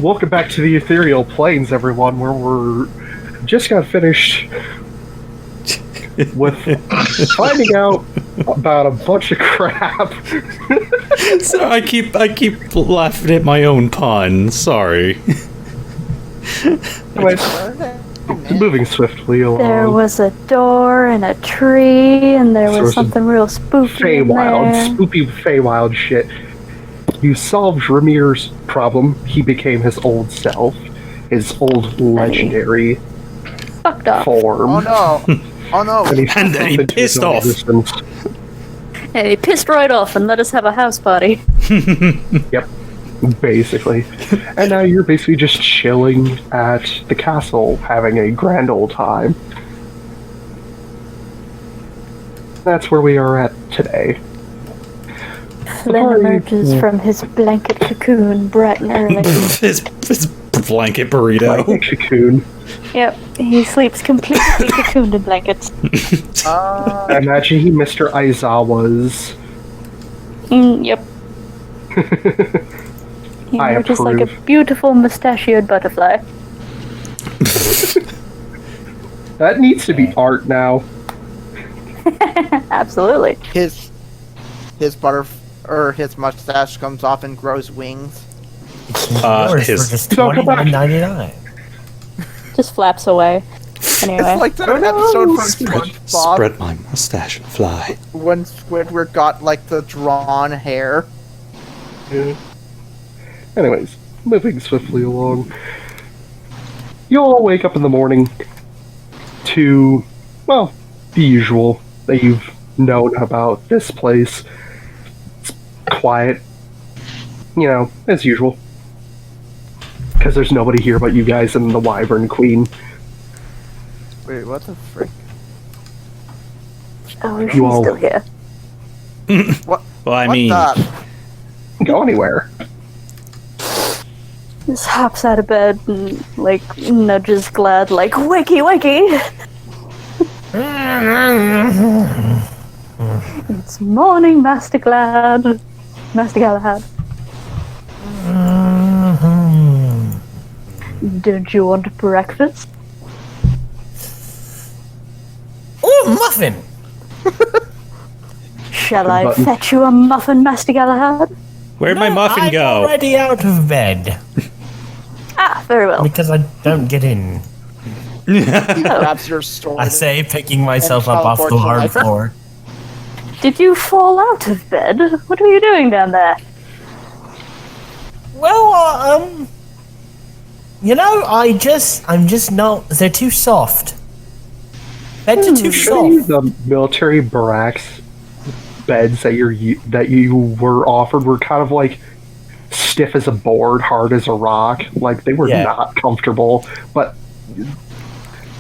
Welcome back to the Ethereal Plains, everyone, where we're just got finished with finding out about a bunch of crap. So I keep laughing at my own pun. Sorry. Moving swiftly along. There was a door and a tree, and there was something real spooky in there. Spooky Feywild shit. You solved Ramir's problem. He became his old self. His old legendary Fucked up. form. Oh no! Oh no! And he pissed off. And he pissed right off and let us have a house party. Yep. Basically. And now you're basically just chilling at the castle, having a grand old time. That's where we are at today. Flynn emerges from his blanket cocoon bright and early. his blanket burrito. Like cocoon. Yep, he sleeps completely cocooned in blankets. I imagine he Mr. Aizawa's. Yep. He I emerges like a approve. beautiful mustachioed butterfly. That needs to be art now. Absolutely. His mustache comes off and grows wings. Yours for just $29.99. Just flaps away. Anyway. It's like that episode from SpongeBob Spread my mustache and fly. when Squidward got like the drawn hair. Anyways, moving swiftly along. You all wake up in the morning to, well, the usual that you've known about this place. It's quiet, as usual. Because there's nobody here but you guys and the Wyvern Queen. Wait, what the frick? Oh, she's You all- still here. What? Well, I what mean, the? Go anywhere. Just hops out of bed and, nudges Glad, wakey, wakey! It's morning, Master Glad. Master Galahad. Don't you want breakfast? Oh, muffin! Shall I Button. fetch you a muffin, Master Galahad? where'd my muffin I'm go? already out of bed Ah, very well. because I don't get in. He grabs your sword. I say, picking myself up off the teleports hard away. floor. Did you fall out of bed? What were you doing down there? Well, I'm just not. They're too soft. Beds are too Surely soft. the military barracks beds that you were offered were kind of like stiff as a board, hard as a rock. Like they were Yeah. not comfortable, but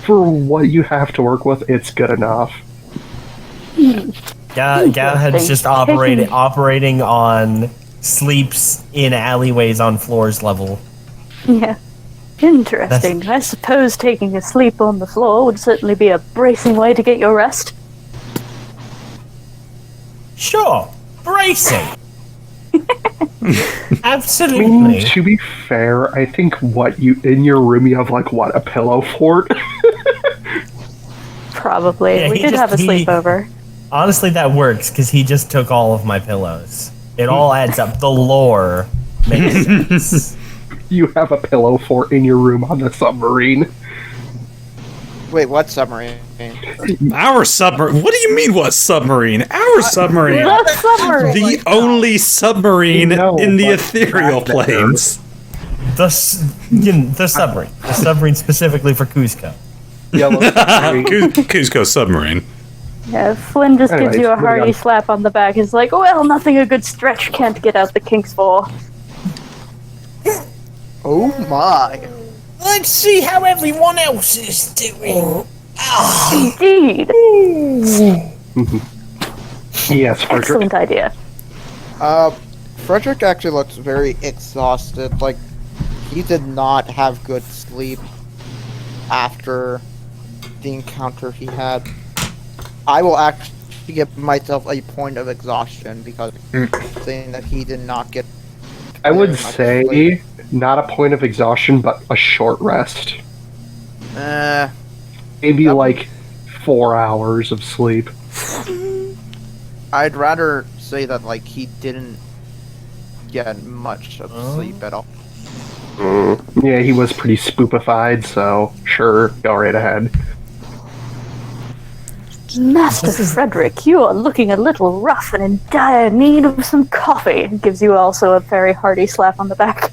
for what you have to work with, it's good enough. Galahad's just operating on sleeps in alleyways on floors level. Yeah. Interesting. I suppose taking a sleep on the floor would certainly be a bracing way to get your rest. Sure, bracing. I Absolutely. mean, to be fair, I think in your room you have a pillow fort. Probably. Yeah, We he did just- have a sleepover. Honestly, that works because he just took all of my pillows. It all adds up. The lore makes sense. You have a pillow fort in your room on the submarine. Wait, what submarine? Our submarine. What do you mean, what submarine? Our submarine. The submarine! The only submarine No, in the but ethereal back there. plains. The submarine. The submarine specifically for Cusco. Yellow submarine. Cusco submarine. Yeah, Flynn just gives Anyways, you a moving hearty on. slap on the back. He's like, well, nothing a good stretch can't get out the kinks for. Oh my! Let's see how everyone else is doing. Indeed. Yes, Fredrick. Excellent idea. Fredrick actually looks very exhausted. Like, he did not have good sleep after the encounter he had. I will actually give myself a point of exhaustion because saying that he did not get I would Very much say sleep. not a point of exhaustion, but a short rest. Maybe That like 4 hours of sleep. I'd rather say that like he didn't get much of sleep at all. Yeah, he was pretty spoopified, so sure, go right ahead. Master Fredrick, you are looking a little rough and in dire need of some coffee. Gives you also a very hearty slap on the back.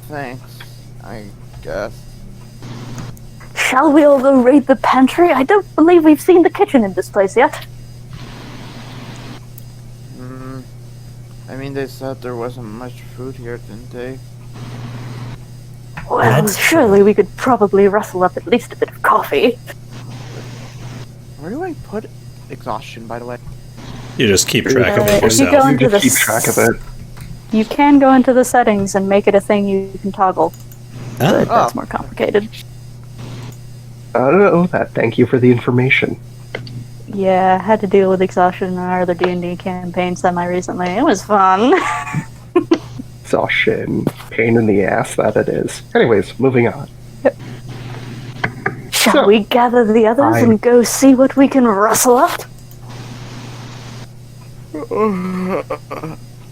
Thanks. I guess. Shall we although raid the pantry? I don't believe we've seen the kitchen in this place yet. I mean, they said there wasn't much food here, didn't they? Well, That's surely we could probably rustle up at least a bit of coffee. Where do I put exhaustion, by the way? You just keep track of it If you go yourself. into You the just keep track of it. You can go into the settings and make it a thing you can toggle, but Ah, that's more complicated. Oh, that. Thank you for the information. Yeah, I had to deal with exhaustion in our other D&D campaign semi-recently. It was fun. Exhaustion. Pain in the ass that it is. Anyways, moving on. Shall So- we gather the others Fine. and go see what we can rustle up?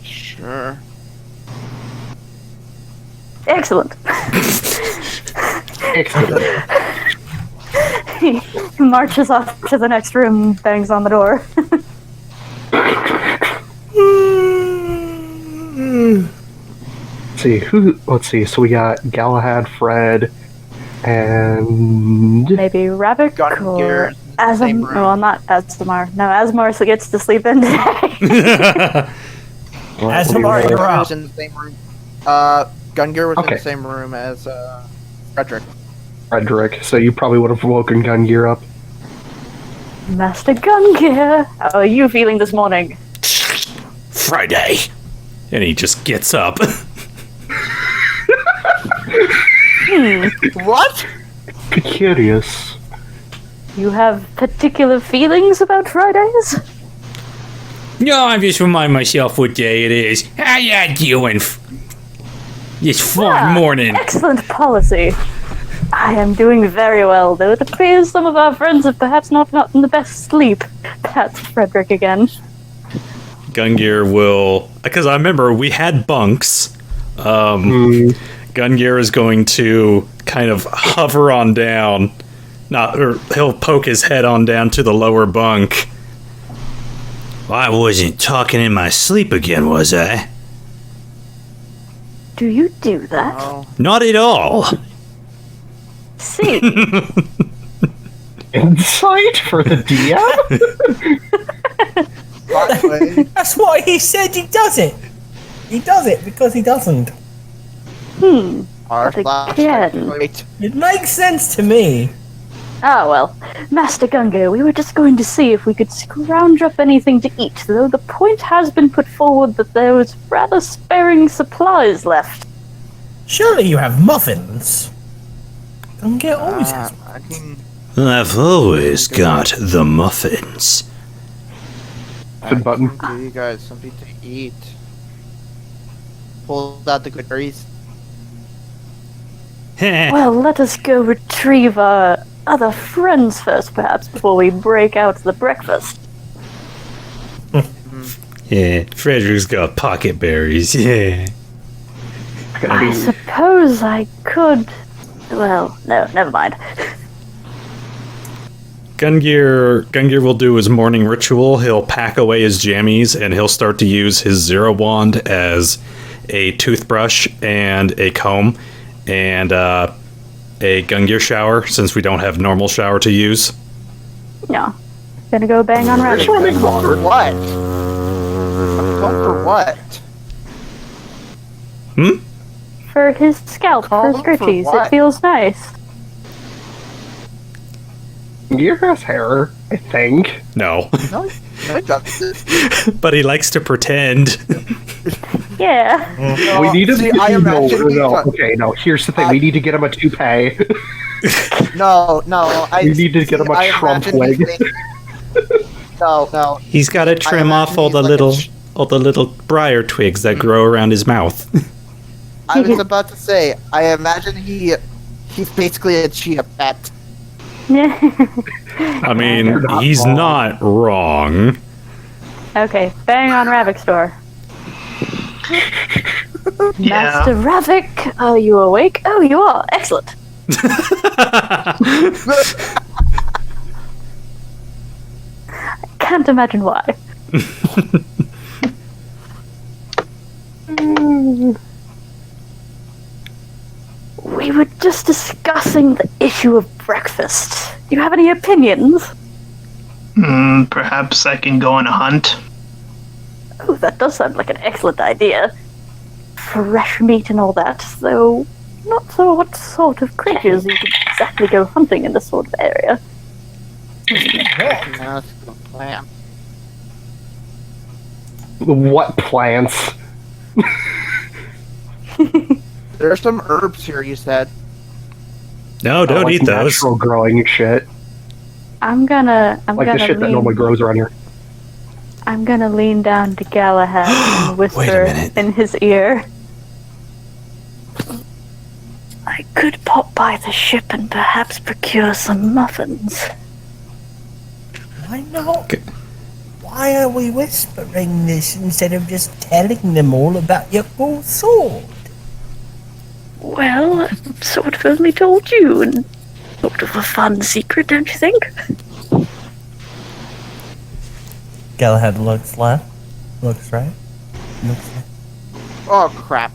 Sure. Excellent. Excellent. He marches off to the next room, bangs on the door. Let's see. So we got Galahad, Fred, and Maybe Ravak Gungir or in the same Asemar. room. Well, not Asemar. No, Asemar gets to sleep in today. Asemar, you're Gungir up. was in the same room. Gungir was in Okay. the same room as Fredrick. Fredrick. So you probably would have woken Gungir up. Master Gungir, how are you feeling this morning? Friday. And he just gets up. What? Curious. You have particular feelings about Fridays? No, I'm just remind myself what day it is. How ya doing? This fine morning. Excellent policy. I am doing very well, though it appears some of our friends have perhaps not gotten the best sleep. That's Fredrick again. Gungir will, because I remember we had bunks. Gungir is going to kind of hover on down, or he'll poke his head on down to the lower bunk. I wasn't talking in my sleep again, was I? Do you do that? Oh, Not at all. See, Insight for the DM? by the way, That's why he said he does it. He does it because he doesn't. our But last again. wait. It makes sense to me. Ah well, Master Gungir, we were just going to see if we could scrounge up anything to eat, though the point has been put forward that there was rather sparing supplies left. Surely you have muffins. Gungir always has. I mean, I've always got the muffins. Good button. give you guys something to eat. Pull out the good berries. Well, let us go retrieve our other friends first, perhaps, before we break out the breakfast. Yeah, Frederick's got pocket berries. Yeah. I suppose I could... Well, no, never mind. Gungir will do his morning ritual. He'll pack away his jammies and he'll start to use his zero wand as a toothbrush and a comb and a Gungir shower, since we don't have normal shower to use. Yeah. Gonna go bang on Ravak. For what? Going for what? For his scalp, for Comb for scritchies. what? It feels nice. Gungir has hair, I think. No. No, it doesn't. But he likes to pretend. Yeah. No, We need to see, no, I imagine okay, no. Here's the thing. We need to get him a toupee. No. We need to get him a I Trump imagine wig. he's No. He's got to trim off all the he's like little all the little briar twigs that grow around his mouth. I was about to say, I imagine he's basically a chia pet. I mean, he's not wrong. Okay, bang on Ravak's door. Master Ravak, are you awake? Oh, you are. Excellent. Can't imagine why. We were just discussing the issue of breakfast. Do you have any opinions? Perhaps I can go on a hunt. Oh, that does sound like an excellent idea. Fresh meat and all that, though not sure what sort of creatures you could exactly go hunting in this sort of area. That's a good plan. What plants? There's some herbs here, you said. No, don't like eat those. Natural growing shit. I'm gonna Like the shit that normally grows around here. I'm gonna lean down to Galahad and Wait a whisper minute. in his ear. I could pop by the ship and perhaps procure some muffins. Why not? Okay. Why are we whispering this instead of just telling them all about your cool sword? Well, I've sort of only told you, and sort of a fun secret, don't you think? Galahad looks left, looks right, looks left. Oh, crap.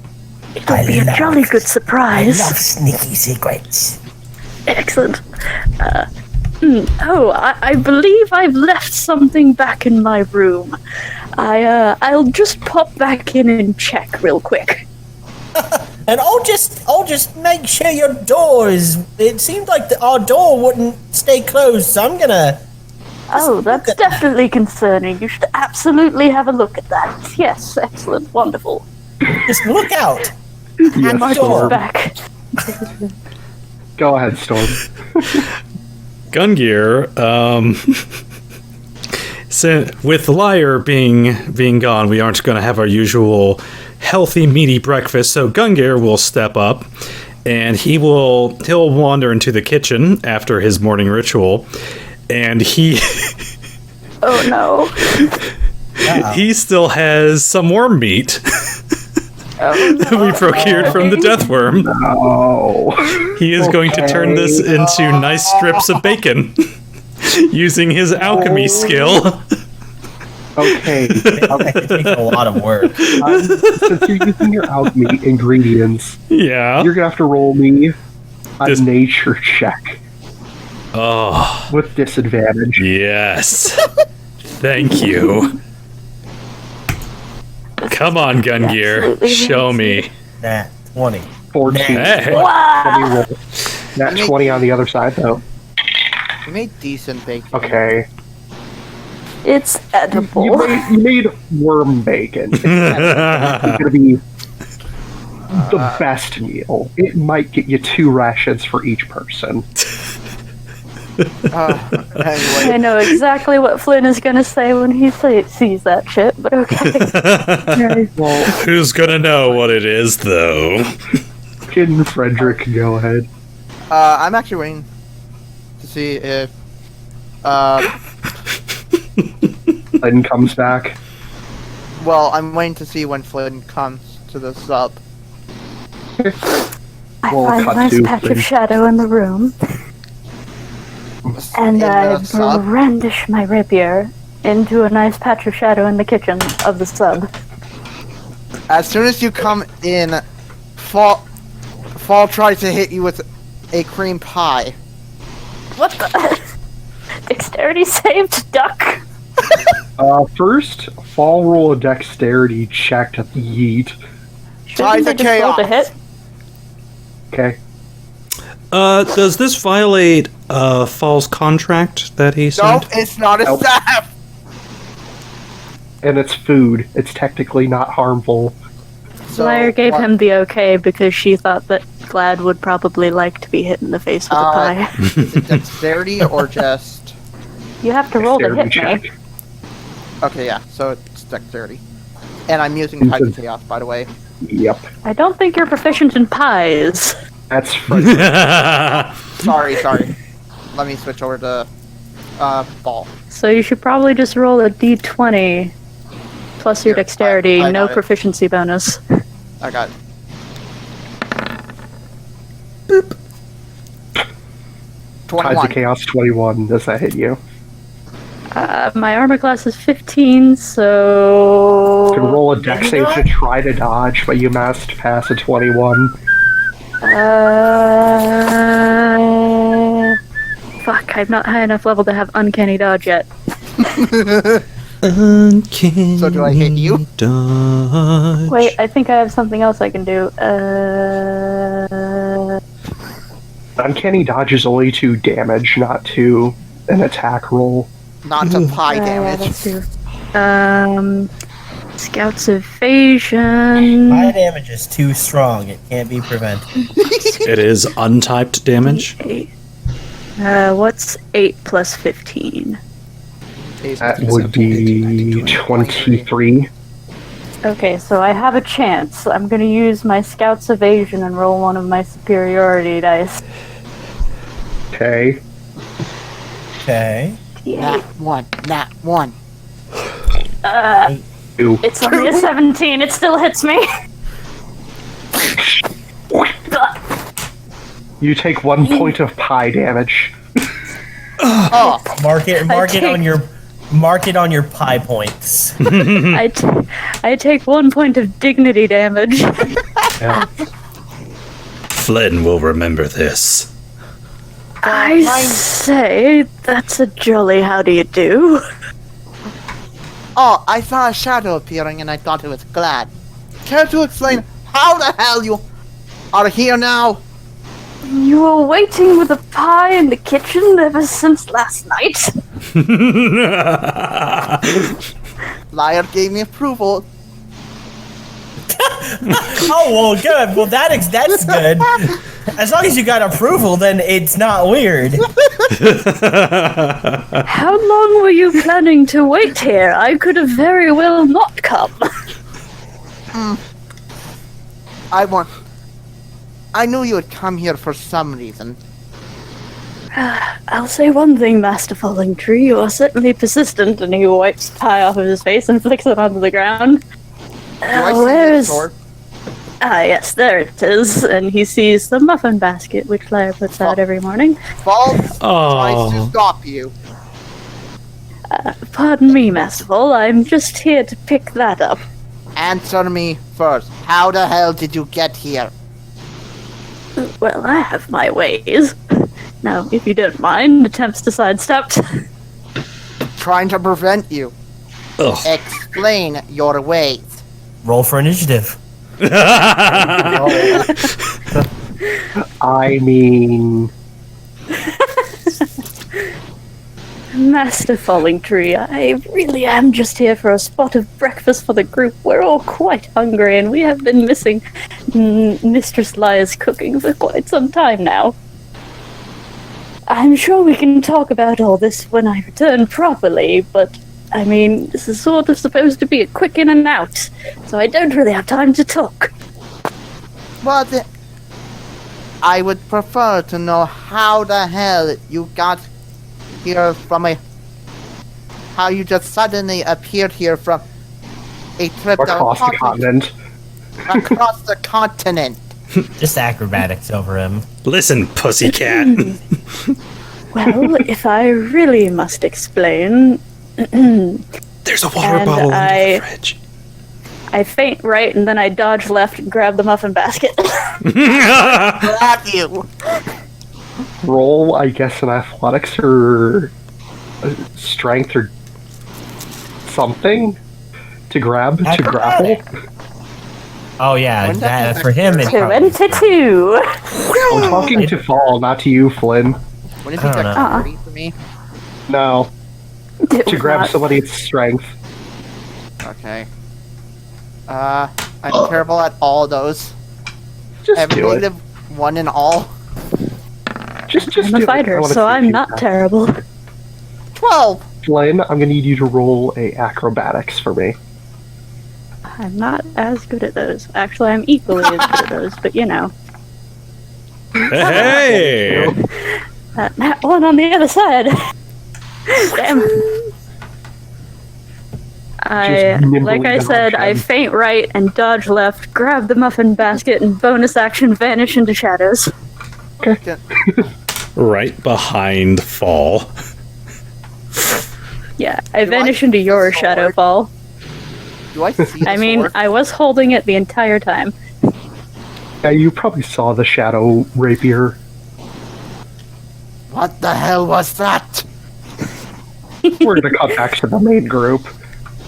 It'll be a jolly good I surprise. love sneaky secrets. Excellent. I believe I've left something back in my room. I'll just pop back in and check real quick. And I'll just make sure your door is. It seemed like our door wouldn't stay closed, so I'm gonna. Oh, that's definitely concerning. You should absolutely have a look at that. Yes, excellent, wonderful. Just look out. Yes, My Storm. door's back. Go ahead, Storm. Gungir, with Liar being gone, we aren't going to have our usual healthy, meaty breakfast. So Gungir will step up, and he'll wander into the kitchen after his morning ritual, and he Oh no. he still has some worm meat Oh, that we procured from the death worm. Oh. He is going to turn this into nice strips of bacon using his alchemy skill. Okay. It takes a lot of work. Since you're using your alchemy ingredients, Yeah. you're gonna have to roll me a This- nature check Oh, with disadvantage. yes. Thank you. Come on, Gungir. Absolutely Show me. Nat 20. 14. Hey. Let me roll. wow. Nat 20 on the other side, though. You made decent bacon. Okay. It's edible. You made worm bacon. It's gonna be the best meal. It might get you 2 rations for each person. Anyway, I know exactly what Flynn is gonna say when he sees that shit, but okay. Well, Who's gonna know what it is, though? Kid and Fredrick, go ahead. I'm actually waiting to see if Flynn comes back. well, I'm waiting to see when Flynn comes to the sub. I Well, find a cut nice to patch Flynn. of shadow in the room, and In the I sub? brandish my rapier into a nice patch of shadow in the kitchen of the sub. As soon as you come in, Fall tries to hit you with a cream pie. What the? Dexterity saved, duck. First, Fall roll a dexterity check to yeet. Shouldn't they the just roll to chaos. hit? Okay. Does this violate Fall's contract that he No, signed? it's not a Nope. staff. And it's food. It's technically not harmful. So, Lyre gave what- him the okay because she thought that Glad would probably like to be hit in the face with a pie. Is it dexterity or just? You have to roll to Dexterity hit me. check. Okay, yeah. So it's dexterity. And I'm using Titan Chaos, by the way. Yep. I don't think you're proficient in pies. That's Fredrick. Sorry. Let me switch over to ball. So you should probably just roll a d20 plus your Here, dexterity, I no got it. proficiency bonus. I got it. Boop. Tides 21. of Chaos 21. Does that hit you? My armor class is 15, so... You can roll a dex save to try to dodge, but you must pass a 21. Fuck, I'm not high enough level to have uncanny dodge yet. Uncanny So do I hit you? dodge. Wait, I think I have something else I can do. Uncanny dodge is only to damage, not to an attack roll. Not to pie damage. Let's do... Scout's evasion. My damage is too strong. It can't be prevented. It is untyped damage. 8. What's 8 plus 15? That would be 23. Okay, so I have a chance. I'm gonna use my Scout's evasion and roll one of my superiority dice. Okay. Okay. Nat 1. Nat 1. Ooh. It's only a 17. It still hits me. You take 1 point of pie damage. Oh, Mark it on your pie points. I take 1 point of dignity damage. Yeah. Flynn will remember this. I say, that's a jolly how do you do. I saw a shadow appearing and I thought it was glad. Care to explain how the hell you are here now? You were waiting with a pie in the kitchen ever since last night. Liar gave me approval. Oh well, good. Well, that's good. As long as you got approval, then it's not weird. How long were you planning to wait here? I could have very well not come. I knew you would come here for some reason. I'll say one thing, Master Falling Tree. You are certainly persistent. And he wipes pie off of his face and flicks it onto the ground. Do I see Where the is... sword? Ah, yes, there it is. And he sees the muffin basket, which Claire puts out every morning. False tries to Oh. stop you. Pardon me, Master Fall. I'm just here to pick that up. Answer me first. How the hell did you get here? Well, I have my ways. Now, if you don't mind, attempts to sidestep. Trying to prevent you. Ugh. Explain your ways. Roll for initiative. I mean, Master Falling Tree, I really am just here for a spot of breakfast for the group. We're all quite hungry, and we have been missing Mistress Lia's cooking for quite some time now. I'm sure we can talk about all this when I return properly, but I mean, this is sort of supposed to be a quick in and out, so I don't really have time to talk. Well, I would prefer to know how the hell you got here from how you just suddenly appeared here from a trip across the continent. across the continent. Just acrobatics over him. Listen, pussycat. Well, if I really must explain, There's a water And bottle I- under the fridge. I feint right and then I dodge left and grab the muffin basket. Grab you. Roll, I guess, an athletics or strength or something to grab, to grapple. Oh yeah, Wouldn't that that for him. It probably- 22. I'm talking to Fall, not to you, Flynn. Wouldn't I it be don't know. dexterity for me? No, to grab somebody's strength. Okay. I'm terrible at all those. Just I have a do it. negative 1 in all. Just I'm do a it. I fighter, wanna so see if I'm you not can. terrible. 12. Flynn, I'm gonna need you to roll a acrobatics for me. I'm not as good at those. Actually, I'm equally as good at those, but you know. Hey! That one on the other side. Damn. Like I said, I faint right and dodge left, grab the muffin basket, and bonus action vanish into shadows. Okay. Right behind Fall. Yeah, I vanish into your shadow ball. Do I see the I mean, sword? I was holding it the entire time. Yeah, you probably saw the shadow rapier. What the hell was that? We're gonna cut back to the main group.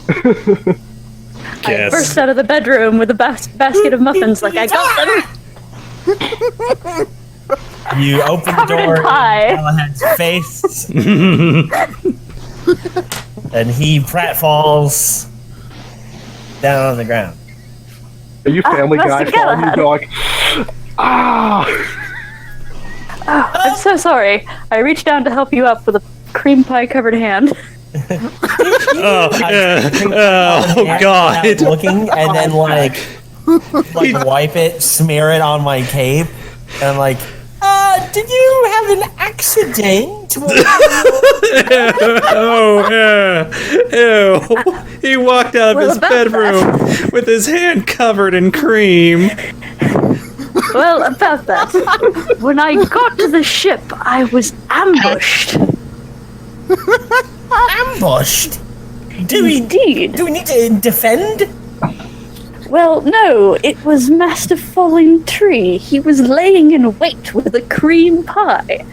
I Yes. burst out of the bedroom with a basket of muffins like I got them. You open the Covered in door pie. in Galahad's face, and he pratfalls down on the ground. Are you Family Mr. Guy following you? Galahad. Go like, ah! I'm so sorry. I reached down to help you up with a cream pie covered hand. Oh God! Without looking, and then like wipe it, smear it on my cape, and I'm like, did you have an accident? Oh, ew. He walked out of Well, his about bedroom with his hand covered in cream. Well, about that. When I got to the ship, I was ambushed. Ambushed? Do we Indeed. need to defend? Well, no, it was Master Falling Tree. He was laying in wait with a cream pie.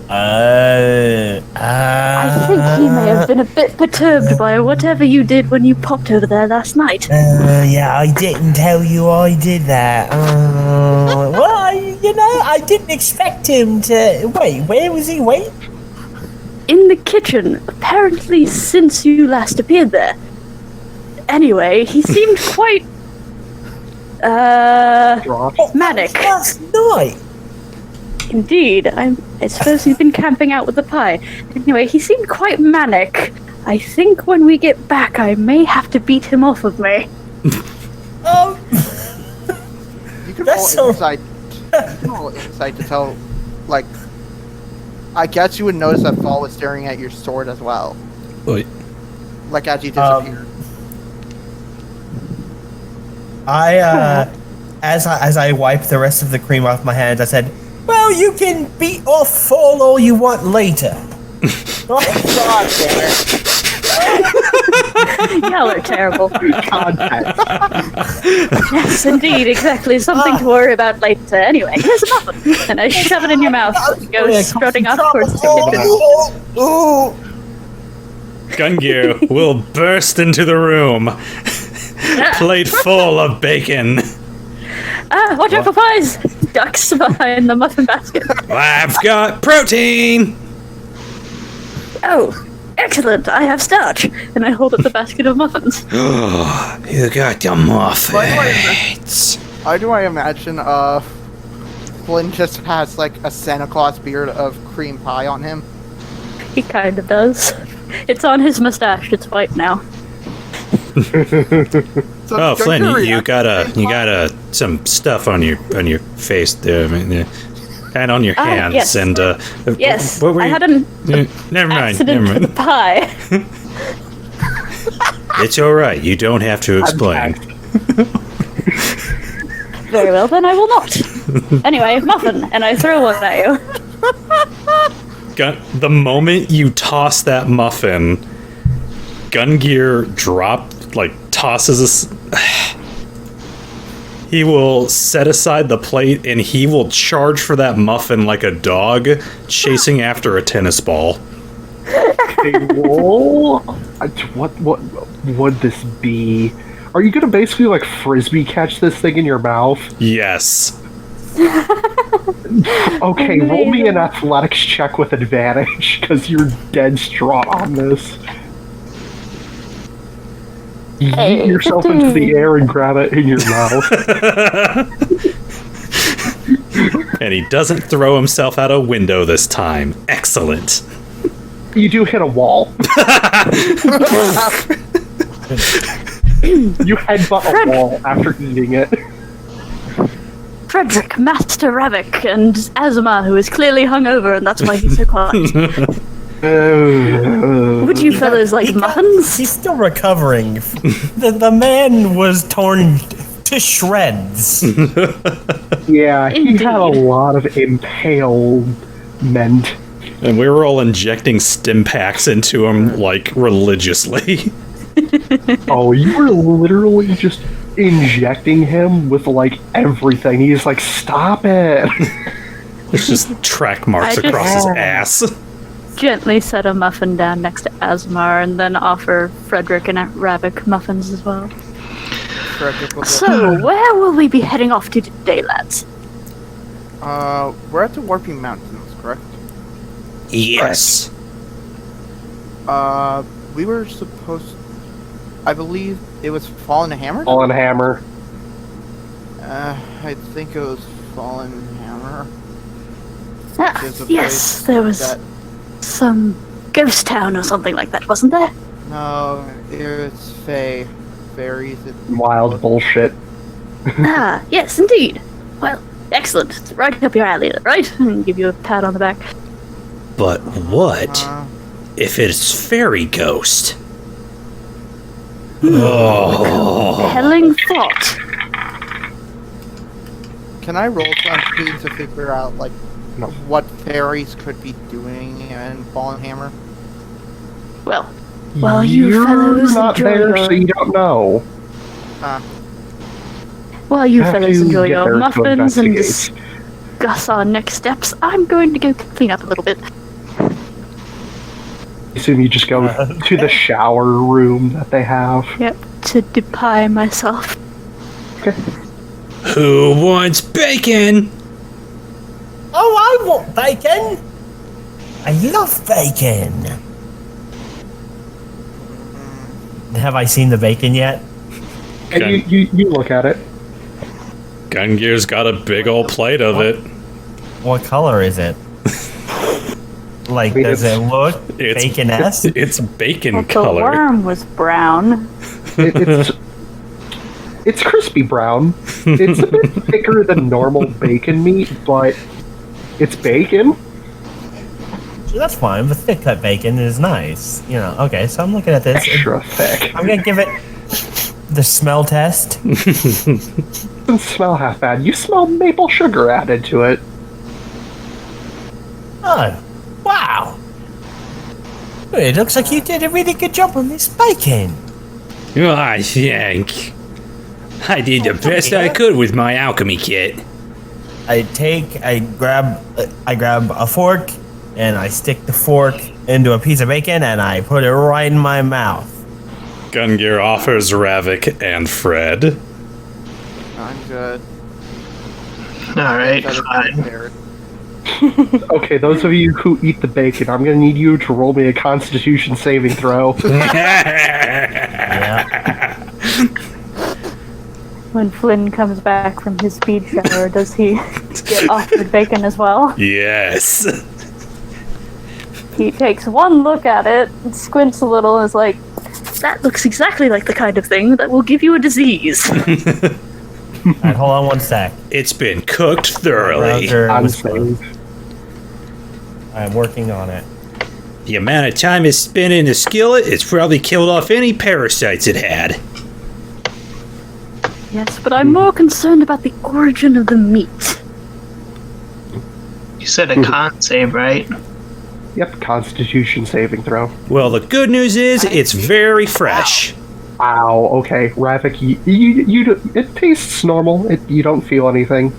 I I think he may have been a bit perturbed by whatever you did when you popped over there last night. Yeah, I didn't tell you I did that. Well, I didn't expect him to. Wait, where was he? Wait. In the kitchen, apparently since you last appeared there. Anyway, he seemed quite Dropped. manic. Last night. Indeed, I suppose he's been camping out with the pie. Anyway, he seemed quite manic. I think when we get back, I may have to beat him off of me. You can That's roll so- insight. You can roll insight to tell, like. I guess you would notice that Fall was staring at your sword as well, Wait. like as you disappeared. As I wiped the rest of the cream off my hands, I said, "Well, you can beat off Fall all you want later." God damn it! Y'all are terrible. Context. Yes, indeed, exactly. Something to worry about later. Anyway, here's a muffin. And I shove it in your mouth and go strutting off towards the kitchen. Gungir will burst into the room, plate full of bacon. Watch out for pies! Ducks behind the muffin basket. I've got protein. Oh, excellent! I have starch. And I hold up the basket of muffins. Oh, you got the muffins. How do I imagine Flynn just has like a Santa Claus beard of cream pie on him? He kind of does. It's on his mustache. It's white now. So Oh, Flynn, Gungir you got reacts- some stuff on your face there, I mean, and on your hands, yes. and Yes, what were I you? had an Never mind, accident never with the mind. pie. It's all right. You don't have to explain. Very well, then I will not. Anyway, muffin, and I throw one at you. The moment you toss that muffin, Gungir tosses he will set aside the plate and he will charge for that muffin like a dog chasing after a tennis ball. Okay, roll. What would this be? Are you gonna basically like frisbee catch this thing in your mouth? Yes. Okay, roll me an athletics check with advantage because you're dead strong on this. Yeet yourself into the air and grab it in your mouth. And he doesn't throw himself out a window this time. Excellent. You do hit a wall. You headbutt a wall after eating it. Fredrick, Master Ravak, and Asemar, who is clearly hungover, and that's why he's so quiet. Would you fellas like muffins? He's still recovering. The man was torn to shreds. Yeah, he Indeed. had a lot of impalement. And we were all injecting stim packs into him, like, religiously. Oh, you were literally just injecting him with, like, everything. He's like, stop it! There's just track marks I just- across his ass. Gently set a muffin down next to Asemar, and then offer Fredrick and Ravak muffins as well. So, where will we be heading off to today, lads? We're at the Warping Mountains, correct? Yes. We were supposed... I believe it was Fallen Hammer? Fallen Hammer. I think it was Fallen Hammer. Ah, There's a yes, place there was that- some ghost town or something like that, wasn't there? No, it was Fairies. Wild bullshit. Ah, yes, indeed. Well, excellent. It's right up your alley, right? And give you a pat on the back. But what if it's fairy ghost? Oh. Compelling thought. Can I roll something to figure out, like, No. what fairies could be doing in Fallen Hammer? Well, you You're fellows not enjoy there, your... so you don't know. While you Have fellows to enjoy get your there to muffins and investigate. discuss our next steps, I'm going to go clean up a little bit. I assume you just go to the shower room that they have. Yep, to depie myself. Who wants bacon? Oh, I want bacon! I love bacon! Have I seen the bacon yet? And you look at it. Gungir's got a big old plate of it. What color is it? Like, mean, does it look It's bacon-esque? It's bacon Well, the color. worm was brown. It's crispy brown. It's a bit thicker than normal bacon meat, but it's bacon. That's fine, but thick cut bacon is nice. You know, okay, so I'm looking at this. Extra thick. I'm gonna give it the smell test. Doesn't smell half bad. You smell maple sugar added to it. Oh, wow. It looks like you did a really good job on this bacon. I think I did the best I could with my alchemy kit. I grab a fork, and I stick the fork into a piece of bacon, and I put it right in my mouth. Gungir offers Ravak and Fred. I'm good. Alright, That is fine. fair. Okay, those of you who eat the bacon, I'm gonna need you to roll me a Constitution saving throw. Yeah. When Flynn comes back from his speed shower, does he get offered bacon as well? Yes. He takes one look at it, and squints a little, and is like, that looks exactly like the kind of thing that will give you a disease. Alright, hold on one sec. It's been cooked thoroughly. Browser I'm was closed. saved. I'm working on it. The amount of time it's spent in the skillet, it's probably killed off any parasites it had. Yes, but I'm more concerned about the origin of the meat. You said a con save, right? Yep, Constitution saving throw. Well, the good news is it's very fresh. Wow. Okay, Ravik, it tastes normal. You don't feel anything.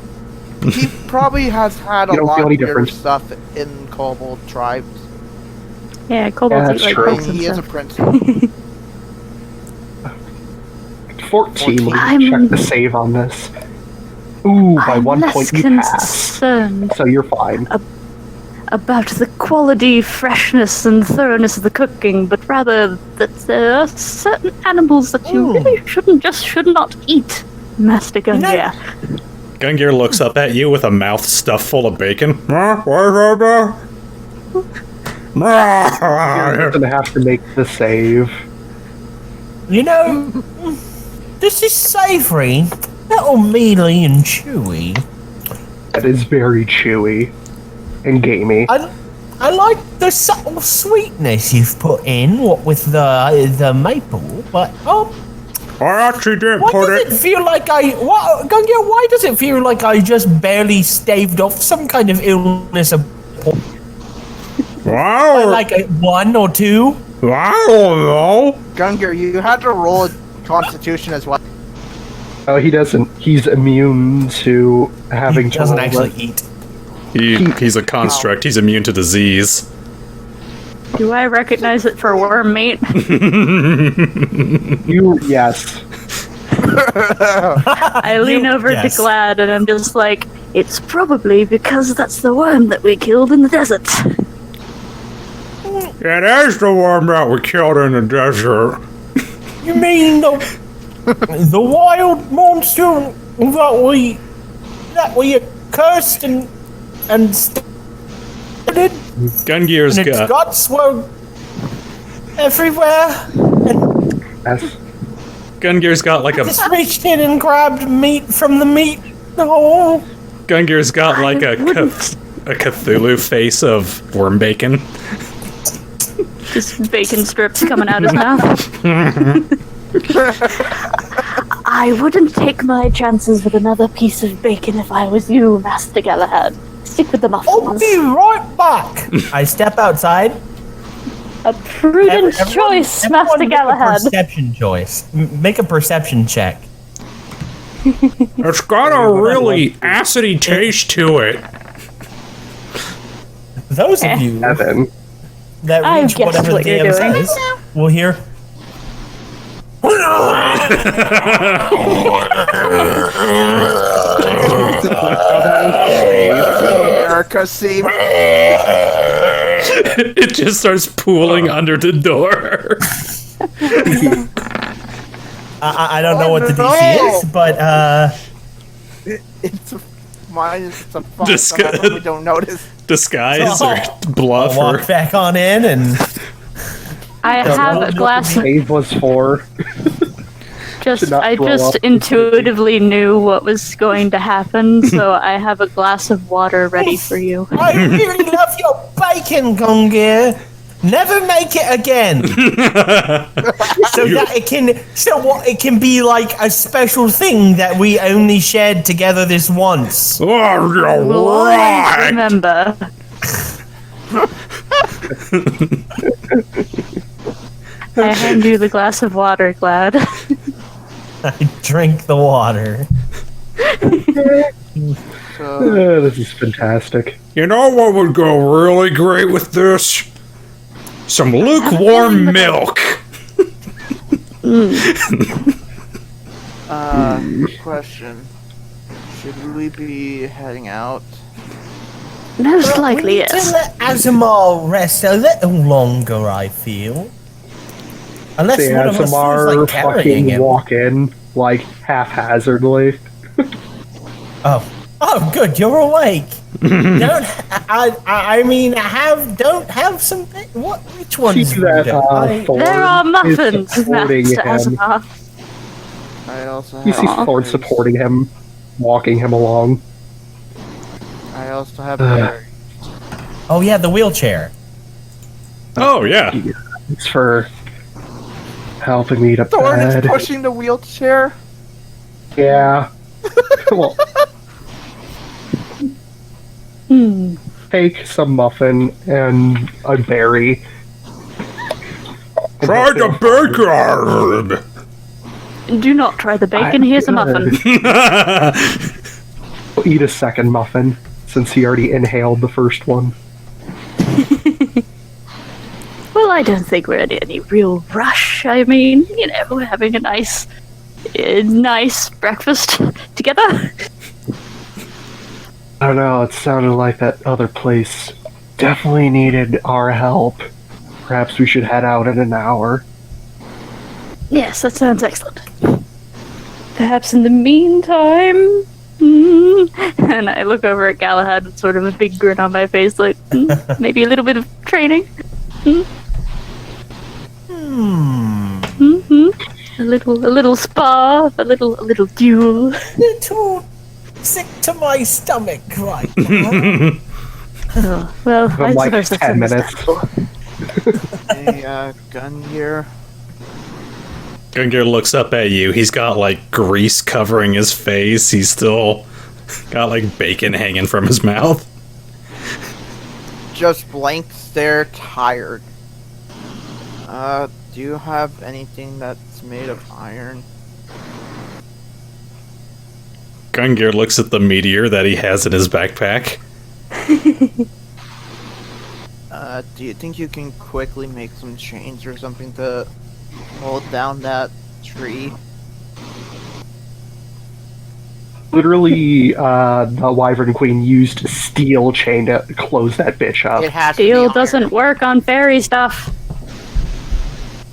He probably has had a You don't lot feel of any weird different. stuff in Kobold tribes. Yeah, kobolds Yeah, eat that's like true. bugs And and he is a stuff. prince. 14. Let me I'm- check the save on this. Ooh, by I'm 1 less point you pass. concerned So you're fine. about the quality, freshness, and thoroughness of the cooking, but rather that there are certain animals that you really should not eat, Master Gungir. Gungir looks up at you with a mouth stuffed full of bacon. You're gonna have to make the save. You know, This is savoury, little mealy and chewy. That is very chewy and gamey. I like the subtle sweetness you've put in, what with the maple, but I actually didn't why does it feel like Gungir, why does it feel like I just barely staved off some kind of illness? Wow. Like a 1 or 2? I don't know. Gungir, you had to roll a Constitution as well. Oh, he doesn't. He's immune to having He doesn't to roll actually it. eat. He's a construct. He's immune to disease. Do I recognize it for worm meat? Yes. I lean over yes. to Glad and I'm just like, it's probably because that's the worm that we killed in the desert. It is the worm that we killed in the desert. You mean the wild monster that we cursed and started? Gungir's And its got. guts were everywhere. Yes. Gungir's got like a. Just reached in and grabbed meat from the meat hole. Gungir's got like a Cthulhu face of worm bacon. Just bacon strips coming out his mouth. I wouldn't take my chances with another piece of bacon if I was you, Master Galahad. Stick with the I'll muffins. be right back. I step outside. A prudent choice, Master Make a Galahad. perception choice. Make a perception check. It's got a really acidy taste to it. Those of you Evan. that I've reach guessed whatever what the you're DM doing. says will hear. Erica, see? It just starts pooling under the door. I don't know what the DC is, but It's a fun. Disgust. We don't notice. Disguise or bluff I'll or. walk back on in and I have a glass. Save was 4. not I throw just up. intuitively knew what was going to happen, so I have a glass of water ready for you. I really love your bacon, Gungir. Never make it again. It can be like a special thing that we only shared together this once. Oh, you're Will always right. remember. I hand you the glass of water, Glad. I drink the water. So, This is fantastic. You know what would go really great with this? Some lukewarm milk. question. Should we be heading out? Most likely, We need to yes. let Asemar rest a little longer, I feel. Unless The one of us feels Asemar like carrying fucking him. walk in, like, haphazardly. Oh, good, you're awake. Don't have some. What? Which ones? See that, Thorn There are is muffins, supporting Master him. Asemar. I also You have. see Thorn supporting him, walking him along. I also have berries. Oh yeah, the wheelchair. Oh, yeah. It's for helping me to Thorn is bed. pushing the wheelchair. Yeah. Well, take some muffin and a berry. Try the bacon. Do not try the bacon. Here's a muffin. Eat a second muffin, since he already inhaled the first one. Well, I don't think we're in any real rush. I mean, we're having a nice breakfast together. I don't know, it sounded like that other place definitely needed our help. Perhaps we should head out in an hour. Yes, that sounds excellent. Perhaps in the meantime... And I look over at Galahad with sort of a big grin on my face, like, maybe a little bit of training. A little spa, a little duel. Little sick to my stomach right now. Oh, well, I like suppose that's 10 minutes. understandable. Hey, Gungir. Gungir looks up at you. He's got like grease covering his face. He's still got like bacon hanging from his mouth. Just blank stare, tired. Do you have anything that's made of iron? Gungir looks at the meteor that he has in his backpack. Do you think you can quickly make some chains or something to hold down that tree? Literally, the Wyvern Queen used a steel chain to close that bitch up. It has to be Steel iron. doesn't work on fairy stuff.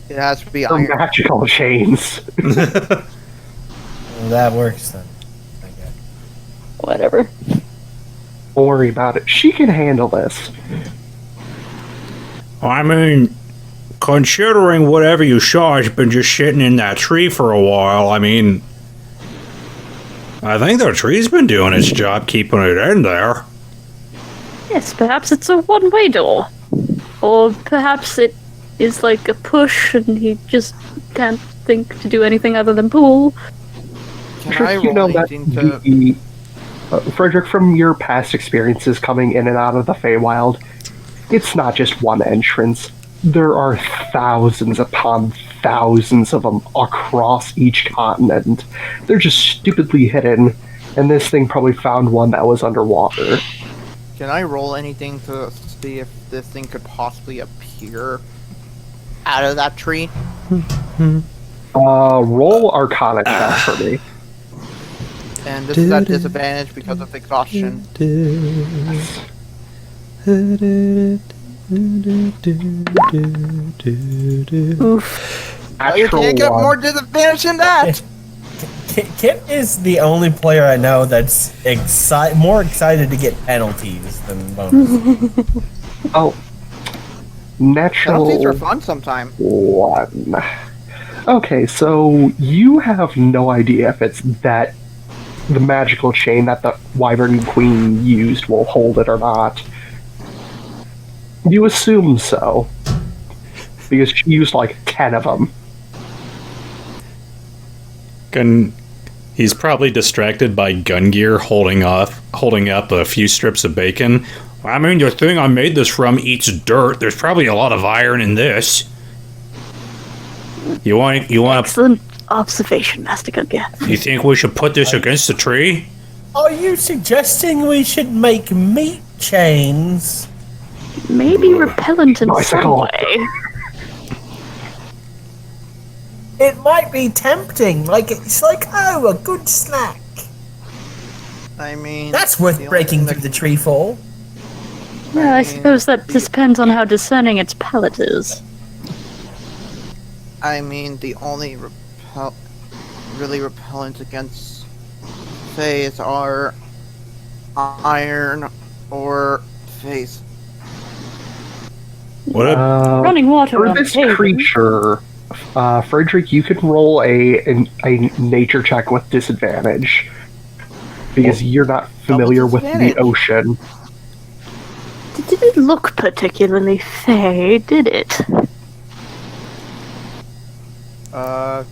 It has to be They're iron. magical chains. Well, that works then. I guess. Whatever. Don't worry about it. She can handle this. I mean, considering whatever you saw has been just sitting in that tree for a while, I mean, I think the tree's been doing its job keeping it in there. Yes, perhaps it's a one-way door. Or perhaps it is like a push and he just can't think to do anything other than pull. Can I You roll know that anything to... the Fredrick, from your past experiences coming in and out of the Feywild, it's not just one entrance. There are thousands upon thousands of them across each continent. They're just stupidly hidden, and this thing probably found one that was underwater. Can I roll anything to see if this thing could possibly appear out of that tree? Roll Arcana check for me. And this is at disadvantage because of exhaustion. Oof. Oh, you Natural can't get one. more disadvantage than that! Kit is the only player I know that's more excited to get penalties than bonuses. Oh. Natural Penalties are fun sometime. 1. Okay, so you have no idea if it's that the magical chain that the Wyvern Queen used will hold it or not. You assume so. Because she used like 10 of them. He's probably distracted by Gungir holding up a few strips of bacon. I mean, the thing I made this from eats dirt. There's probably a lot of iron in this. You want Excellent observation, Master Gungir. You think we should put this against the tree? Are you suggesting we should make meat chains? Maybe repellent in some Bicycle. way. It might be tempting. It's like, oh, a good snack. I mean... That's the worth only breaking thing through that- the tree for. Yeah, I suppose that depends on how discerning its palate is. I mean, the only really repellent against Fays are iron or face. What a Running water For on this table. creature, Fredrick, you can roll a nature check with disadvantage. Because you're not familiar with the disadvantage. ocean. Did it look particularly fey, did it?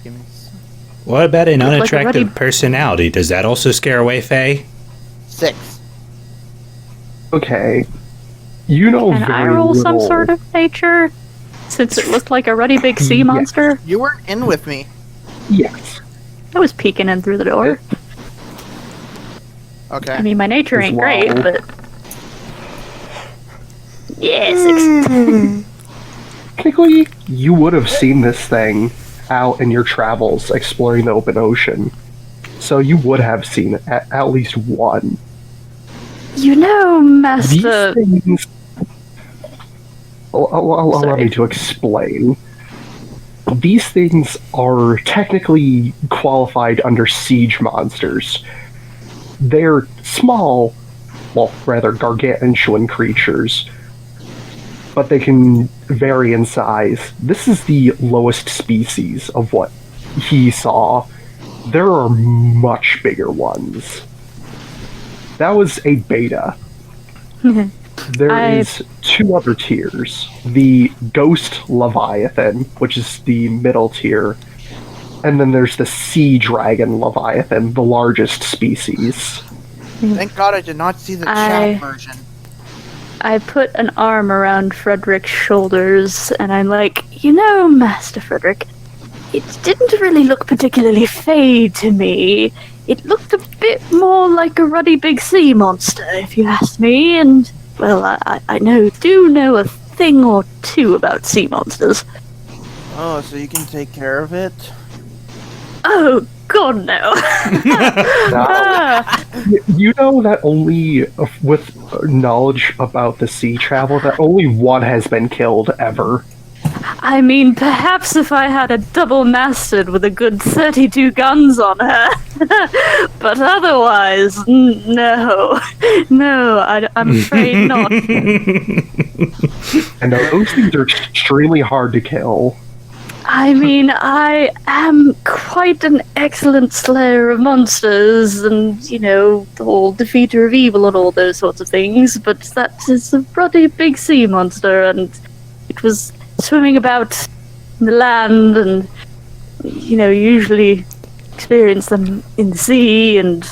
Give me... What about an Look like a unattractive ruddy- personality? Does that also scare away Faye? 6. Okay. You know Can I very roll some little. sort of nature? Since it looked like a ruddy big sea Yeah. monster? You weren't in with me. Yes. I was peeking in through the door. Okay. I mean, my nature As ain't well. great, but... Yes, Technically, you would have seen this thing out in your travels exploring the open ocean. So you would have seen it at least one. You know, Master... These things... Allow Sorry. me to explain. These things are technically qualified under siege monsters. They're small, well, rather gargantuan creatures, but they can vary in size. This is the lowest species of what he saw, there are much bigger ones. That was a beta. There is 2 other tiers. The Ghost Leviathan, which is the middle tier, and then there's the Sea Dragon Leviathan, the largest species. Thank God I did not see the chat version. I put an arm around Fredrick's shoulders, and I'm like, Master Fredrick, it didn't really look particularly fey to me. It looked a bit more like a ruddy big sea monster, if you ask me, and, well, I do know a thing or two about sea monsters. Oh, so you can take care of it? Oh, God, no. You know that only, with knowledge about the sea travel, that only one has been killed ever. I mean, perhaps if I had a double-masted with a good 32 guns on her. But otherwise, no. No, I'm afraid not. And those things are extremely hard to kill. I mean, I am quite an excellent slayer of monsters and, the whole defeater of evil and all those sorts of things, but that is a ruddy big sea monster, and it was swimming about in the land, and, usually experience them in the sea, and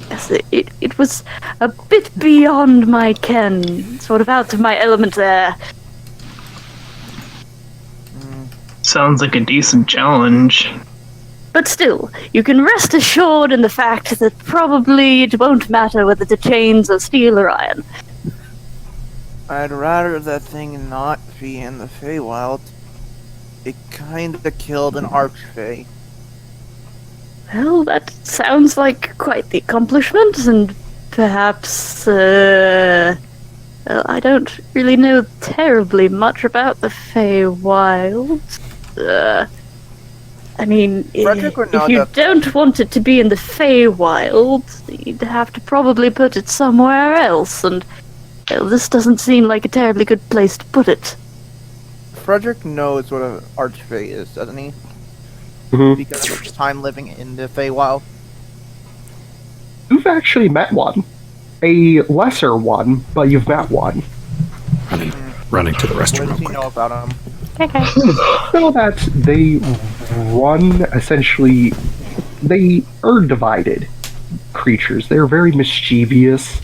yes, it was a bit beyond my ken, sort of out of my element there. Sounds like a decent challenge. But still, you can rest assured in the fact that probably it won't matter whether the chains are steel or iron. I'd rather that thing not be in the Feywild. It kinda killed an Archfey. Well, that sounds like quite the accomplishment, and perhaps, I don't really know terribly much about the Feywild. I mean, Fredrick would know if you that- don't want it to be in the Feywild, you'd have to probably put it somewhere else, and this doesn't seem like a terribly good place to put it. Fredrick knows what an Archfey is, doesn't he? Mhm. Because of his time living in the Feywild. You've actually met one. A lesser one, but you've met one. Running to the What restroom. does he real know quick. about him? Okay. So that they run, essentially, they are divided creatures. They're very mischievous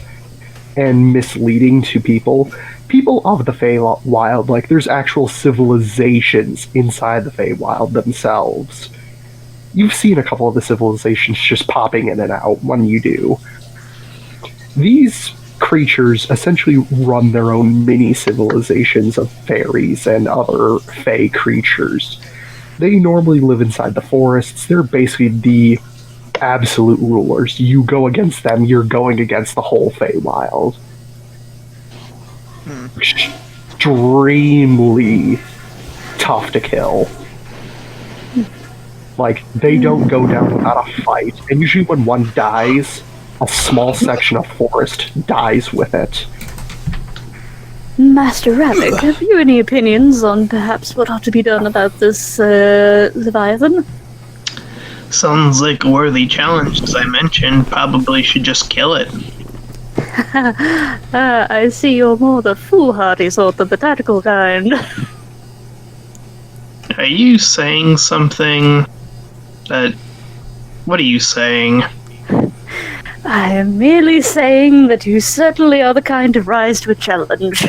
and misleading to people. People of the Feywild, like, there's actual civilizations inside the Feywild themselves. You've seen a couple of the civilizations just popping in and out when you do. These creatures essentially run their own mini civilizations of fairies and other fey creatures. They normally live inside the forests. They're basically the absolute rulers. You go against them, you're going against the whole Feywild. Extremely tough to kill. Like, they don't go down without a fight. And usually when one dies, a small section of forest dies with it. Master Ravak, have you any opinions on perhaps what ought to be done about this Leviathan? Sounds like a worthy challenge, as I mentioned. Probably should just kill it. I see you're more the foolhardy sort than the tactical kind. Are you saying something that... What are you saying? I am merely saying that you certainly are the kind to rise to a challenge.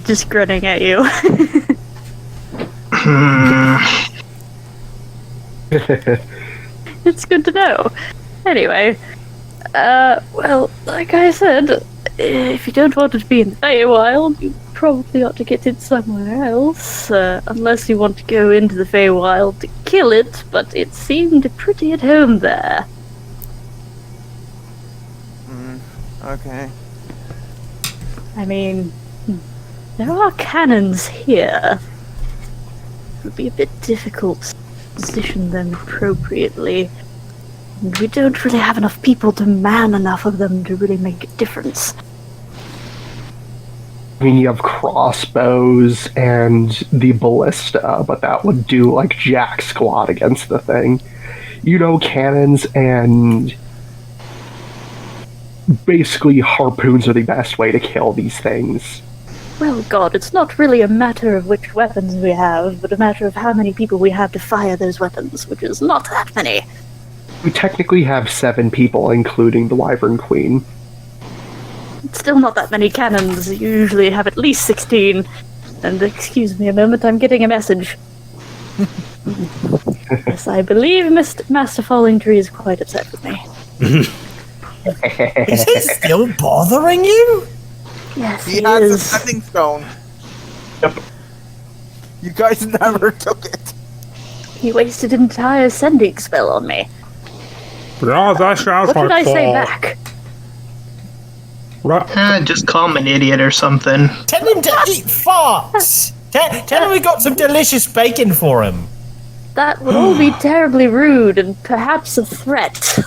Just grinning at you. It's good to know. Anyway, well, like I said, if you don't want it to be in the Feywild, you probably ought to get it somewhere else. Unless you want to go into the Feywild to kill it, but it seemed pretty at home there. Okay. I mean, there are cannons here. It would be a bit difficult to position them appropriately. And we don't really have enough people to man enough of them to really make a difference. I mean, you have crossbows and the ballista, but that would do like jack squat against the thing. You know, cannons and basically harpoons are the best way to kill these things. Well, God, it's not really a matter of which weapons we have, but a matter of how many people we have to fire those weapons, which is not that many. We technically have 7 people, including the Wyvern Queen. It's still not that many cannons. You usually have at least 16. And excuse me a moment, I'm getting a message. Yes, I believe Master Falling Tree is quite upset with me. Is he still bothering you? Yes, He he has a is. sending stone. Yep. You guys never took it. He wasted an entire sending spell on me. Yeah, that's not What did I say back? Just call him an idiot or something. Tell him to eat farts! Tell him we got some delicious bacon for him. That would all be terribly rude and perhaps a threat.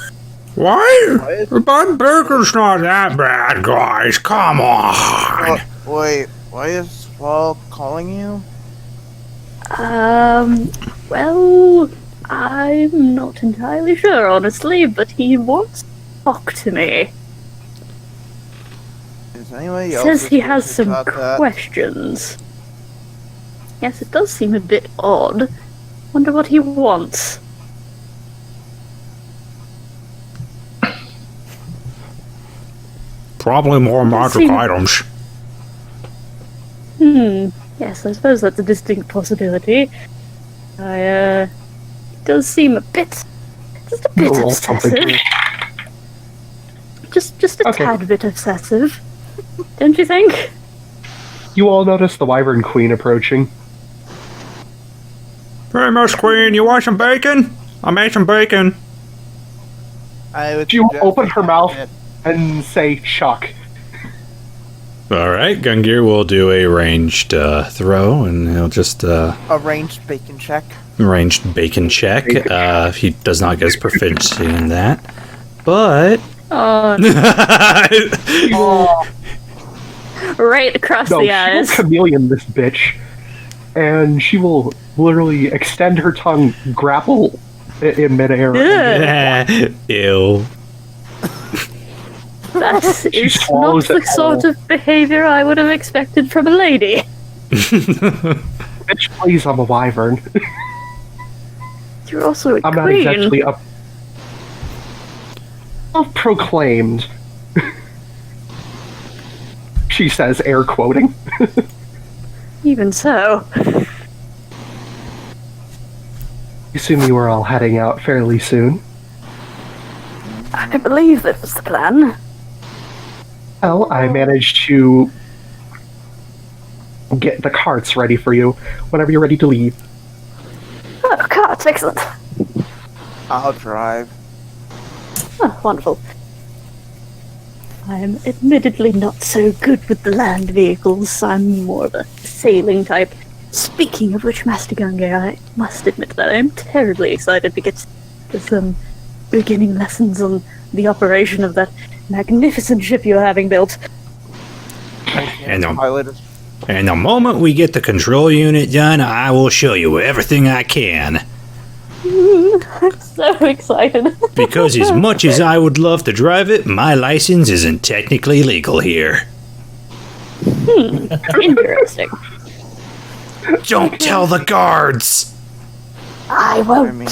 Why? But bacon's not that bad, guys. Come on. Wait, why is Swall calling you? Well, I'm not entirely sure, honestly, but he wants to talk to me. Is anybody else Says he has some about that? questions. Yes, it does seem a bit odd. Wonder what he wants. Probably more magic See- items. Yes, I suppose that's a distinct possibility. It does seem a bit... just a bit Roll something. obsessive. Just a Okay. tad bit obsessive. Don't you think? You all notice the Wyvern Queen approaching. Hey, Miss Queen, you want some bacon? I made some bacon. I would She will suggest open we her do mouth it. and say, Chuck. Alright, Gungir will do a ranged throw, and he'll just A ranged bacon check. ranged bacon check. He does not get his proficiency in that. But... Oh, right across No, the she will eyes. chameleon this bitch, and she will literally extend her tongue, grapple in midair. Ugh, Ew. that is not swallows the it sort whole. of behavior I would have expected from a lady. Bitch, please, I'm a wyvern. You're also a I'm not queen. exactly up. Self-proclaimed. She says, air quoting. Even so. Assume you were all heading out fairly soon. I believe that was the plan. Well, I managed to get the carts ready for you whenever you're ready to leave. Oh, carts, excellent. I'll drive. Oh, wonderful. I'm admittedly not so good with the land vehicles. I'm more of a sailing type. Speaking of which, Master Gungir, I must admit that I'm terribly excited to get to some beginning lessons on the operation of that magnificent ship you're having built. And Pilot is And the moment we get the control unit done, I will show you everything I can. I'm so excited. Because as much as I would love to drive it, my license isn't technically legal here. Interesting. Don't tell the guards! I I won't. mean,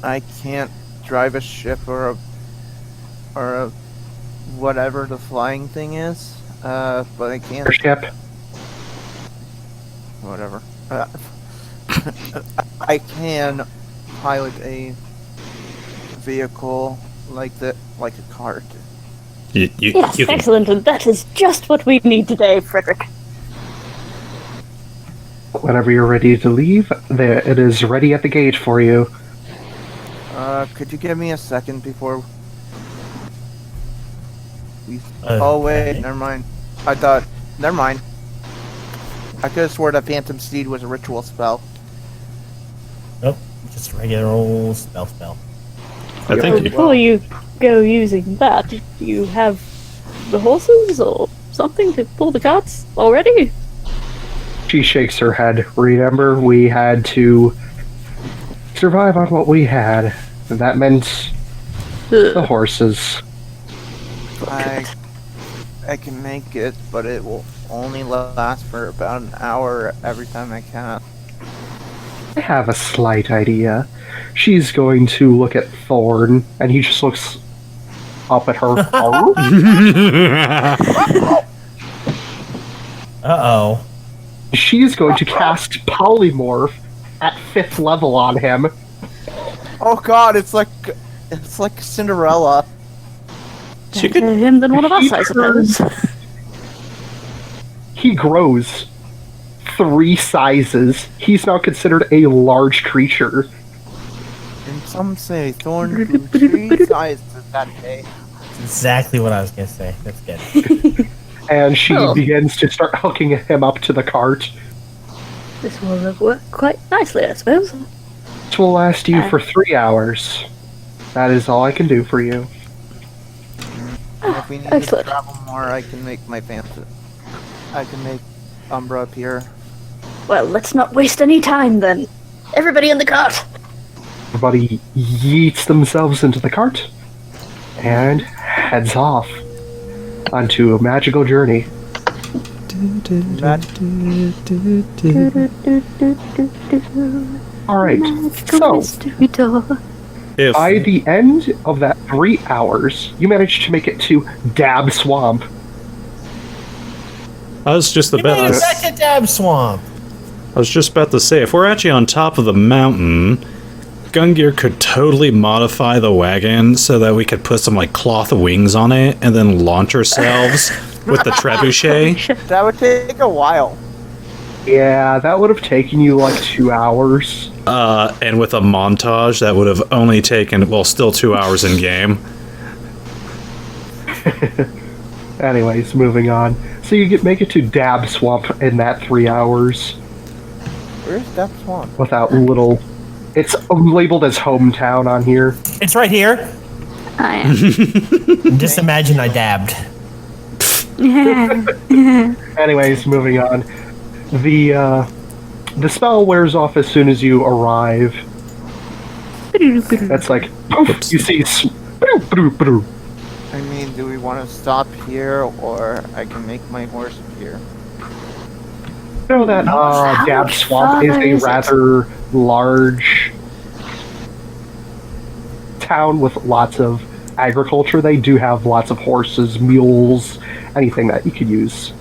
I can't drive a ship or a whatever the flying thing is. But I can. Ship. Whatever. I can pilot a vehicle like a cart. Yes, You can, excellent, and that is just what we need today, Fredrick. Whenever you're ready to leave, there it is ready at the gate for you. Could you give me a second before we... Okay. Oh wait, never mind. Never mind. I could have swore that Phantom Steed was a ritual spell. Nope, just a regular old spell. I think you. Before you go using that, do you have the horses or something to pull the carts already? She shakes her head. Remember, we had to survive on what we had. And that meant the horses. I can make it, but it will only last for about an hour every time I can. I have a slight idea. She's going to look at Thorn, and he just looks up at her. Uh-oh. She's going to cast Polymorph at 5th level on him. Oh god, it's like Cinderella. She Better could. him than one of us, I suppose. He grows 3 sizes. He's now considered a large creature. And some say Thorn grew 3 sizes that day. That's exactly what I was gonna say. That's good. And she Oh. begins to start hooking him up to the cart. This will work quite nicely, I suppose. This will last you for 3 hours. That is all I can do for you. And if we need to Excellent. travel more, I can make my fancy. I can make Umbra appear. Well, let's not waste any time then. Everybody in the cart! Everybody yeets themselves into the cart and heads off onto a magical journey. Alright, so If by the end of that 3 hours, you managed to make it to Dab Swamp. I was just You made about it to, back to Dab Swamp. I was just about to say, if we're actually on top of the mountain, Gungir could totally modify the wagon so that we could put some like cloth wings on it and then launch ourselves with the trebuchet. That would take a while. Yeah, that would have taken you like 2 hours. And with a montage that would have only taken, well, still 2 hours in game. Anyways, moving on. So you make it to Dab Swamp in that 3 hours Where's Dab Swamp? without little... It's labeled as hometown on here. It's right here. I am. Just imagine I dabbed. Anyways, moving on. The spell wears off as soon as you arrive. That's like, poof, you see... I mean, do we want to stop here, or I can make my horse appear? You know that Dab Swamp is a rather large town with lots of agriculture. They do have lots of horses, mules, anything that you could use.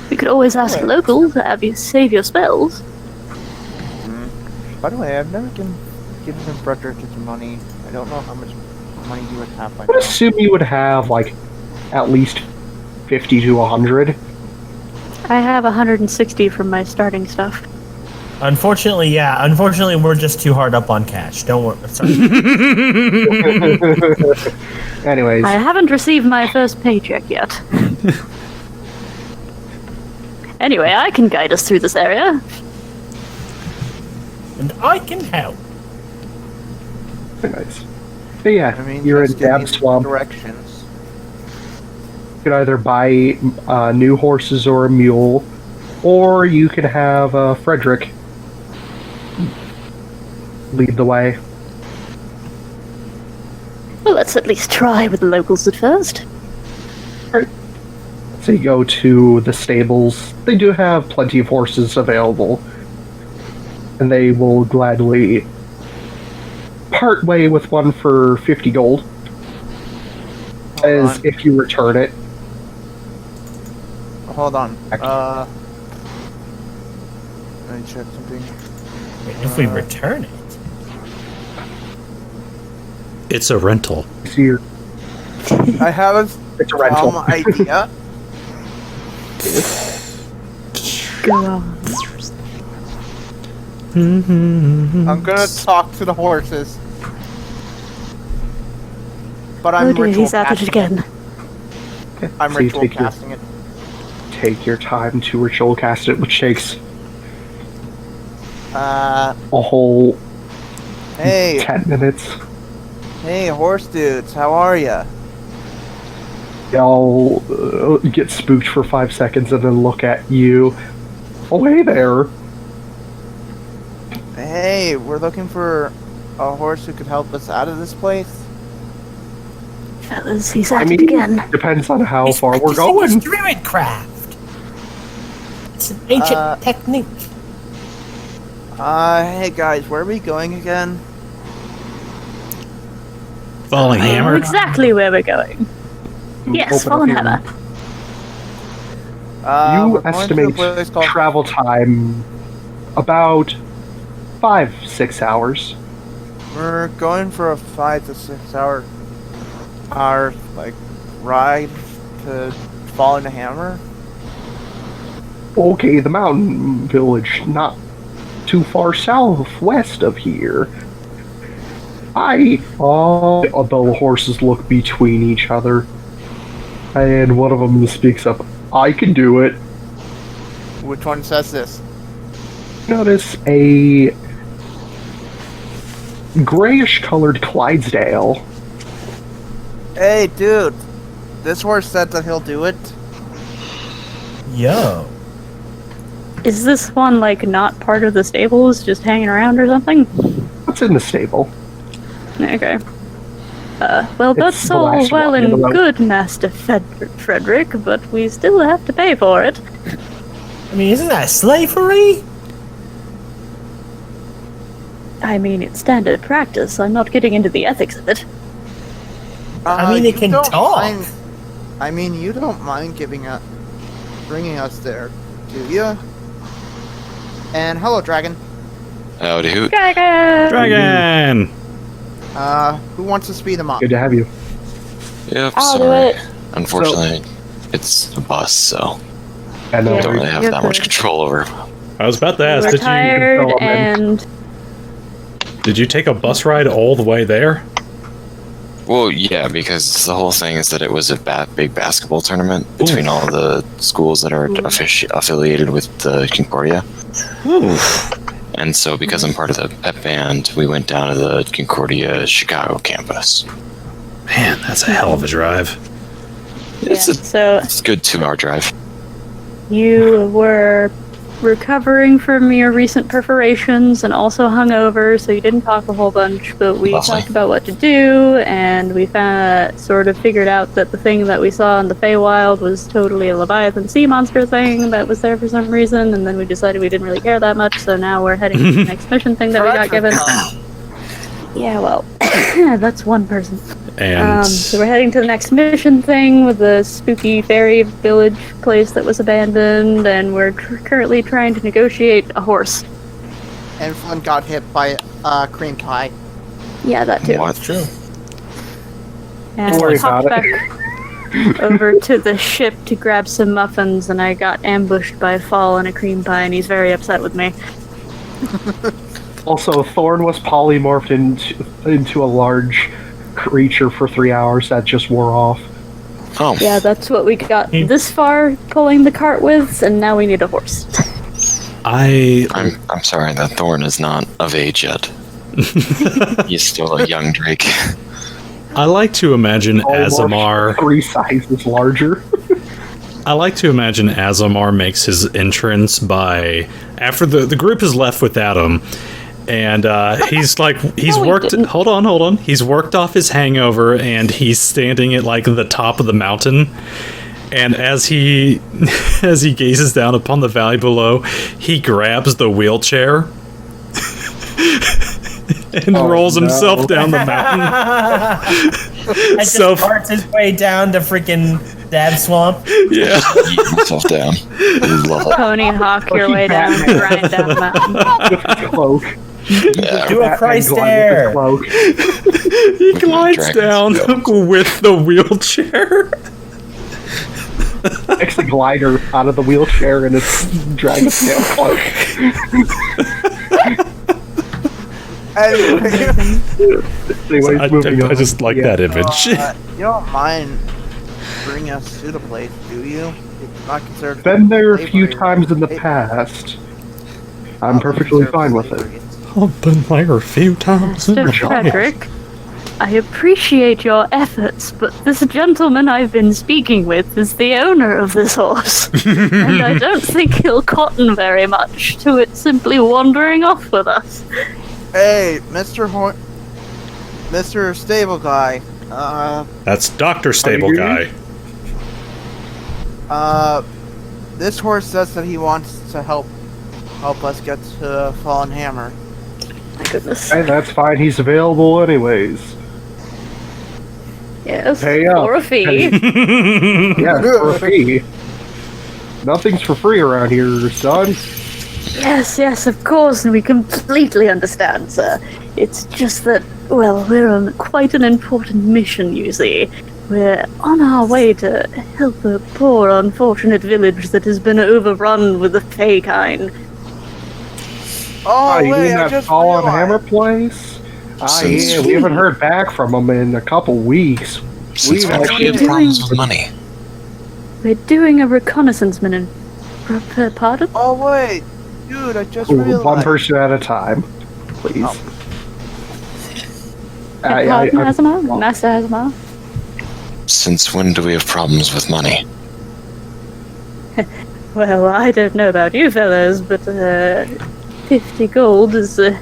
We could always ask locals to have you save your spells. By the way, I've never given Fredrick his money. I don't know how much money you would have by I would now. assume you would have like at least 50 to 100. I have 160 from my starting stuff. Unfortunately, yeah. Unfortunately, we're just too hard up on cash. Don't worry. Sorry. Anyways, I haven't received my first paycheck yet. Anyway, I can guide us through this area. And I can help. anyways. But yeah, I mean, you're in just give me Dab the Swamp. directions. You can either buy new horses or a mule, or you can have Fredrick lead the way. Well, let's at least try with the locals at first. So you go to the stables. They do have plenty of horses available, and they will gladly part way with one for 50 gold, as on. if you return it. Hold on. Actually- Let me check something. Wait, if we return it. It's a rental. So you're, I have a it's a rental. dumb idea. Go on. I'm gonna talk to the horses. But I'm Oh dear, ritual he's at it casting again. I'm So you ritual take your- casting it. Take your time to ritual cast it, which takes Uh, a whole hey, 10 minutes. Hey, horse dudes, how are ya? I'll get spooked for 5 seconds and then look at you. Oh, hey there. Hey, we're looking for a horse who could help us out of this place. Fellas, he's I at mean, it again. depends on how He's far we're practicing his going. Druid craft. It's an ancient technique. Hey guys, where are we going again? Falling I know hammer. exactly where we're going. Yes, Open up Fallen your- Hammer. You we're going to a estimate place called- travel time about 5-6 hours. We're going for a 5 to 6 hour like ride to Fallen Hammer. Okay, the mountain village, not too far southwest of here. The horses look between each other, and one of them speaks up. I can do it. Which one says this? Notice a grayish-colored Clydesdale. Hey, dude, this horse said that he'll do it. Yo. Is this one, like, not part of the stables, just hanging around or something? What's in the stable? Okay. Well, It's that's the all last well one in and the row. good, Master Fredrick, but we still have to pay for it. I mean, isn't that slavery? I mean, it's standard practice. I'm not getting into the ethics of it. I mean, it you can don't talk. I mean, you don't mind bringing us there, do you? And hello, dragon. Howdy hoot. Dragon! Dragon! Who wants to speed him up? Good to have you. Yep, I'll do sorry. it. Unfortunately, it's a bus, so And I Yeah. don't really have You're that much good. control over. I was about to ask, We're did tired develop it? and you take a bus ride all the way there? Well, yeah, because the whole thing is that it was a big basketball tournament between all the schools that are affiliated with the Concordia. And so, because I'm part of the pep band, we went down to the Concordia Chicago campus. Man, that's a hell of a drive. It's so a good 2-hour drive. you were recovering from your recent perforations and also hungover, so you didn't talk a whole bunch, but we Lovely. talked about what to do, and we sort of figured out that the thing that we saw in the Feywild was totally a Leviathan sea monster thing that was there for some reason, and then we decided we didn't really care that much, so now we're heading to the next mission thing that we got given. Yeah, well, that's one person. And So we're heading to the next mission thing with the spooky fairy village place that was abandoned, and we're currently trying to negotiate a horse. And Flynn got hit by a cream pie. Yeah, that too. What? True. And Don't I worry hopped about back over to the ship to grab some muffins, and I got ambushed by Fall and a cream pie, and he's very upset with me. Also, Thorn was polymorphed into a large creature for 3 hours. That just wore off. Oh, Yeah, that's what we got this far pulling the cart with, and now we need a horse. I'm sorry, that Thorn is not of age yet. He's still a young Drake. I like to imagine Polymorphed Asemar. 3 sizes larger. I like to imagine Asemar makes his entrance by after the group is left without him, and he's No, he worked. didn't. Hold on. He's worked off his hangover, and he's standing at like the top of the mountain. And as he gazes down upon the valley below, he grabs the wheelchair and rolls himself down the mountain. I just So- parts his way down to freaking Dab Swamp. Yeah. Eat himself down. Love it. Pony hawk your he way down and Batman. grind down the mountain. With his cloak. Yeah, Do a Batman Christ glided with his dare. cloak. He With my glides down dragon's with the wheelchair. Takes the glider out of the wheelchair and its dragon's tail cloak. Anyway, Anyways, moving on. I just like Yeah. that image. you don't mind bringing us to the place, do you? It's not considered. Been there a few slavery. times in the past. I'm Not perfectly considered fine with it. slavery. I've been there a few times. Master Fredrick, I appreciate your efforts, but this gentleman I've been speaking with is the owner of this horse. And I don't think he'll cotton very much to it simply wandering off with us. Hey, Mr. Stable Guy. That's Dr. Stable you? Guy. This horse says that he wants to help us get to Fallen Hammer. My goodness. Hey, that's fine. He's available anyways. Yes, Pay up. for a fee. Yeah, for a fee. Nothing's for free around here, son. Yes, of course, and we completely understand, sir. It's just that, well, we're on quite an important mission, you see. We're on our way to help a poor, unfortunate village that has been overrun with the Fey kind. Oh, You wait, mean I that just Fallen realized. Hammer place? Since- Yeah, we haven't heard back from him in a couple weeks. Since We've when do we actually have problems with money? We're doing a reconnaissance mission. Pardon? Oh, wait. Dude, I just Ooh, realized. one person at a time, please. Oh. Pardon, Asemar? Master Asemar? Since when do we have problems with money? Well, I don't know about you fellas, but 50 gold is a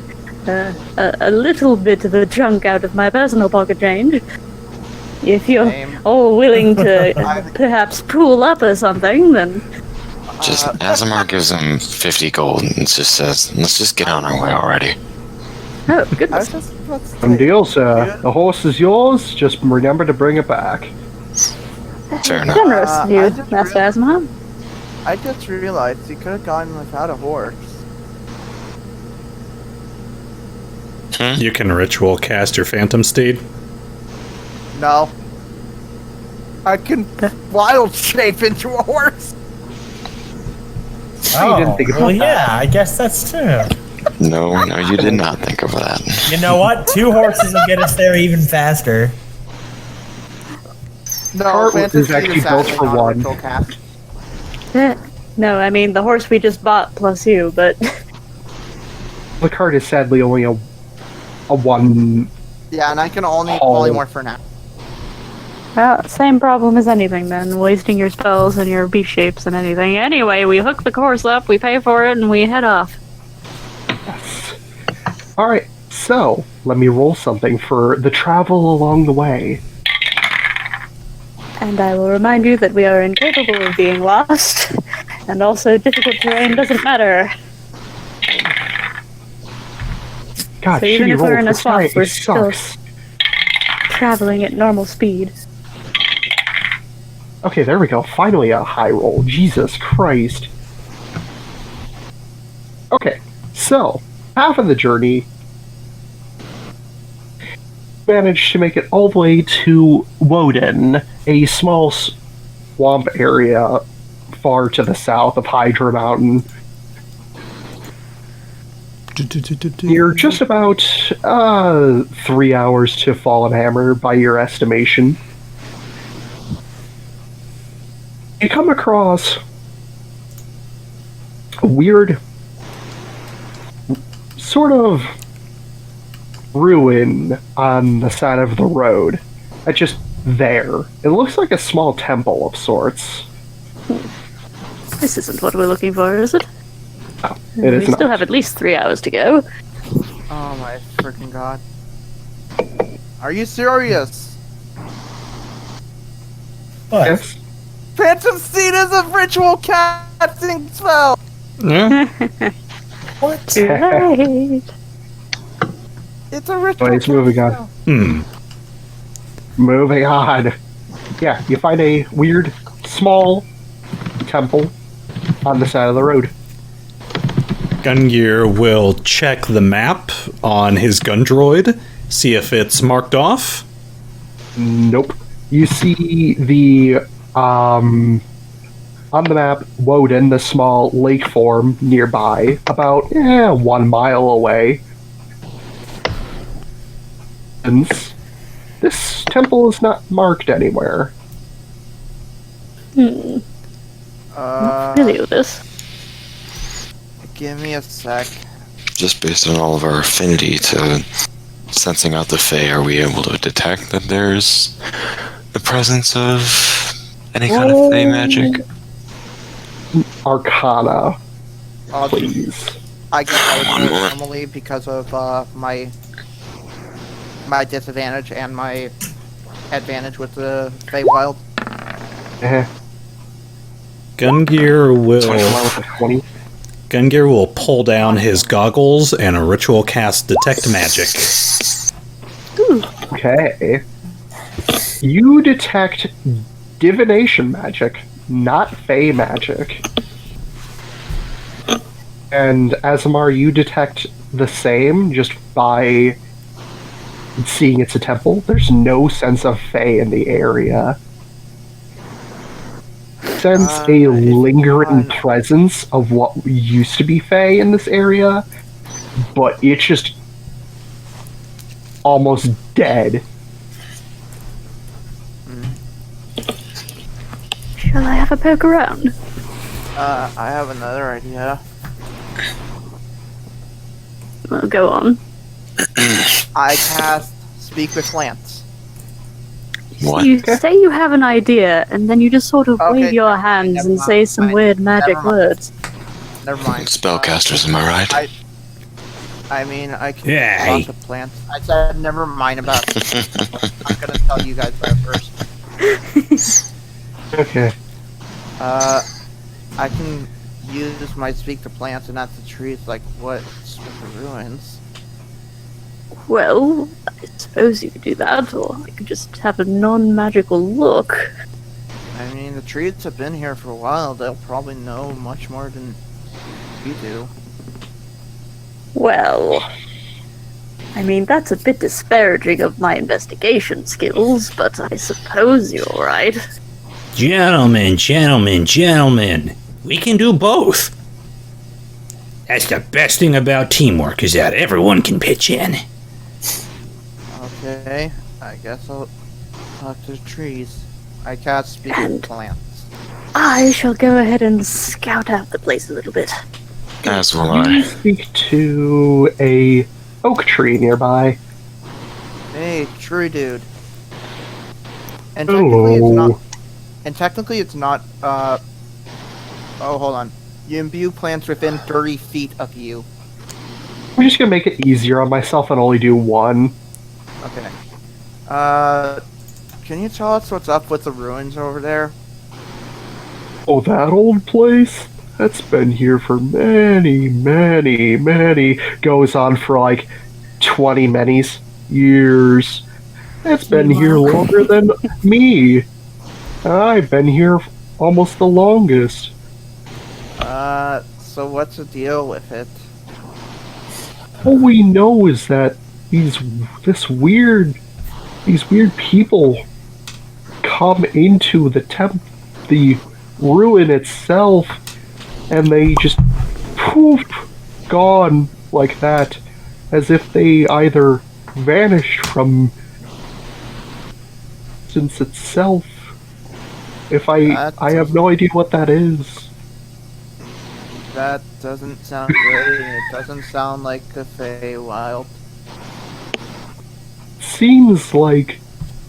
little bit of a chunk out of my personal pocket change. If you're Same. all willing to perhaps pool up or something, then Just Asemar gives him 50 gold and just says, "Let's just get on our way already." oh I was goodness. just about to Some say, deal, sir. dude. The horse is yours. Just remember to bring it back. Fair enough. Generous of I you, just Master realized- Asemar. I just realized you could have gone without a horse. You can ritual cast your Phantom Steed. No. I can wild shape into a horse. I didn't think about well, that. yeah, I guess that's true. No, you did not think of that. You know what? 2 horses will get us there even faster. No, Cart Phantom is Steed actually built actually for not a one. ritual cast. No, I mean the horse we just bought plus you, but The card is sadly only a one. Yeah, and I can only Oh. polymorph for now. well, same problem as anything then, wasting your spells and your beast shapes and anything. Anyway, we hook the horse up, we pay for it, and we head off. All right, so let me roll something for the travel along the way. And I will remind you that we are incapable of being lost, and also difficult terrain doesn't matter. God, So even shitty if we're roll in a for swamp, tonight, we're it still- sucks. Traveling at normal speed. Okay, there we go. Finally a high roll. Jesus Christ. Okay, so half of the journey managed to make it all the way to Woden, a small swamp area far to the south of Hydra Mountain. You're just about 3 hours to Fallen Hammer by your estimation. You come across a weird sort of ruin on the side of the road. It's just there. It looks like a small temple of sorts. This isn't what we're looking for, is it? No, it we is still not. have at least 3 hours to go. Oh my freaking god. Are you serious? What? Yes. Phantom Steed is a ritual casting spell! Yeah. What? Too late. It's a ritual Anyways, moving on. spell. Moving on. Yeah, you find a weird, small temple on the side of the road. Gungir will check the map on his gun droid, see if it's marked off. Nope. You see the on the map Woden, the small lake form nearby, about 1 mile away. And this temple is not marked anywhere. Familiar with this. Give me a sec. Just based on all of our affinity to sensing out the Fae, are we able to detect that there's the presence of any kind of Fae magic? Arcana, Uh, please. I guess I would do it normally because of my disadvantage and my advantage with the Feywild. Gungir will 21 with a 20. Gungir will pull down his goggles and a ritual cast detect magic. Okay. You detect divination magic, not Fey magic. And Asemar, you detect the same just by seeing it's a temple. There's no sense of Fey in the area. Sense a lingering presence of what used to be Fey in this area, but it's just almost dead. Shall I have a poke around? I have another idea. Well, go on. I cast Speak with Plants. What? You say you have an idea, and then you just sort of Okay, wave your hands never and say mind. some weird magic Never mind. words. Never mind. Spellcasters, am I right? I mean, I can Yeah. talk to plants. I said never mind about I'm gonna tell you guys that first. Okay. I can use my Speak to Plants and not the trees like what's with the ruins. Well, I suppose you could do that, or I could just have a non-magical look. I mean, the trees have been here for a while. They'll probably know much more than we do. Well, I mean, that's a bit disparaging of my investigation skills, but I suppose you're right. Gentlemen, we can do both. That's the best thing about teamwork, is that everyone can pitch in. Okay, I guess I'll talk to the trees. I cast Speak And- with Plants. I shall go ahead and scout out the place a little bit. As will You I. speak to a oak tree nearby. Hey, tree dude. And technically it's not. And technically it's not. Oh, hold on. You imbue plants within 30 feet of you. I'm just gonna make it easier on myself and only do one. Okay. Can you tell us what's up with the ruins over there? Oh, that old place? That's been here for many, goes on for like 20 years. It's been here longer than me. I've been here almost the longest. So what's the deal with it? All we know is that these weird people come into the ruin itself, and they just poof, gone like that, as if they either vanished from since itself. I have no idea what that is. That doesn't sound good. It doesn't sound like the Feywild. Seems like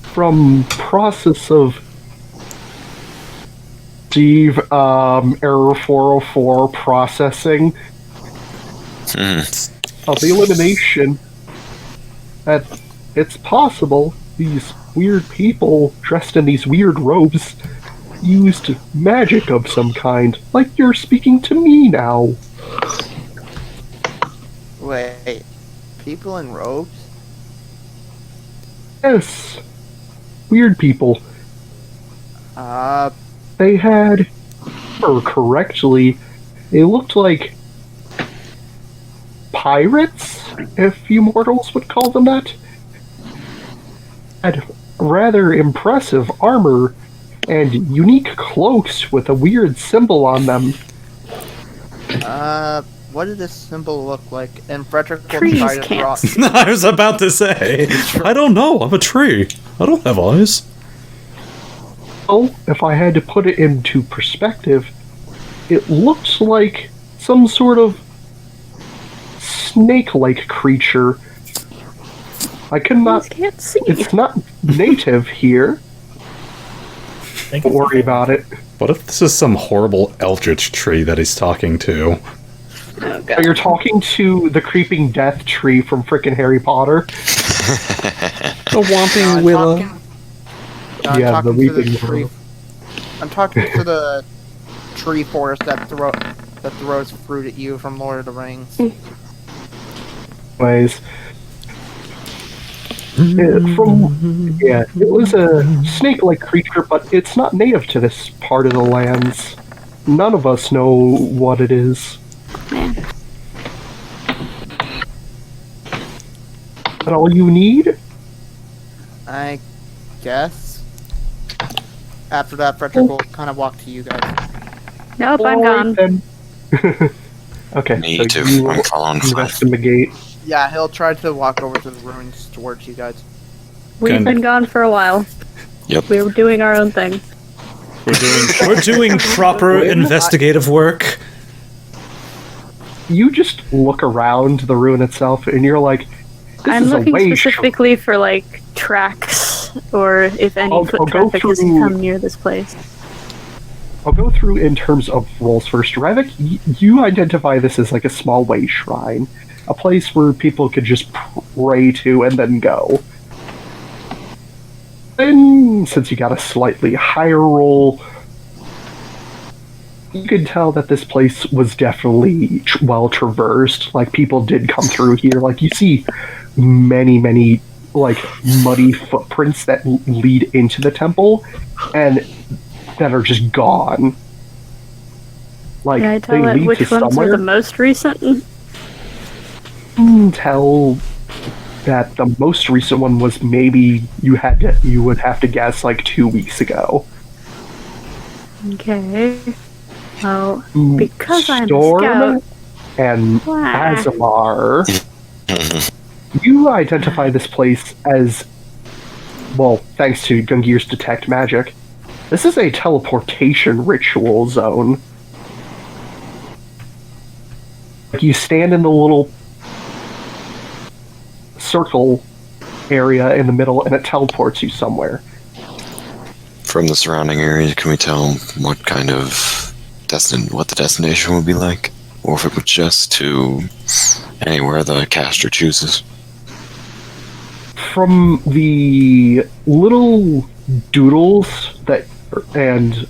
from process of Steve error 404 processing of the elimination that it's possible these weird people dressed in these weird robes used magic of some kind, like you're speaking to me now. Wait, people in robes? Yes, weird people. They had, or correctly, they looked like pirates, if you mortals would call them that. Had rather impressive armor and unique cloaks with a weird symbol on them. What did this symbol look like? And Fredrick will Trees try to can't draw. I was about to say, I don't know, I'm a tree. I don't have eyes. Well, if I had to put it into perspective, it looks like some sort of snake-like creature I cannot. Can't see. It's not native here. Don't worry about it. What if this is some horrible eldritch tree that he's talking to? Oh, God. You're talking to the creeping death tree from frickin' Harry Potter. The Whomping Willow. Yeah, the weeping willow. I'm talking to the tree forest that throws fruit at you from Lord of the Rings. Anyways, it was a snake-like creature, but it's not native to this part of the lands. None of us know what it is. Man. That all you need? I guess. After that, Fredrick will kind of walk to you guys. Nope, I'm gone. Then. Okay, Me so too. you I'm following investigate. Yeah, he'll try to walk over to the ruins towards you guys. We've been gone for a while. Yep. We were doing our own thing. We're doing proper investigative work. You just look around the ruin itself, and you're like, this I'm is a looking way specifically for, like, tracks, or if any I'll foot go traffic has through- come near this place. I'll go through in terms of roles first. Ravak, you identify this as like a small way shrine, a place where people could just pray to and then go. Then, since you got a slightly higher roll, you can tell that this place was definitely well traversed. Like, people did come through here. Like, you see many, like, muddy footprints that lead into the temple, and that are just gone. Like, Can I tell they lead which to ones are somewhere. the most recent? You can tell that the most recent one was maybe you would have to guess like 2 weeks ago. Okay. Well, because I'm a Storm scout. and Wah. Asemar, you identify this place as, well, thanks to Gungir's detect magic, this is a teleportation ritual zone. Like, you stand in the little circle area in the middle, and it teleports you somewhere. From the surrounding area, can we tell what kind of what the destination would be like? Or if it was just to anywhere the caster chooses? From the little doodles and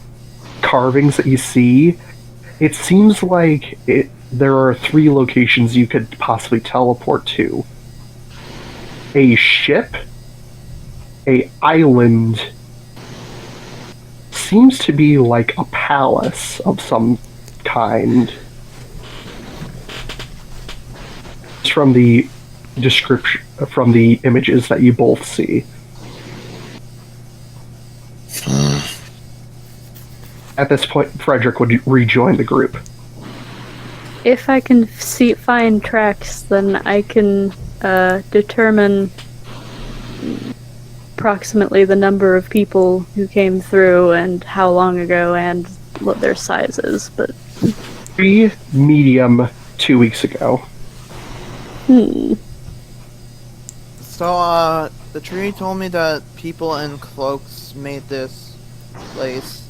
carvings that you see, it seems like there are 3 locations you could possibly teleport to. A ship, a island, seems to be like a palace of some kind. It's from the description, from the images that you both see. At this point, Fredrick would rejoin the group. If I can find tracks, then I can determine approximately the number of people who came through and how long ago and what their size is, but 3 medium 2 weeks ago. So, the tree told me that people in cloaks made this place.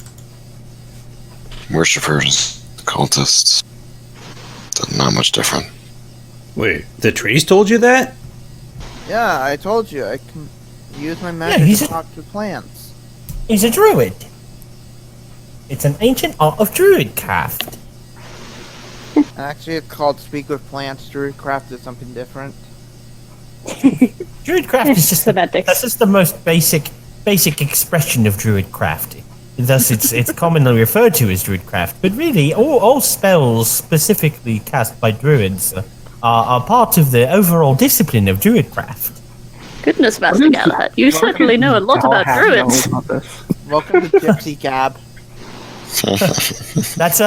Worshippers, cultists. Not much different. Wait, the trees told you that? Yeah, I told you, I can use my magic to talk to plants. He's a druid. It's an ancient art of druidcraft. Actually, it's called Speak with Plants. Druidcraft is something different. Druidcraft is just Semantics. that's just the most basic expression of druidcraft. Thus, it's commonly referred to as druidcraft. But really, all spells specifically cast by druids are part of the overall discipline of druidcraft. goodness, Master Galahad, you certainly know a lot about druids. Welcome to Gipsy Gab. That's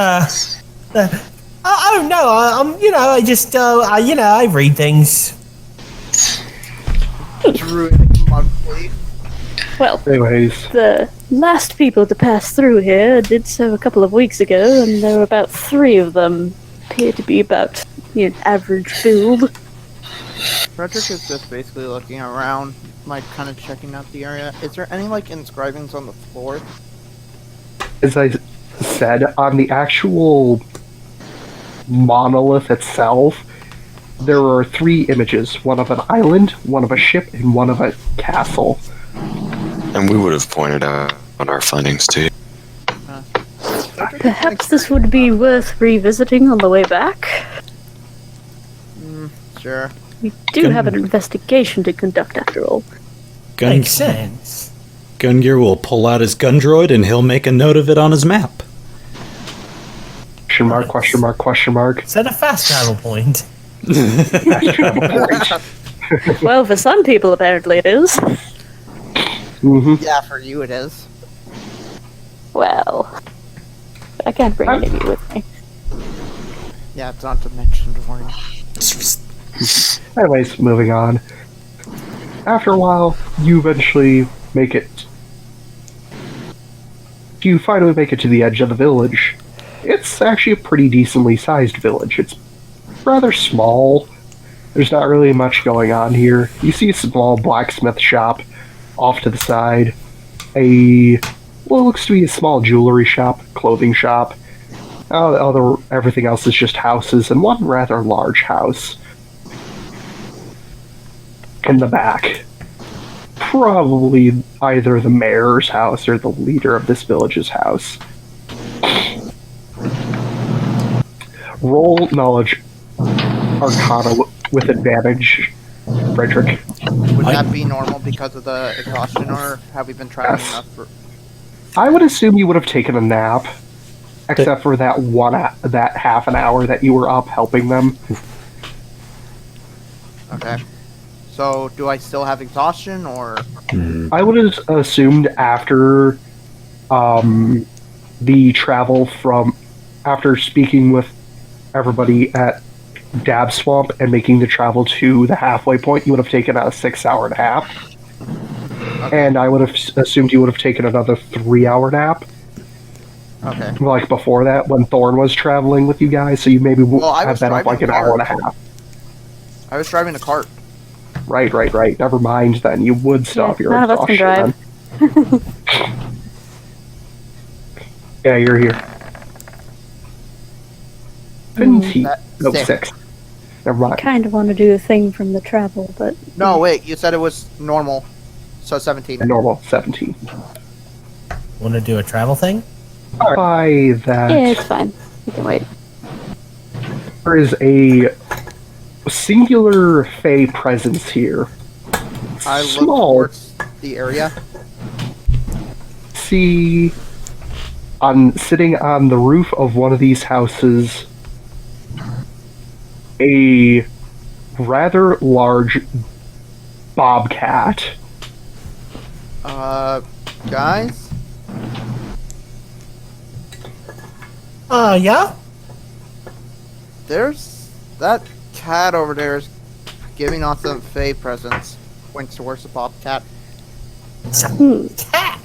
oh no, I just I read things. Druid monthly. Well, Anyways, the last people to pass through here did so a couple of weeks ago, and there were about 3 of them. Appear to be about average build. Fredrick is just basically looking around, like kind of checking out the area. Is there any like inscribings on the floor? As I said, on the actual monolith itself, there are 3 images: one of an island, one of a ship, and one of a castle. And we would have pointed out our findings to you. Perhaps this would be worth revisiting on the way back. Sure. We do have an investigation to conduct after all. Makes sense. Gungir will pull out his gun droid and he'll make a note of it on his map. Question mark, question mark, question mark. Set a fast travel point. Well, for some people, apparently it is. Mm-hmm. Yeah, for you it is. Well, I can't bring any of you with me. Yeah, it's not to mention, don't worry. Anyways, moving on. After a while, you eventually make it. You finally make it to the edge of the village. It's actually a pretty decently sized village. It's rather small. There's not really much going on here. You see a small blacksmith shop off to the side. Well, it looks to be a small jewelry shop, clothing shop. Everything else is just houses, and one rather large house in the back. Probably either the mayor's house or the leader of this village's house. Roll knowledge arcana with advantage, Fredrick. Would that be normal because of the exhaustion, or have we been traveling Yes. enough for... I would assume you would have taken a nap, except for that half an hour that you were up helping them. Okay. So, do I still have exhaustion, or... I would have assumed after the travel from... After speaking with everybody at Dab Swamp and making the travel to the halfway point, you would have taken a 6-hour nap. And I would have assumed you would have taken another 3-hour nap. Okay. Like before that, when Thorn was traveling with you guys, so you maybe I have was been up like an hour and a driving half. I was driving a cart. Right. Never mind then. You would stop your none of us can exhaustion then. Yeah, you're here. 15. No, 6. 6. Never mind. Kind of want to do a thing from the travel, but No, wait, you said it was normal. So 17. Normal, 17. Want to do a travel thing? By that, yeah, it's fine. You can wait. there is a singular Fey presence here. I look Small. towards the area. See, sitting on the roof of one of these houses, a rather large bobcat. Guys? Yeah? There's... That cat over there is giving off some Fey presents. Points towards the bobcat.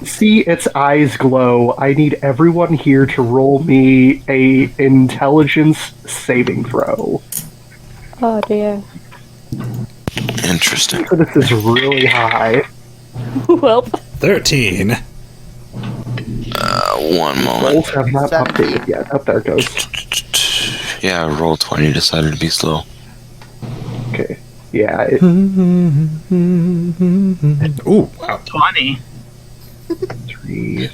See its eyes glow. I need everyone here to roll me a intelligence saving throw. Oh dear. Interesting. So this is really high. Well, 13. One moment. Rolls have not 17. updated yet. Up there it goes. Yeah, roll 20 decided to be slow. Okay. Yeah. Ooh, wow. 20. 3,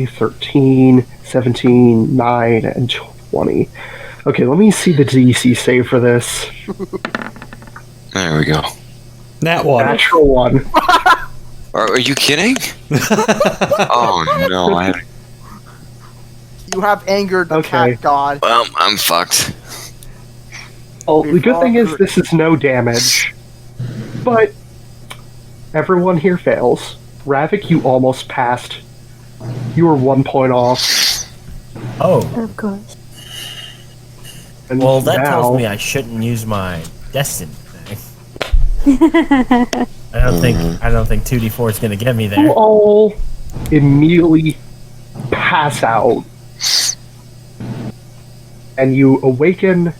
13, 17, 9, and 20. Okay, let me see the DC save for this. There we go. Nat 1. Natural 1. Are you kidding? Oh no, You have angered the Okay. cat god. well, I'm fucked. Oh, the good thing is this is no damage. But everyone here fails. Ravak, you almost passed. You were 1 point off. Oh. of course. And Well, that now, tells me I shouldn't use my destiny thing. I don't think 2d4 is gonna get me you there. all immediately pass out. And you awaken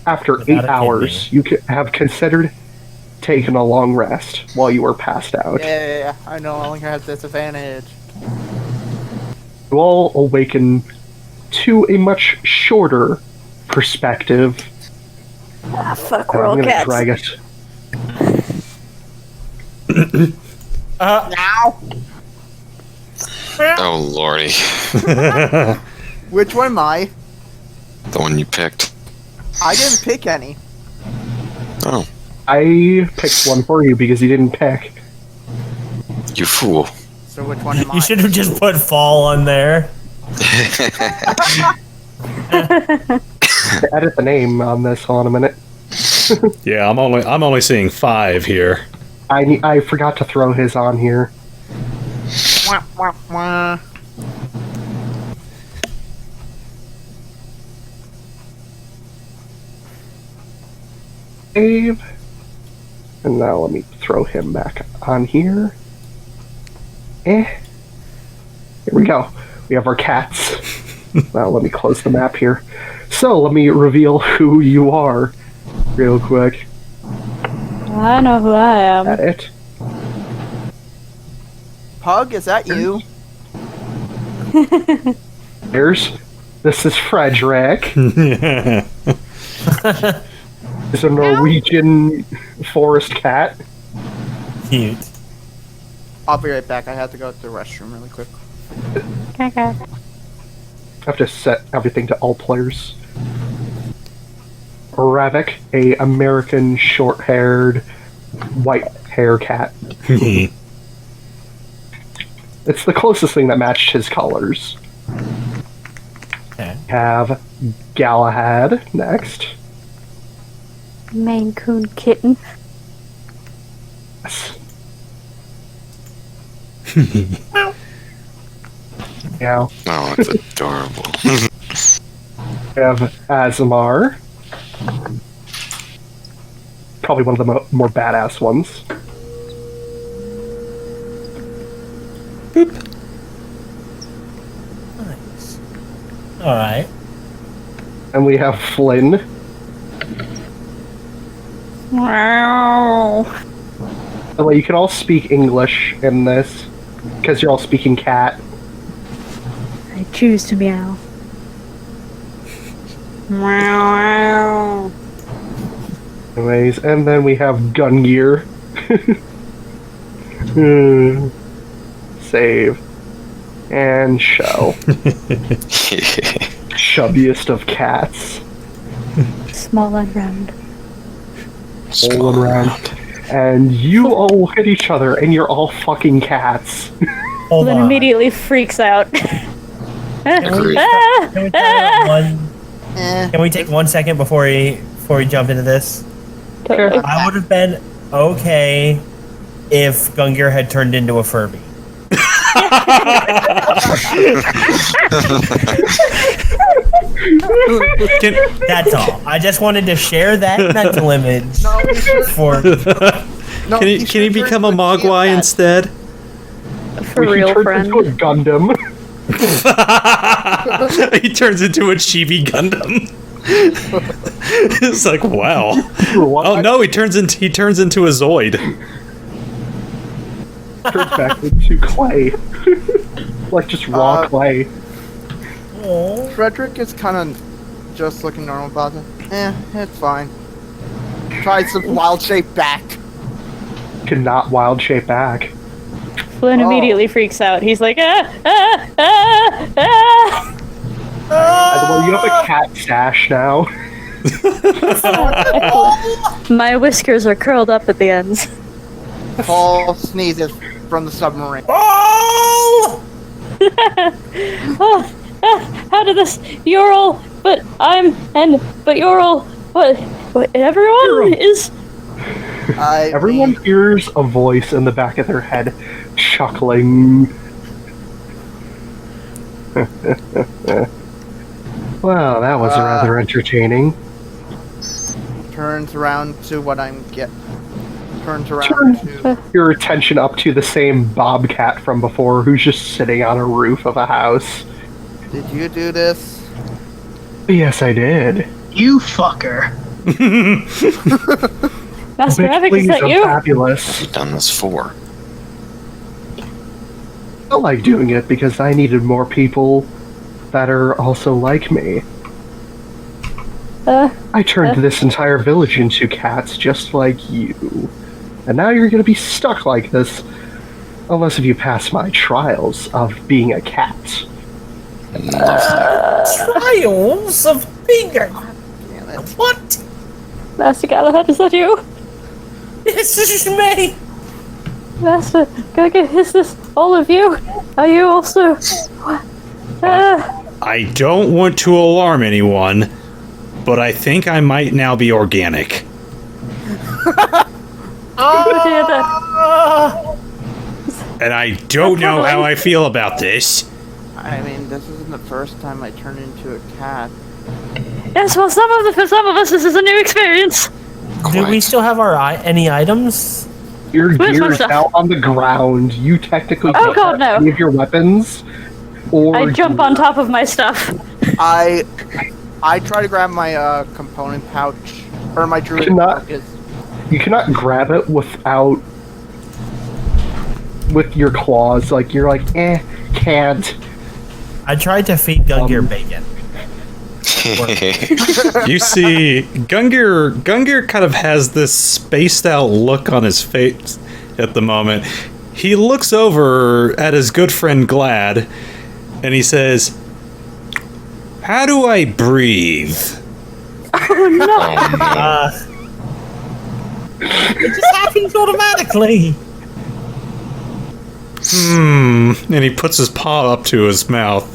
after Without 8 a kidney. hours, you have considered taking a long rest while you were passed out. Yeah, I no longer have disadvantage. You all awaken to a much shorter perspective. Ah, fuck, And we're I'm all gonna cats. drag us. Now, Oh lordy, which one am I? the one you picked. I didn't pick any. Oh, I picked one for you because you didn't pick. you fool. So which one am I? You should have just put fall on there. Edit the name on this. Hold on a minute. Yeah, I'm only seeing 5 here. I forgot to throw his on here. Wah, wah, wah. Save. And now let me throw him back on here. Here we go. We have our cats. Now let me close the map here. So let me reveal who you are real quick. I know who I am. Edit. Pug, is that you? This is Fredrick. He's a Norwegian forest cat. Cute. I'll be right back. I have to go to the restroom really quick. Okay. I have to set everything to all players. Ravak, a American short-haired white hair cat. It's the closest thing that matched his colors. Okay. Have Galahad next. Maine Coon kitten. Yes. Yeah. Oh, it's adorable. We have Asemar. Probably one of the more badass ones. Nice. Alright. And we have Flynn. Wow. By the way, you can all speak English in this, because you're all speaking cat. I choose to meow. Meow. Anyways, and then we have Gungir. Save. And show. Chubbiest of cats. Small and round. All around. And you all look at each other, and you're all fucking cats. Hold Then on. immediately freaks out. Agreed. Can we take one? Eh. Can we take 1 second before we jump into this? Totally. I would have been okay if Gungir had turned into a Furby. That's all. I just wanted to share that mental image for. No, Can he should've become turned a into Mogwai cat. instead? For real, He turns friend. into a Gundam. He turns into a chibi Gundam. It's like, wow. Oh no, he turns into a Zoid. Turns back into clay. Like just raw clay. Fredrick is kind of just looking normal about it. It's fine. Try some wild shape back. Cannot wild shape back. Flynn immediately freaks out. He's like, ah, ah, ah, ah. By the way, you have a cat stash now. My whiskers are curled up at the ends. Paul sneezes from the submarine. Oh! How did this? You're all, but you're all. What? Everyone is. Everyone hears a voice in the back of their head, chuckling. Well, that was rather entertaining. Turns around to what I'm Turns around Turn to. your attention up to the same bobcat from before who's just sitting on a roof of a house. Did you do this? Yes, I did. You fucker. Master Bitch, Ravak, is please, that I'm you? fabulous. I've done this for. I like doing it because I needed more people that are also like me. I turned this entire village into cats just like you. And now you're gonna be stuck like this. Unless if you pass my trials of being a cat. Trials of being a... What? Master Galahad, is that you? Yes, this is me! Master, is this all of you? Are you also... I don't want to alarm anyone, but I think I might now be organic. Oh dear, that... And I don't know how I feel about this. I mean, this isn't the first time I turned into a cat. Yes, well, for some of us, this is a new experience. Do we still have our any items? Your Where's my gear is stuff? out on the ground. You technically Oh, don't God, have no. any of your weapons. Or I jump on top of my stuff. I try to grab my component pouch or my druid Cannot- pouches. You cannot grab it without... with your claws. Like, you're like, can't. I tried to feed Gungir bacon. You see, Gungir kind of has this spaced out look on his face at the moment. He looks over at his good friend Glad, and he says, "How do I breathe?" It just happens automatically. And he puts his paw up to his mouth.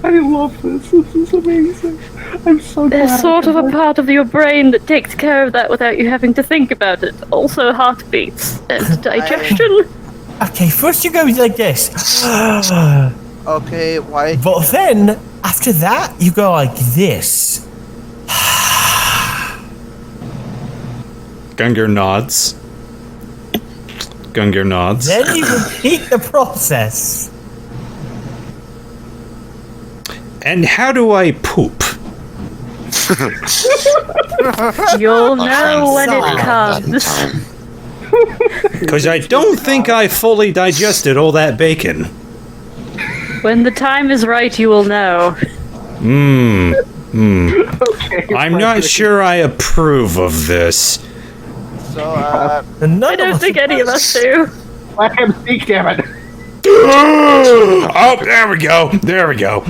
I love this. This is amazing. I'm so glad. There's sort of a part of your brain that takes care of that without you having to think about it. Also heartbeats and digestion. Okay, first you go like this. Okay, why? But then, after that, you go like this. Gungir nods. Gungir nods. Then you repeat the process. And how do I poop? You'll know when it That comes. time. Because I don't think I fully digested all that bacon. When the time is right, you will know. Okay, I'm not Fredrick. sure I approve of this. So, I don't think any of us do. Let him speak, damn it. Oh, there we go. There we go.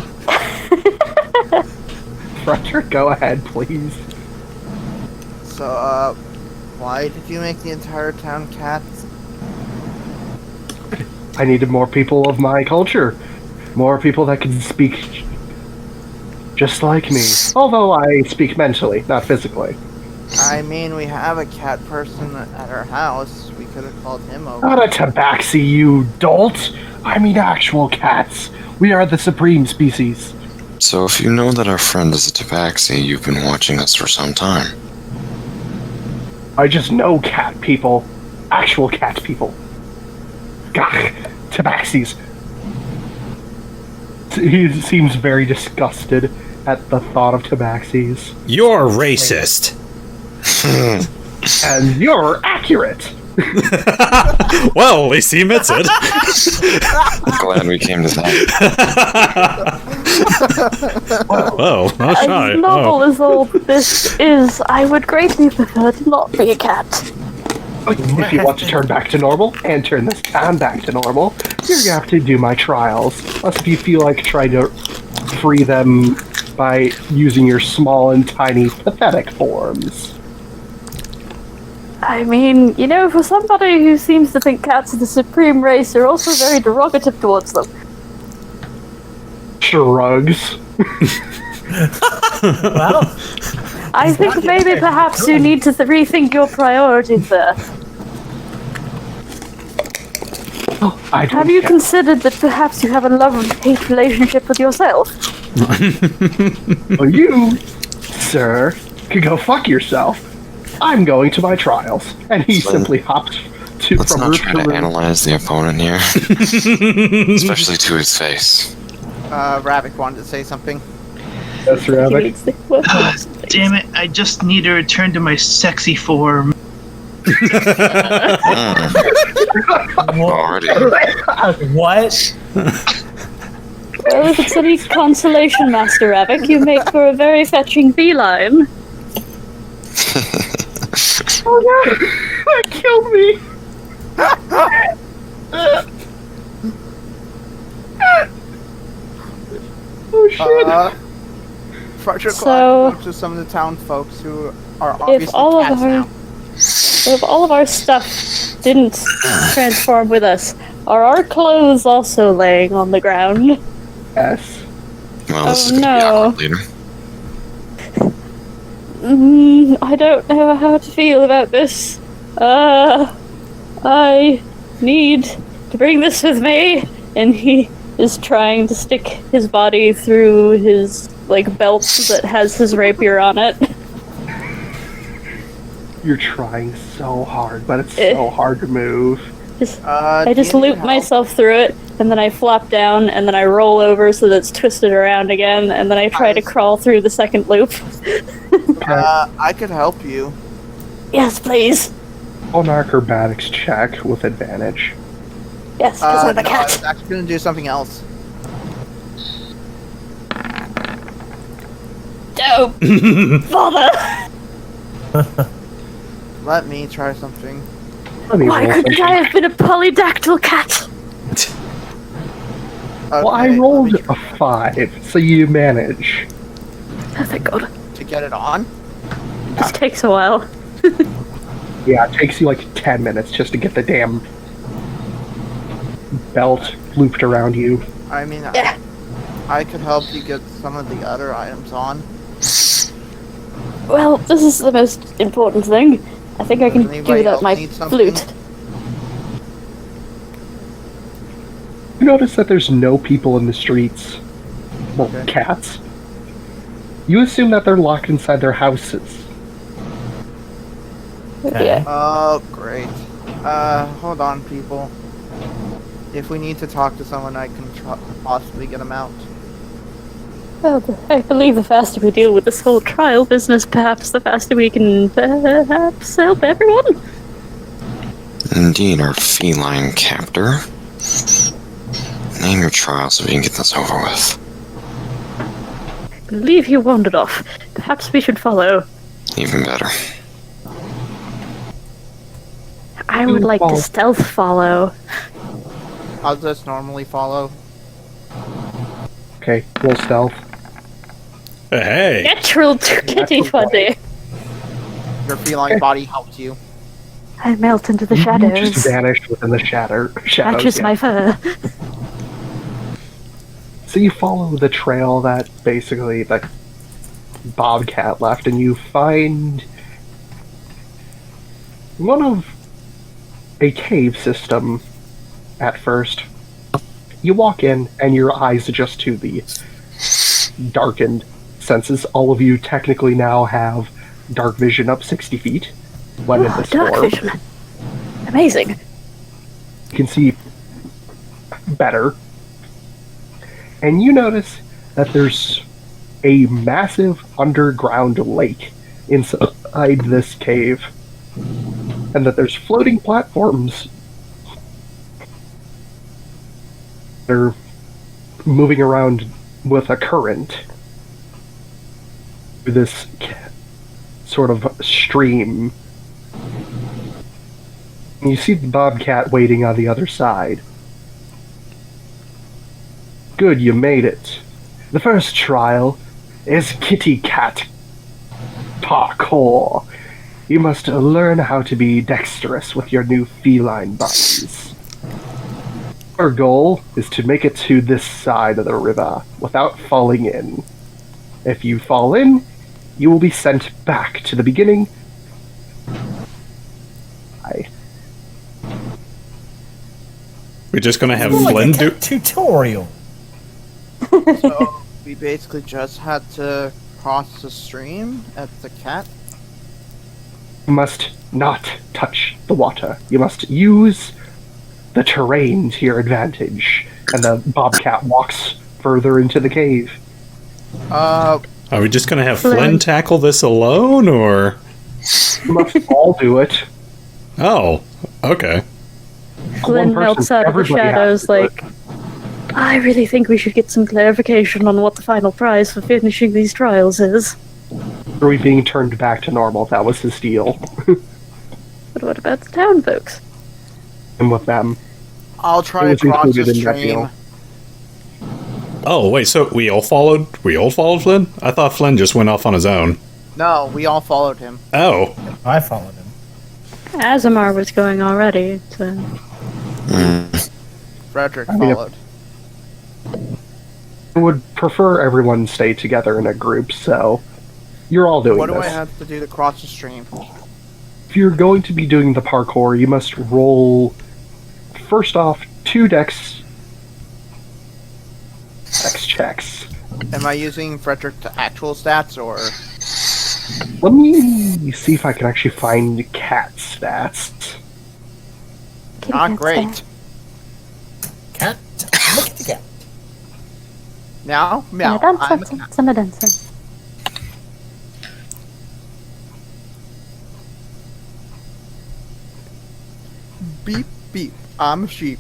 Fredrick, go ahead, please. so, why did you make the entire town cats? I needed more people of my culture. More people that can speak just like me. Although I speak mentally, not physically. I mean, we have a cat person at our house. We could have called him over. Not a tabaxi, you dolt! I mean actual cats. We are the supreme species. So if you know that our friend is a Tabaxi, you've been watching us for some time. I just know cat people. Actual cat people. Gah, tabaxis. He seems very disgusted at the thought of tabaxis. You're racist. And you're accurate. Well, at least he admits it. Glad we came to that. Whoa, not As shy. novel as all this is, I would greatly prefer to not be a cat. If you want to turn back to normal and turn this town back to normal, you're gonna have to do my trials. Unless if you feel like trying to free them by using your small and tiny pathetic forms. I mean, you know, for somebody who seems to think cats are the supreme race, you're also very derogative towards them. Shrugs. Well, I think maybe perhaps you need to rethink your priorities there. I don't Have you care. considered that perhaps you have a love and hate relationship with yourself? Well, you, sir, can go fuck yourself. I'm going to my trials. And he simply hops Let's from not room try to to room. analyze the opponent here. Especially to his face. Ravak wanted to say something. That's He Ravak. needs to work on Oh, some things. damn it! I just need to return to my sexy form. Already. What? Well, if it's any consolation, Master Ravak, you make for a very fetching feline. Oh no! That killed me! Oh shit! Fredrick So- will talk to some of the town folks who are obviously If all of cats our now. if all of our stuff didn't transform with us, are our clothes also laying on the ground? Yes. Well, this Oh, is gonna no. be awkward later. I don't know how to feel about this. I need to bring this with me. And he is trying to stick his body through his, like, belt that has his rapier on it. You're trying so hard, but it's so hard to move. I just do you need loop help? myself through it, and then I flop down, and then I roll over so that it's twisted around again, and then I try to Nice. crawl through the second loop. I could help you. Yes, please. On acrobatics check with advantage. Yes, because I'm a No, I cat. was actually gonna do something else. Dope. Bother. Let me try something. Let me Why roll couldn't something. I have been a polydactyl cat? Well, I Okay, rolled let me a 5, so you manage. Oh, thank God. try to get it on. This takes a while. Yeah, it takes you like 10 minutes just to get the damn belt looped around you. I mean, Yeah. I could help you get some of the other items on. Well, this is the most important thing. I think I can Does do anybody without else my need something? flute. You notice that there's no people in the streets. Well, Okay. cats. You assume that they're locked inside their houses. Yeah. Oh, great. Hold on, people. If we need to talk to someone, I can possibly get them out. Well, I believe the faster we deal with this whole trial business, perhaps the faster we can perhaps help everyone. Indeed, our feline captor. Name your trial so we can get this over with. I believe he wandered off. Perhaps we should follow. Even better. I would like to stealth follow. How does this normally follow? Okay, roll stealth. Hey. Natural kitty funny. Your feline body helps you. I melt into the You shadows. just vanished within the shadows. Matches yeah. my fur. So you follow the trail that basically the bobcat left, and you find one of a cave system at first. You walk in, and your eyes adjust to the darkened senses. All of you technically now have dark vision up 60 feet when in Oh, this dark form. vision. Amazing. You can see better. And you notice that there's a massive underground lake inside this cave. And that there's floating platforms that are moving around with a current through this sort of stream. And you see the bobcat waiting on the other side. Good, you made it. The first trial is kitty cat parkour. You must learn how to be dexterous with your new feline bodies. Our goal is to make it to this side of the river without falling in. If you fall in, you will be sent back to the beginning. We're just gonna have More like Flynn a do. cat tutorial. So we basically just had to cross the stream at the cat. You must not touch the water. You must use the terrain to your advantage. And the bobcat walks further into the cave. Are we just gonna have Flynn. Flynn tackle this alone, or? You must all do it. Oh, okay. Flynn One person, melts out of the everybody has shadows to do it. like, I really think we should get some clarification on what the final prize for finishing these trials is. Druid being turned back to normal, that was his deal. But what about the town folks? And with them. I'll try It was to cross the included in that stream. deal. Oh wait, so we all followed Flynn? I thought Flynn just went off on his own. No, we all followed him. Oh, I followed him. Asemar was going already, so... Fredrick I mean, followed. I would prefer everyone stay together in a group, so you're all doing What do this. I have to do to cross the stream? If you're going to be doing the parkour, you must roll, first off, 2 dex checks. Am I using Fredrick to actual stats, or... Let me see if I can actually find cat stats. Not great. Cat, look at the cat. Now? Meow. I'm a cat. Beep, beep. I'm a sheep.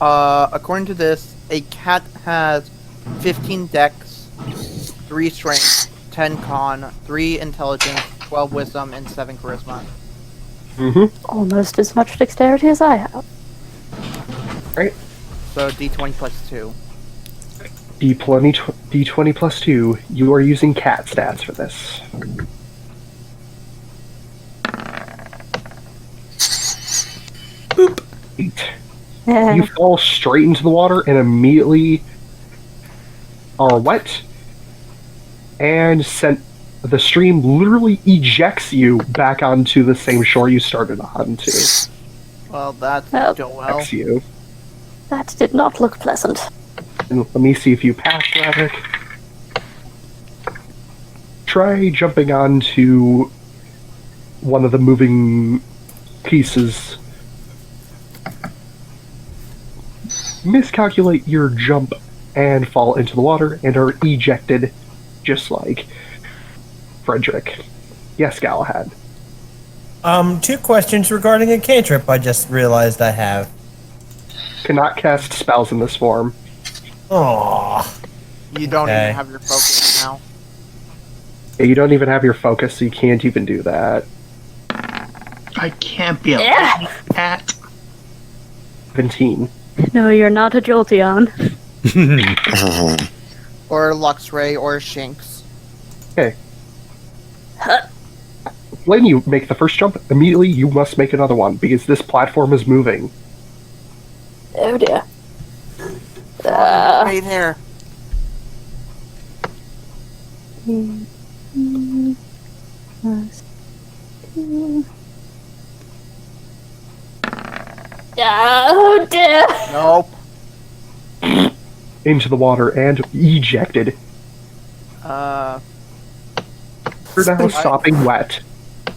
According to this, a cat has 15 dex, 3 strength, 10 con, 3 intelligence, 12 wisdom, and 7 charisma. Almost as much dexterity as I have. Right? So d20 plus 2. D20 plus 2. You are using cat stats for this. Boop. 8. You fall straight into the water and immediately are wet, and the stream literally ejects you back onto the same shore you started onto. Well, that's Oh. going well. Ejects you. That did not look pleasant. And let me see if you pass, Ravak. Try jumping onto one of the moving pieces. Miscalculate your jump and fall into the water and are ejected, just like Fredrick. Yes, Galahad. 2 questions regarding a cantrip I just realized I have. Cannot cast spells in this form. Aww. You don't Okay. even have your focus now. You don't even have your focus, so you can't even do that. I can't be a Yeah. cat. 17. No, you're not a Jolteon. Or Luxray, or Shinx. When you make the first jump, immediately you must make another one, because this platform is moving. Oh dear. Right there. Oh dear. Nope. Into the water and ejected. Uh, You're now sopping wet.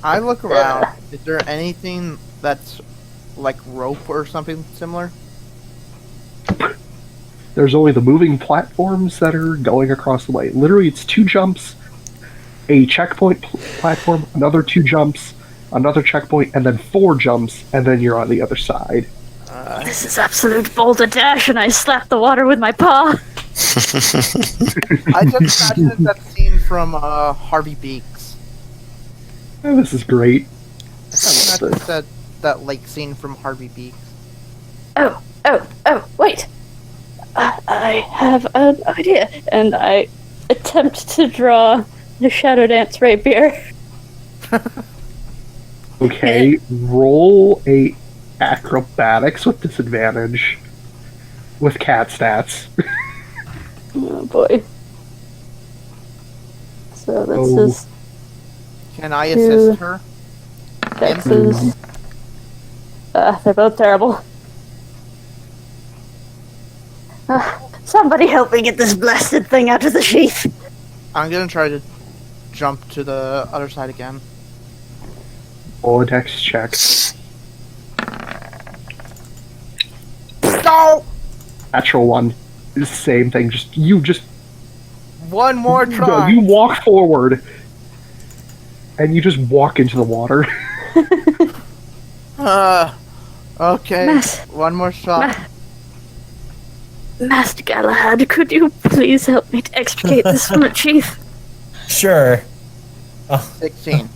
I look around. Is there anything that's like rope or something similar? There's only the moving platforms that are going across the way. Literally, it's 2 jumps, a checkpoint platform, another 2 jumps, another checkpoint, and then 4 jumps, and then you're on the other side. This is absolute boulder dash, and I slap the water with my paw. I just imagined that scene from Harvey Beaks. Oh, this is great. I just imagined that lake scene from Harvey Beaks. Oh, wait. I have an idea, and I attempt to draw the Shadow Dance rapier. Okay, roll a acrobatics with disadvantage with cat stats. Oh boy. So this Oh. is Can I assist her? Dex's. They're both terrible. Somebody help me get this blasted thing out of the sheath. I'm gonna try to jump to the other side again. Roll a dex check. No! Natural one. Same thing. You just One more No, try. you walk forward, and you just walk into the water. Okay. Mass- One more shot. Master Galahad, could you please help me to extricate this from the chief? Sure. 16.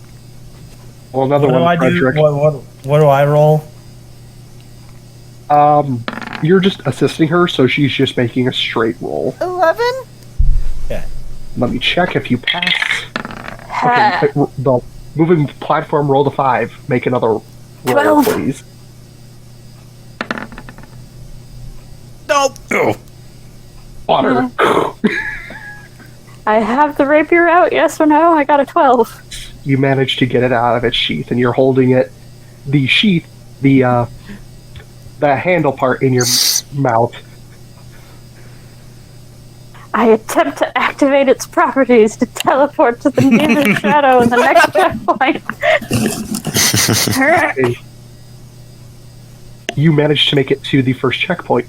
Well, another What do I one, do? Fredrick. What do I roll? You're just assisting her, so she's just making a straight roll. 11? Let me check if you pass. Okay, the moving platform roll to 5. Make another roll, 12. please. Nope. Oh, Water. I have the rapier out, yes or no? I got a 12. You manage to get it out of its sheath, and you're holding it, the sheath, the handle part in your mouth. I attempt to activate its properties to teleport to the nearest shadow in the next checkpoint. You manage to make it to the first checkpoint.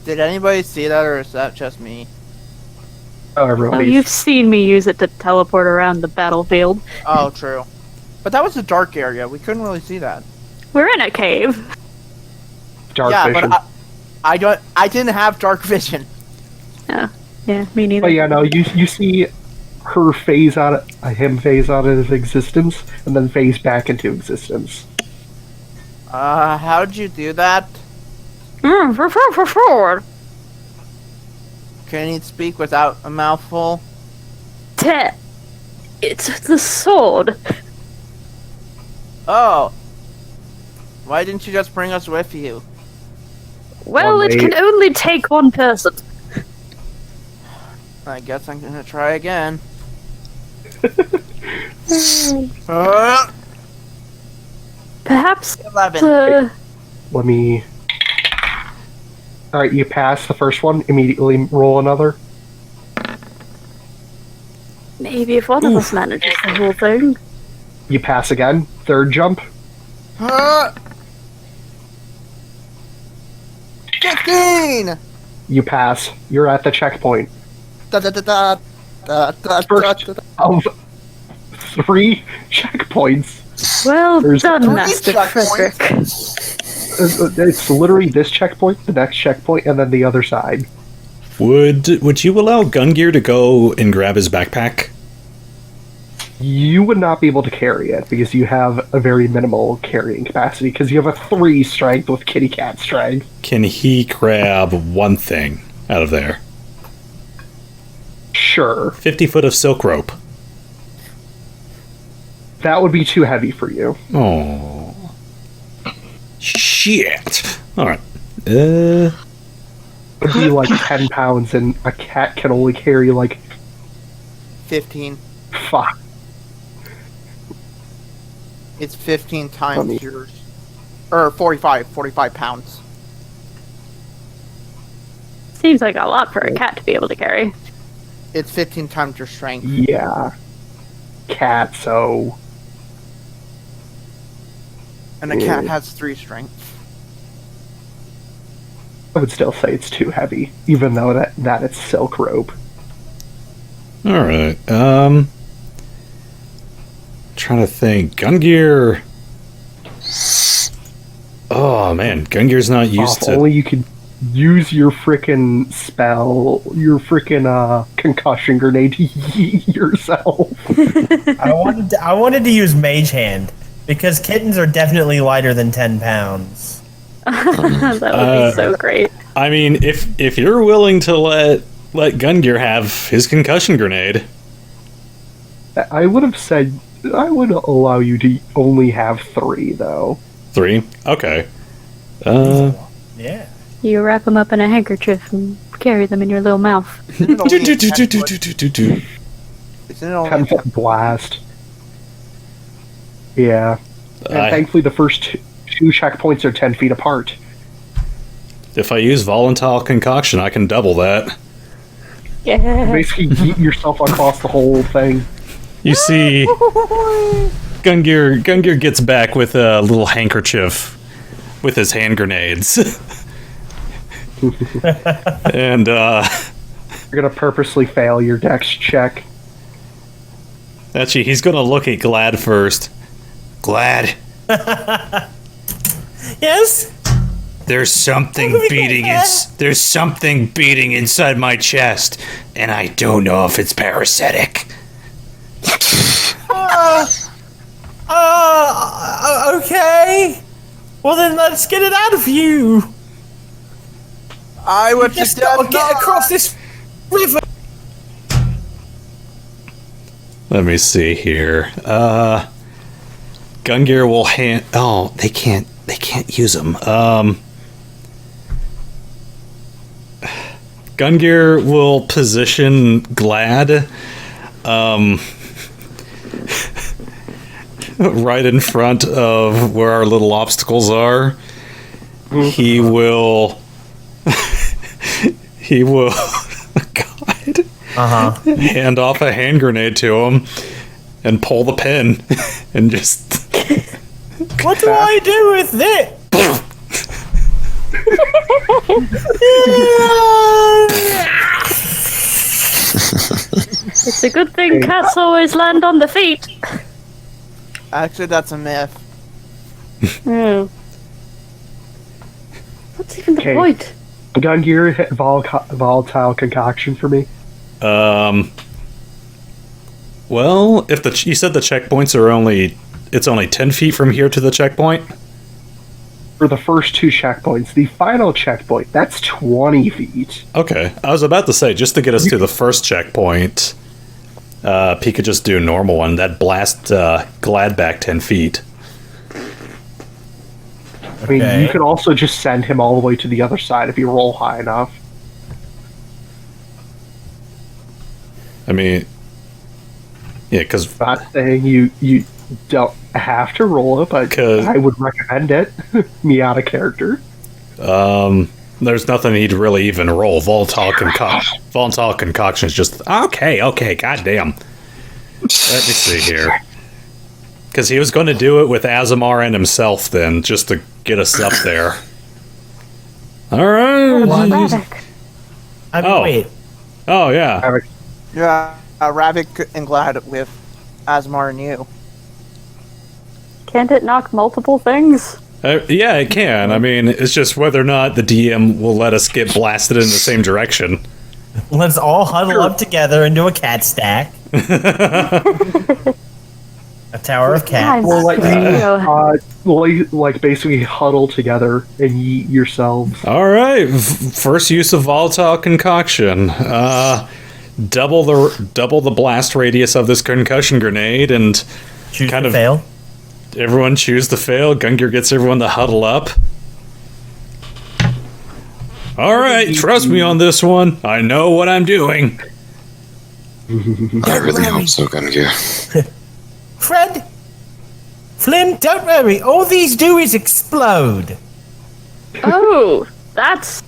Did anybody see that, or is that just me? Oh, Oh, everybody's... you've seen me use it to teleport around the battlefield. Oh, true. But that was a dark area. We couldn't really see that. We're in a cave. dark yeah, vision. but I didn't have dark vision. Oh, yeah, me neither. But yeah, no, you see her phase out, him phase out of existence, and then phase back into existence. How'd you do that? Forward. Can you speak without a mouthful? It's the sword. Oh. Why didn't you just bring us with you? Well, One it can only take one person. I guess I'm gonna try again. Perhaps 11. Let me... Alright, you pass the first one, immediately roll another. maybe if one of us manages the whole thing. You pass again, third jump. 15! You pass. You're at the checkpoint. First First of 3 checkpoints. Well There's done, 3 Master checkpoints. Fredrick. It's literally this checkpoint, the next checkpoint, and then the other side. would you allow Gungir to go and grab his backpack? You would not be able to carry it because you have a very minimal carrying capacity because you have a 3 strength with kitty cat strength. Can he grab one thing out of there? Sure. 50 foot of silk rope. That would be too heavy for you. Oh. Shit. Alright. It would be like 10 pounds, and a cat can only carry like 15. 5. It's 15 Let me- times yours. Or 45 pounds. Seems like a lot for a cat to be able to carry. It's 15 times your strength. Yeah. Cat, so... And a cat has 3 strength. I would still say it's too heavy, even though that it's silk rope. Alright. Trying to think. Gungir. Oh man, Gungir's not used If to. only you could use your frickin' spell, your frickin' concussion grenade to yeet yourself. I wanted to use Mage Hand because kittens are definitely lighter than 10 pounds. That would be so great. I mean, if you're willing to let Gungir have his concussion grenade, I would have said I would allow you to only have 3, though. 3. Okay. Yeah. You wrap them up in a handkerchief and carry them in your little mouth. Isn't it only a 10-foot? Isn't it only 10-foot blast. Yeah. And thankfully the first 2 checkpoints are 10 feet apart. If I use volatile concoction, I can double that. Yeah. Basically yeet yourself across the whole thing. You see, Gungir gets back with a little handkerchief, with his hand grenades. And You're gonna purposely fail your dex check. actually, he's gonna look at Glad first. Glad, Yes? There's something there's something beating inside my chest, and I don't know if it's parasitic. Okay. Well then let's get it out of you. I would Just suggest get across this river. let me see here. Gungir will hand. Oh, they can't use them. Gungir will position Glad right in front of where our little obstacles are. He will God, hand off a hand grenade to him and pull the pin and just What do I do with it? It's a good thing cats always land on the feet. Actually, that's a myth. Hmm. What's even the Okay. point? Gungir, hit volatile concoction for me. Well, if you said the checkpoints are only 10 feet from here to the checkpoint. For the first 2 checkpoints, the final checkpoint, that's 20 feet. Okay, I was about to say, just to get us to the first checkpoint, he could just do a normal one. That blast Glad back 10 feet. I mean, Okay. you could also just send him all the way to the other side if you roll high enough. I mean, yeah, because Not saying you don't have to roll it, but 'Cause- I would recommend it. Me out of character. there's nothing he'd really even roll. Volatile concoction is just okay. Goddamn. Let me see here. Because he was going to do it with Asemar and himself, then, just to get us up there. All right. Ravak. I mean, Oh. wait. Oh yeah. Yeah, Ravak and Glad with Asemar and you. Can't it knock multiple things? Yeah, it can. I mean, it's just whether or not the DM will let us get blasted in the same direction. Let's all huddle up together into a cat stack. A tower of cats. Or like, You like basically huddle together and yeet yourselves. All right, first use of volatile concoction. Double the blast radius of this concussion grenade, and Choose kind to of- fail. everyone choose to fail. Gungir gets everyone to huddle up. All right, trust me on this one. I know what I'm doing. I really hope so, Gungir. Fred! Flynn, don't worry. All these do is explode. Oh, that's.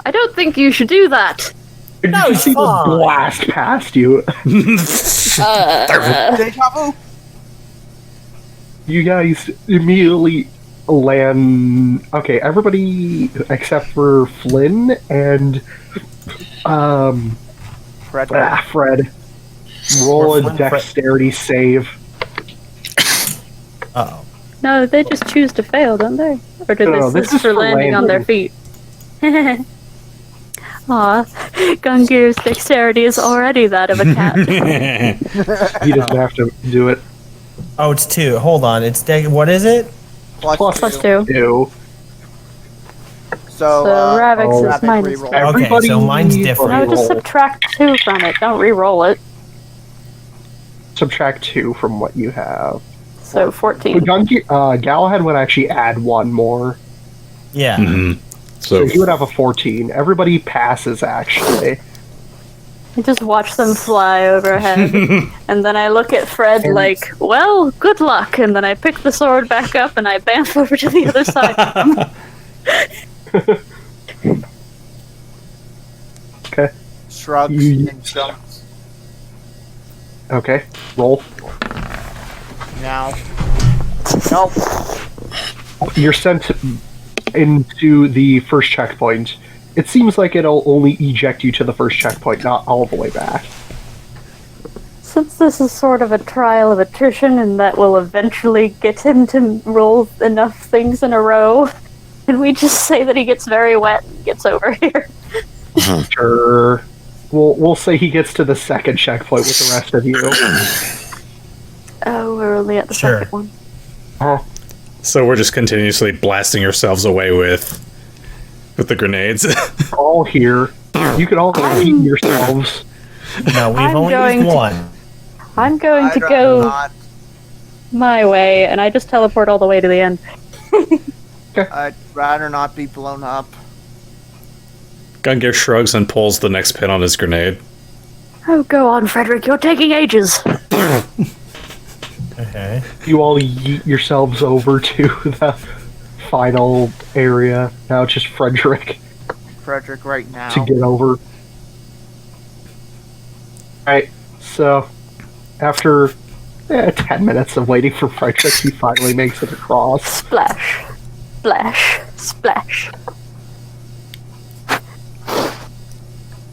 I don't think you should do that. Did No, you it's see the fine. blast past you? Deja vu? You guys immediately land. Okay, everybody except for Flynn and Fredrick. Fred. Roll Or a Flynn, dexterity save. Uh-oh. No, they just choose to fail, don't they? Or do No, this this is is for for landing on their feet? Aw, Gungir's dexterity is already that of a cat. He doesn't have to do it. Oh, it's 2. Hold on. What is it? Plus Plus 2. 2. So, Ravak's is Ravak minus reroll. 2. Okay, Everybody so mine's different. No, just roll. subtract 2 from it. Don't re-roll it. Subtract 2 from what you have. So 14. Galahad would actually add 1 more. Yeah. Mhm. So So he would have a 14. Everybody passes, actually. I just watch them fly overhead. And then I look at Fred like, well, good luck. And then I pick the sword back up and I bamf over to the other side. Okay. Shrugs You- and jumps. Okay. Roll. Now. Nope. You're sent into the first checkpoint. It seems like it'll only eject you to the first checkpoint, not all the way back. Since this is sort of a trial of attrition and that will eventually get him to roll enough things in a row, can we just say that he gets very wet and gets over here? Sure. We'll say he gets to the second checkpoint with the rest of you. Oh, we're only at the Sure. second one. So we're just continuously blasting ourselves away with the grenades. All here. You can all heat yourselves. No, we've I'm only going used to- one. I'm going to I'd rather go not. my way, and I just teleport all the way to the end. I'd rather not be blown up. Gungir shrugs and pulls the next pin on his grenade. Oh, go on, Fredrick, you're taking ages. Okay. You all yeet yourselves over to the final area. Now it's just Fredrick Fredrick right now. to get over. Alright, so after 10 minutes of waiting for Fredrick, he finally makes it across. Splash. Splash. Splash.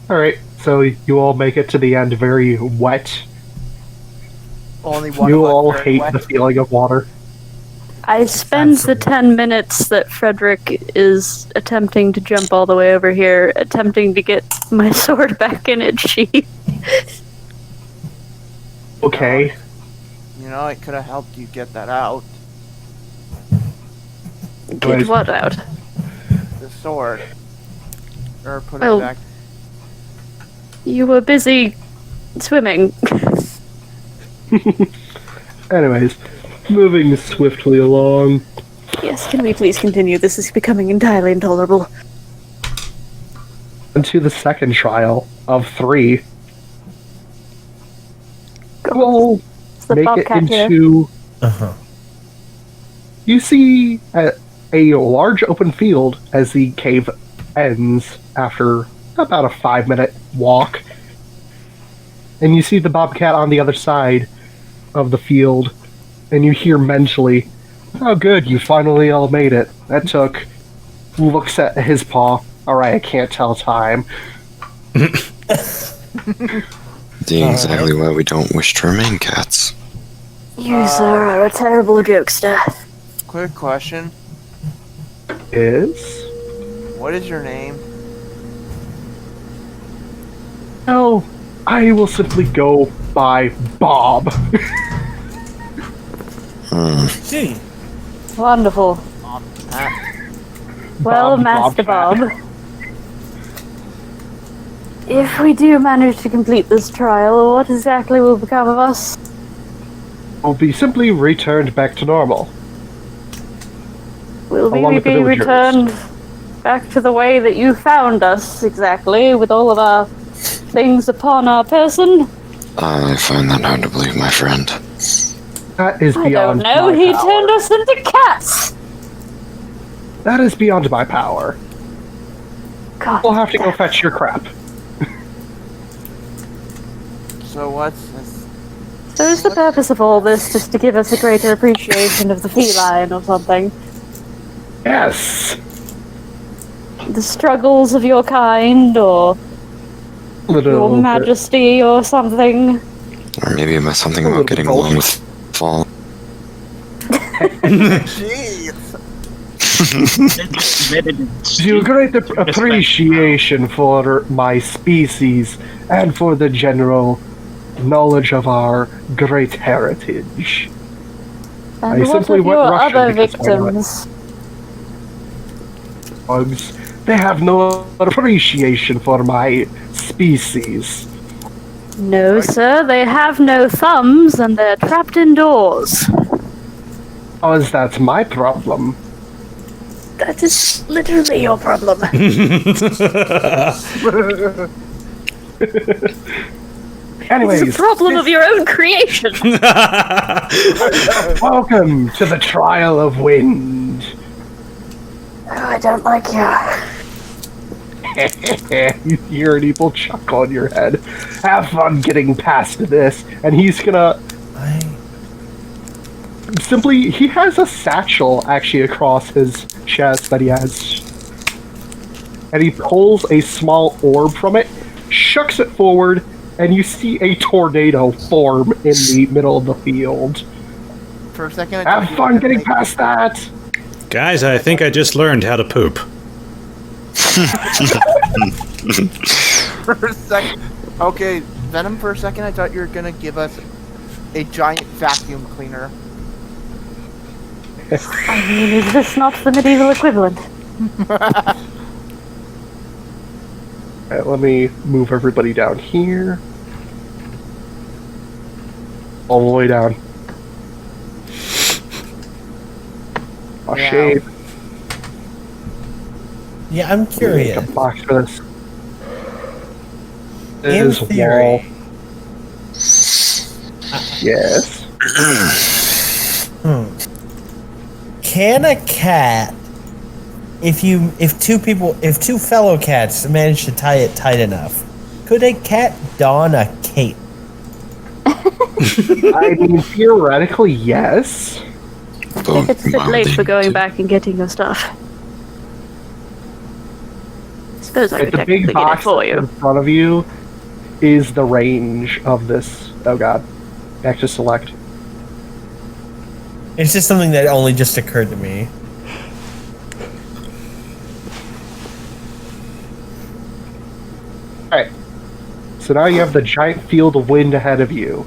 Alright, so you all make it to the end very wet. Only one You of us all very hate wet. the feeling of water. I spend the Absolutely. 10 minutes that Fredrick is attempting to jump all the way over here, attempting to get my sword back in its sheath. Okay. You know, it could have helped you get that out. Get what out? The sword. Or put Well- it back. You were busy swimming. Anyways, moving swiftly along. Yes, can we please continue? This is becoming entirely intolerable. Into the second trial of 3. Go. We'll It's the make it bobcat here. into... Uh-huh. You see a large open field as the cave ends after about a 5-minute walk. And you see the bobcat on the other side of the field, and you hear mentally, "Oh good, you finally all made it. That took..." Looks at his paw. "Alright, I can't tell time." Seeing exactly why we don't wish to remain cats. You, sir, are a terrible jokester. Quick question. Is... What is your name? Oh, I will simply go by Bob. See. Wonderful. Well, Bob, Master Bobcat. Bob. If we do manage to complete this trial, what exactly will become of us? Will be simply returned back to normal. Will Along we with the be villagers. returned back to the way that you found us, exactly, with all of our things upon our person? I find that hard to believe, my friend. That is I don't beyond know, my he power. turned us into cats! That is beyond my power. God, We'll have to go fetch your crap. So what's this? so is the purpose of all this just to give us a greater appreciation of the feline or something? Yes. The struggles of your kind, or Little your bit. majesty, or something? Or maybe about something A little about getting bit along with fall. Jeez. To great appreciation for my species and for the general knowledge of our great heritage. I And what simply of went your Russian other because why not? victims? Bugs, they have no appreciation for my species. No, sir, they have no thumbs and they're trapped indoors. Because that's my problem. That is literally your problem. Anyways, It's a problem of your own creation. welcome to the Trial of Wind. Oh, I don't like you. You hear an evil chuckle in your head. Have fun getting past this, and he's gonna simply, he has a satchel actually across his chest that he has. And he pulls a small orb from it, shucks it forward, and you see a tornado form in the middle of the field. For a second, I Have fun getting past that! Guys, I think I just learned how to poop. For a second. Okay, Venom, for a second, I thought you were gonna give us a giant vacuum cleaner. I mean, is this not the medieval equivalent? Alright, let me move everybody down here. All the way down. Oh, Yeah. shade. Yeah, I'm curious. Make a box for this. In This theory. wall. Yes. Can a cat, if two fellow cats manage to tie it tight enough, could a cat don a cape? I mean, theoretically, yes. If it's a bit late for going back and getting your stuff. I suppose I could The big technically get it box for in you. front of you is the range of this. Oh god. Back to select. It's just something that only just occurred to me. Alright. So now you have the giant field of wind ahead of you.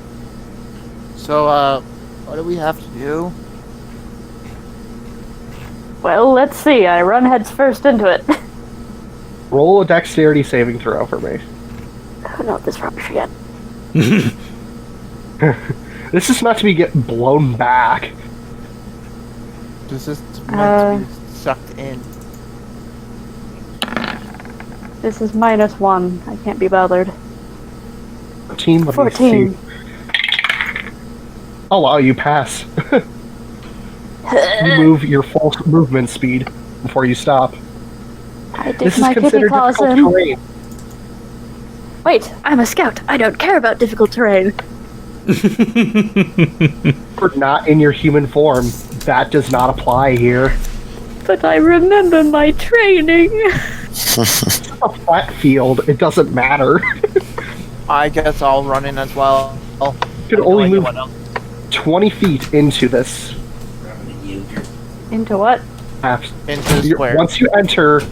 So, what do we have to do? Well, let's see. I run heads first into it. Roll a dexterity saving throw for me. Oh, not this rubbish again. This is not to be get blown back. This is meant to be sucked in. This is -1. I can't be bothered. 14. Let me 14. see. Oh wow, you pass. You move your full movement speed before you stop. I dig This is my kitty considered claws difficult in. terrain. Wait, I'm a scout. I don't care about difficult terrain. You're not in your human form. That does not apply here. But I remember my training. It's a flat field. It doesn't matter. I guess I'll run in as well. You can only move 20 feet into this Into what? half. Into the square. Once you enter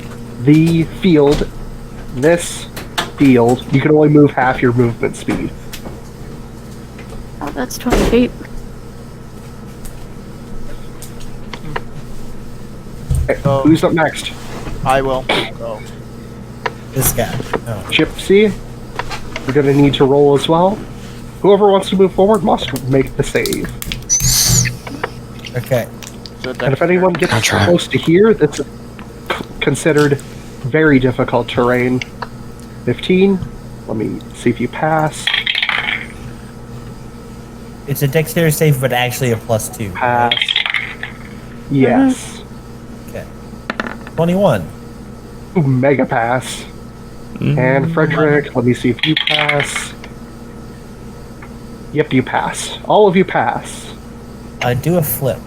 the field, this field, you can only move half your movement speed. Oh, that's 20 feet. Okay, Oh. who's up next? I will. Go. This guy. Oh. Gypsy, you're going to need to roll as well. Whoever wants to move forward must make the save. Okay. So And if anyone gets I'll try. close to here, that's considered very difficult terrain. 15. Let me see if you pass. It's a dexterity save, but actually a +2. Pass. Yes. Okay. 21. Ooh, mega pass. And Fredrick, let me see if you pass. Yep, you pass. All of you pass. Do a flip.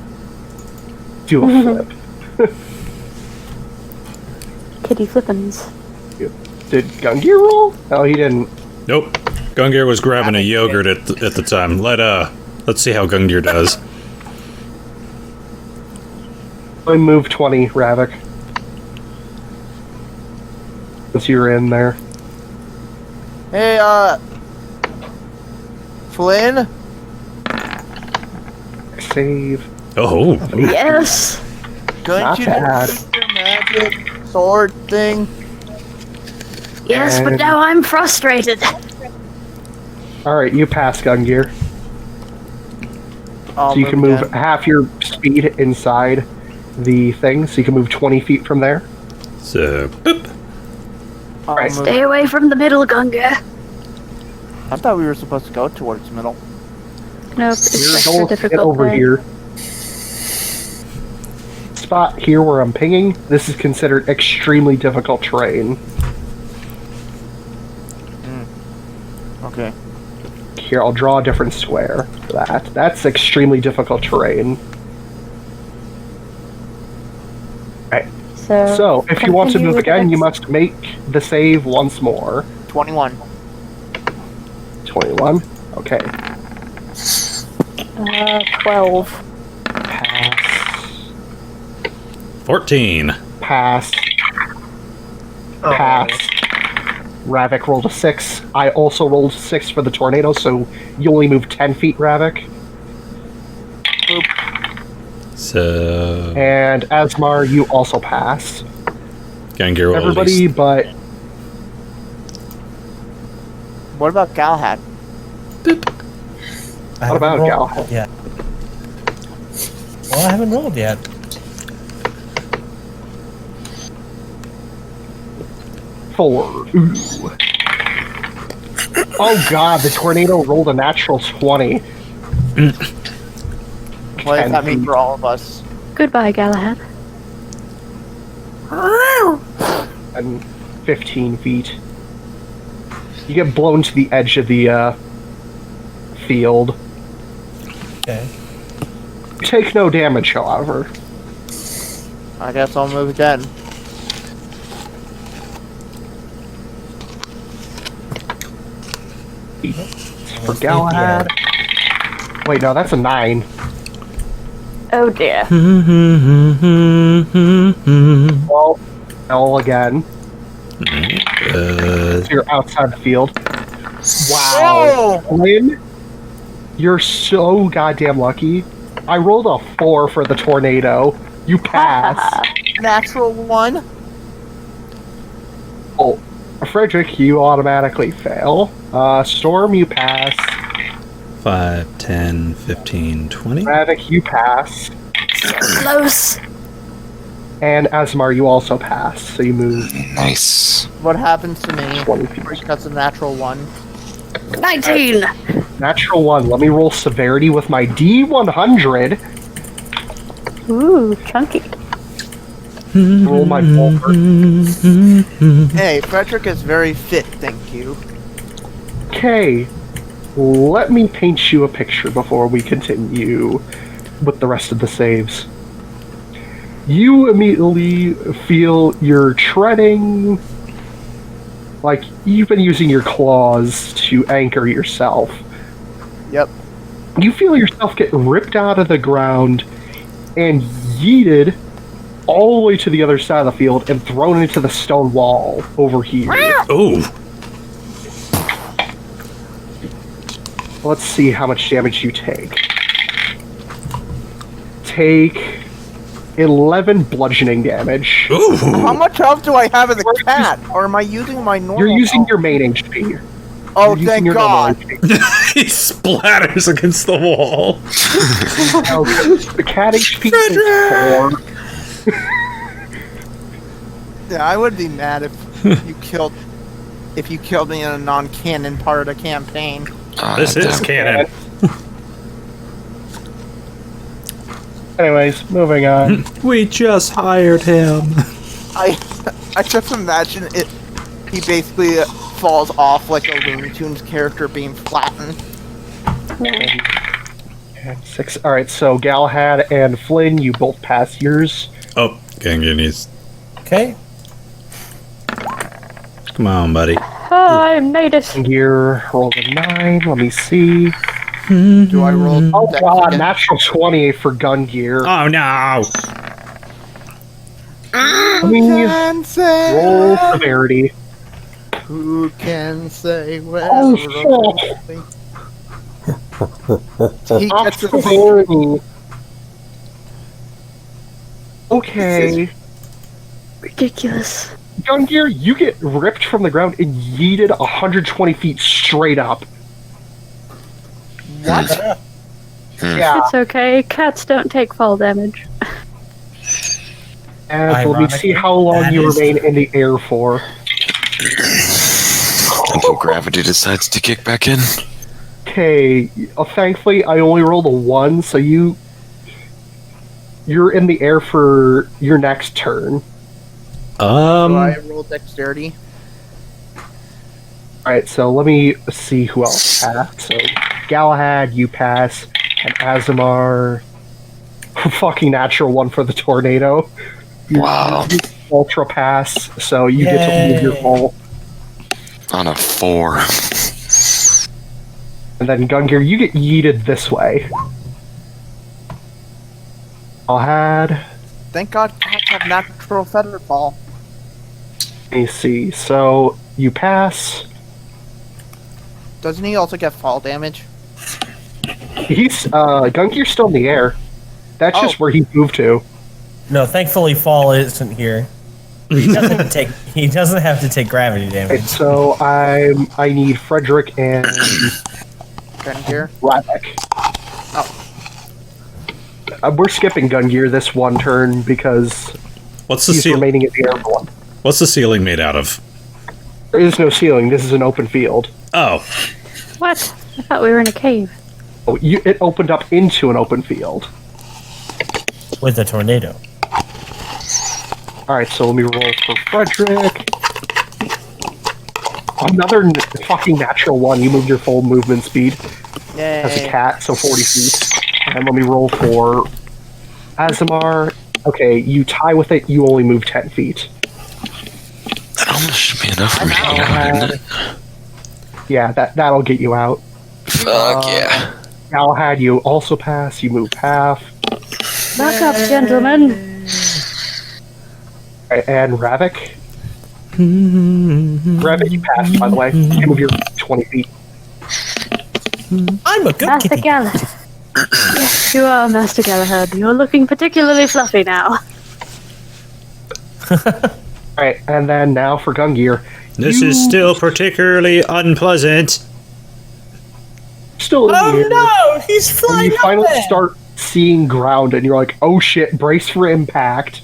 Do a flip. Kitty flippins. Did Gungir roll? Oh, he didn't. Nope. Gungir was grabbing a yogurt at the time. Let's see how Gungir does. I move 20, Ravak. Since you're in there. Hey, Flynn? Save. Oh, Yes! Couldn't Not you bad. do your magic sword thing? Yes, but And- now I'm frustrated. Alright, you pass Gungir. I'll So you can move again. half your speed inside the thing, so you can move 20 feet from there. so boop. I'll Right. move. Stay away from the middle, Gungir. I thought we were supposed to go towards middle. Nope, it's You're extra going to get difficult. over there. here. Spot here where I'm pinging, this is considered extremely difficult terrain. Okay. here, I'll draw a different square for that. That's extremely difficult terrain. Right. So, if you want to continue move with the again, you next- must make the save once more. 21. 21. Okay. 12. Pass. 14. Pass. Pass. Ravak rolled a 6. I also rolled 6 for the tornado, so you only move 10 feet, Ravak. So And Asemar, you also pass. Gungir will Everybody at but... What about Galahad? What about Galahad? Yeah. Well, I haven't rolled yet. 4. Ooh. Oh god, the tornado rolled a natural 20. What does that mean for all of us? Goodbye, Galahad. And 15 feet. You get blown to the edge of the field. Okay. You take no damage, however. I guess I'll move again. For Galahad. Wait, no, that's a 9. Oh dear. Well, L again. least. So you're outside the field. Wow. Flynn, you're so goddamn lucky. I rolled a 4 for the tornado. You pass. Natural 1. Oh, Fredrick, you automatically fail. Storm, you pass. 5, 10, 15, 20. Ravak, you pass. Close. And Asemar, you also pass. So you move Nice. What happens to me? 20 feet. Because of natural 1. 19. Natural 1. Let me roll severity with my D100. Ooh, chunky. Roll my bolter. Hey, Fredrick is very fit, thank you. Okay. Let me paint you a picture before we continue with the rest of the saves. You immediately feel you're treading, like you've been using your claws to anchor yourself. Yep. You feel yourself get ripped out of the ground and yeeted all the way to the other side of the field and thrown into the stone wall over here. Ooh. Let's see how much damage you take. Take 11 bludgeoning damage. Ooh. How much health do I have in the cat? Or am I using my normal You're using health? your main HP. Oh, You're using thank your normal God. HP. He splatters against the wall. No, the cat HP is 4. Yeah, I would be mad if you killed me in a non-canon part of the campaign. This is canon. Anyways, moving on. We just hired him. I just imagine it. He basically falls off like a Looney Tunes character being flattened. And 6. Alright, so Galahad and Flynn, you both pass yours. Oh, Gungir needs. Okay. Come on, buddy. Oh, I made it. Gear rolled a 9. Let me see. Do I roll? Oh dex god, again? natural 20 for Gungir. Oh no! Let me Can say roll severity. Who can say where? Oh, He gets a Severity. Okay. Ridiculous. Gungir, you get ripped from the ground and yeeted 120 feet straight up. what? Yeah. It's okay. Cats don't take fall damage. And let me see Ironically, how long that you is remain in the air for. Until gravity decides to kick back in. Okay, thankfully I only rolled a 1, so you're in the air for your next turn. Do I roll dexterity? Alright, so let me see who else passed. So, Galahad, you pass, and Asemar, fucking natural one for the tornado. Wow. You ultra pass, so you get to move your full. On a 4. And then Gungir, you get yeeted this way. Galahad, Thank God cats have natural feather fall. let me see. So, you pass. Doesn't he also get fall damage? Gungir's still in the air. That's just where he moved to. No, thankfully, fall isn't here. He doesn't have to take gravity damage. Right, so I need Fredrick and Gungir? Ravak. Oh. We're skipping Gungir this one turn because What's the he's remaining in the air for one. What's the ceiling made out of? There is no ceiling. This is an open field. Oh, What? I thought we were in a cave. Oh, it opened up into an open field. With a tornado. Alright, so let me roll for Fredrick. Another fucking natural one. You moved your full movement speed as a Yay. cat, so 40 feet. And let me roll for Asemar. Okay, you tie with it, you only move 10 feet. That almost should be enough for me to get out, isn't it? Yeah, that'll get you out. Fuck yeah. Galahad, you also pass, you move half. Back up, gentlemen. And Ravak. Ravak, you passed, by the way. You move your 20 feet. I'm a good Master kitty. Galahad. Yes, you are, Master Galahad. You're looking particularly fluffy now. Alright, and then now for Gungir. this You is still particularly unpleasant. still in the air. Oh no! He's And flying you up finally there! start seeing ground, and you're like, oh shit, brace for impact.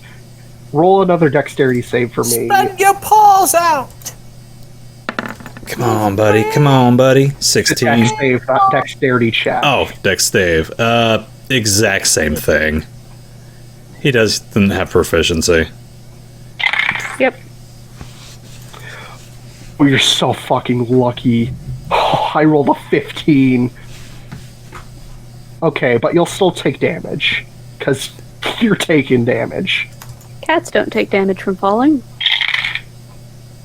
Roll another dexterity save for me. Spread your paws out! Come on, buddy. Come on, buddy. It's a 16. dex save, not dexterity check. Oh, dex save. Exact same thing. He doesn't have proficiency. Yep. Oh, you're so fucking lucky. I rolled a 15. Okay, but you'll still take damage. Because you're taking damage. Cats don't take damage from falling.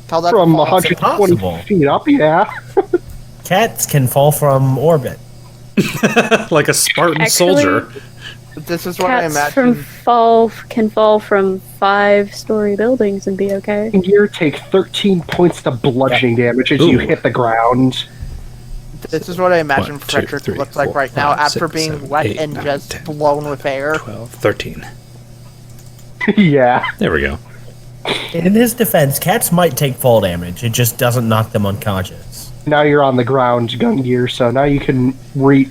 Tell that From to fall. 120 impossible. feet up, yeah. Cats can fall from orbit. Like a Spartan Actually- soldier. This is what I Cats from imagine. can fall from 5-story buildings and be okay. You take 13 points to bludgeoning damage as you Ooh. hit the ground. This is what I imagine 1, 2, Fredrick 3, looks like 4, right now 5, after 6, being 7, wet 8, and 9, just 10, blown with air. 12, 13. Yeah. There we go. In his defense, cats might take fall damage. It just doesn't knock them unconscious. Now you're on the ground, Gungir, so now you can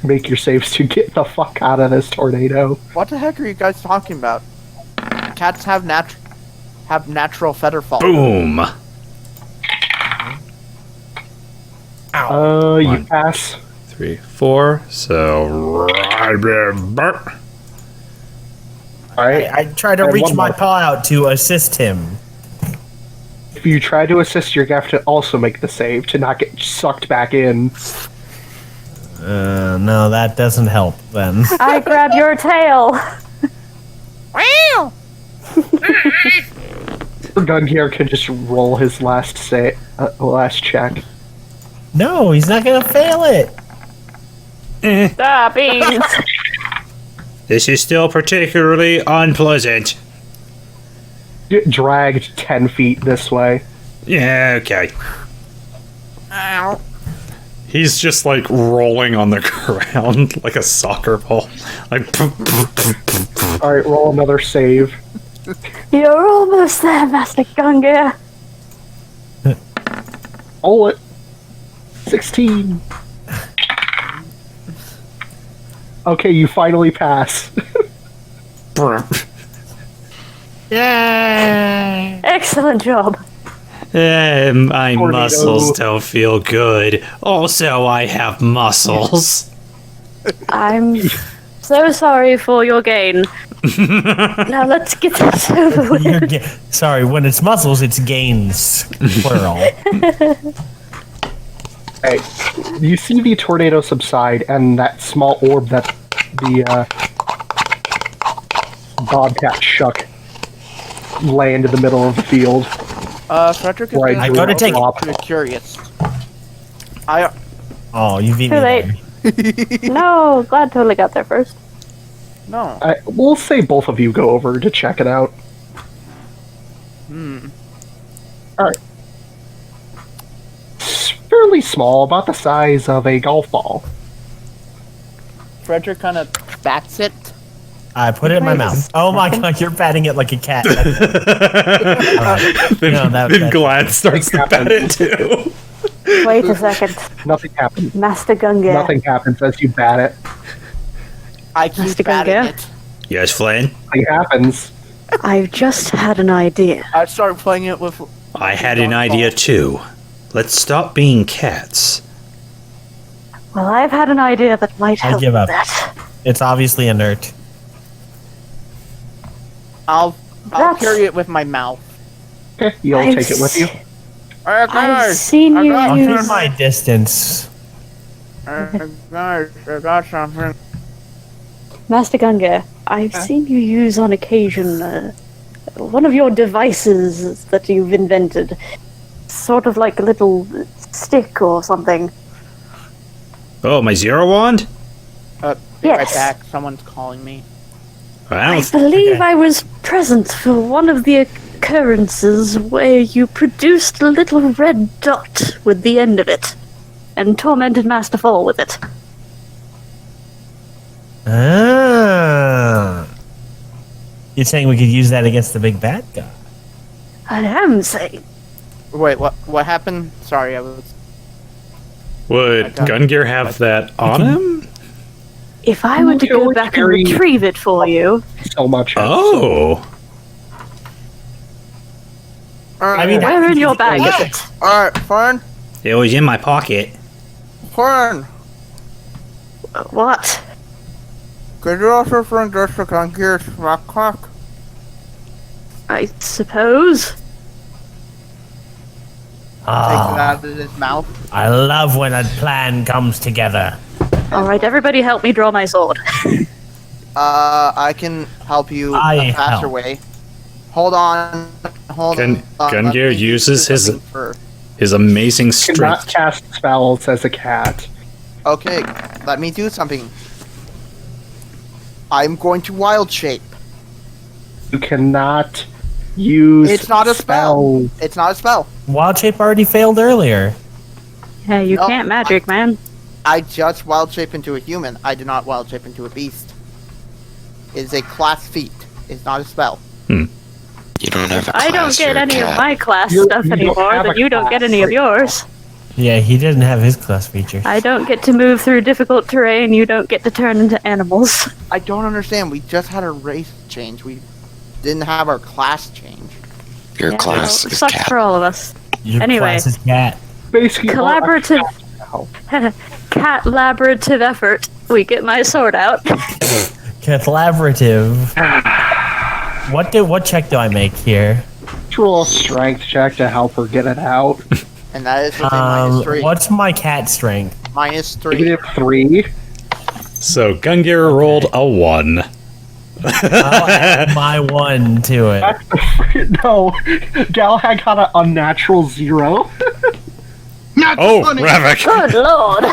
make your saves to get the fuck out of this tornado. What the heck are you guys talking about? Cats have natural feather fall. Boom. You One. pass. 3, 4. So. Alright. I try to And reach one my more. paw out to assist him. If you try to assist, you're going to have to also make the save to not get sucked back in. No, that doesn't help then. I grab your tail. Gungir can just roll his last check. No, he's not gonna fail it. Ah, beans. This is still particularly unpleasant. Get dragged 10 feet this way. Yeah, okay. Ow. He's just like rolling on the ground like a soccer ball. Like. Alright, roll another save. You're almost there, Master Gungir. Roll it. 16. Okay, you finally pass. Excellent job. My Tornado. muscles don't feel good. Also, I have muscles. I'm so sorry for your gain. Now let's get this over with. Sorry, when it's muscles, it's gains. Plural. Hey, you see the tornado subside, and that small orb that the bobcat shuck land in the middle of the field. Fredrick is Right, I gotta take it. Curious. Oh, you beat me Too late. there. No, Glad totally got there first. No. We'll say both of you go over to check it out. Alright. It's fairly small, about the size of a golf ball. Fredrick kind of bats it. I put it in my Wait. mouth. Oh my god, you're patting it like a cat. No, that- Then that- Glad starts to bet it too. Wait a second. Nothing happens. Master Gungir. Nothing happens as you bat it. I keep Mr. batting Gungir? it. Yes, Flynn? Nothing happens. I've just had an idea. I started playing it with. I had an idea too. Let's stop being cats. Well, I've had an idea that might I help give up. that. It's obviously inert. I'll That's- carry it with my mouth. Okay, you'll I've take it with you. I've seen you I'll use. keep my distance. Guys, I got something. Master Gungir, I've seen you use on occasion one of your devices that you've invented. Sort of like a little stick or something. Oh, my zero wand? Be right Yes. back. Someone's calling me. I I don't believe I was present for one of the occurrences where you produced a little red dot with the end of it and tormented Master Fall with it. Ah. You're saying we could use that against the big bad guy? I am saying. Wait, what happened? Sorry, I was. Would Gungir have that on him? If I were to go You're back and very- retrieve it for you, So much. Oh. I mean, where in your bag is it? Alright, Fern. It was in my pocket. Fern. What? Could you also find just a Gungir's rock clock? I suppose. Takes it Ah, out of his mouth. I love when a plan comes together. Alright, everybody help me draw my sword. I can help you I a faster help. way. Hold on. Gun- on. Gungir Let me uses do his- something first. His amazing Cannot strength. cast spells as a cat. Okay, let me do something. I'm going to wild shape. You cannot use. It's not a spell. spells. It's not a spell. Wild Shape already failed earlier. Yeah, you No, can't magic, man. I just wild shape into a human. I do not wild shape into a beast. It is a class feat. It's not a spell. You don't have a I don't class, get you're a any of cat. my class You stuff don't anymore, have then a you don't get class any of right yours. Yeah, he didn't have his class feature. I don't get to move through difficult terrain, you don't get to turn into animals. I don't understand. We just had a race change. We didn't have our class change. Your Yeah, class well, is sucks cat. for all of us. Your Anyway. class is cat. Basically, Collaborative now. cat laborative effort. We get my sword out. Collaborative. What check do I make here? Roll a strength check to help her get it out. And that is with a -3. What's my cat strength? -3. -3. So Gungir rolled a 1. I'll add my 1 to it. No, Galahad got an unnatural 0. Not Oh, funny. Ravak. Good lord!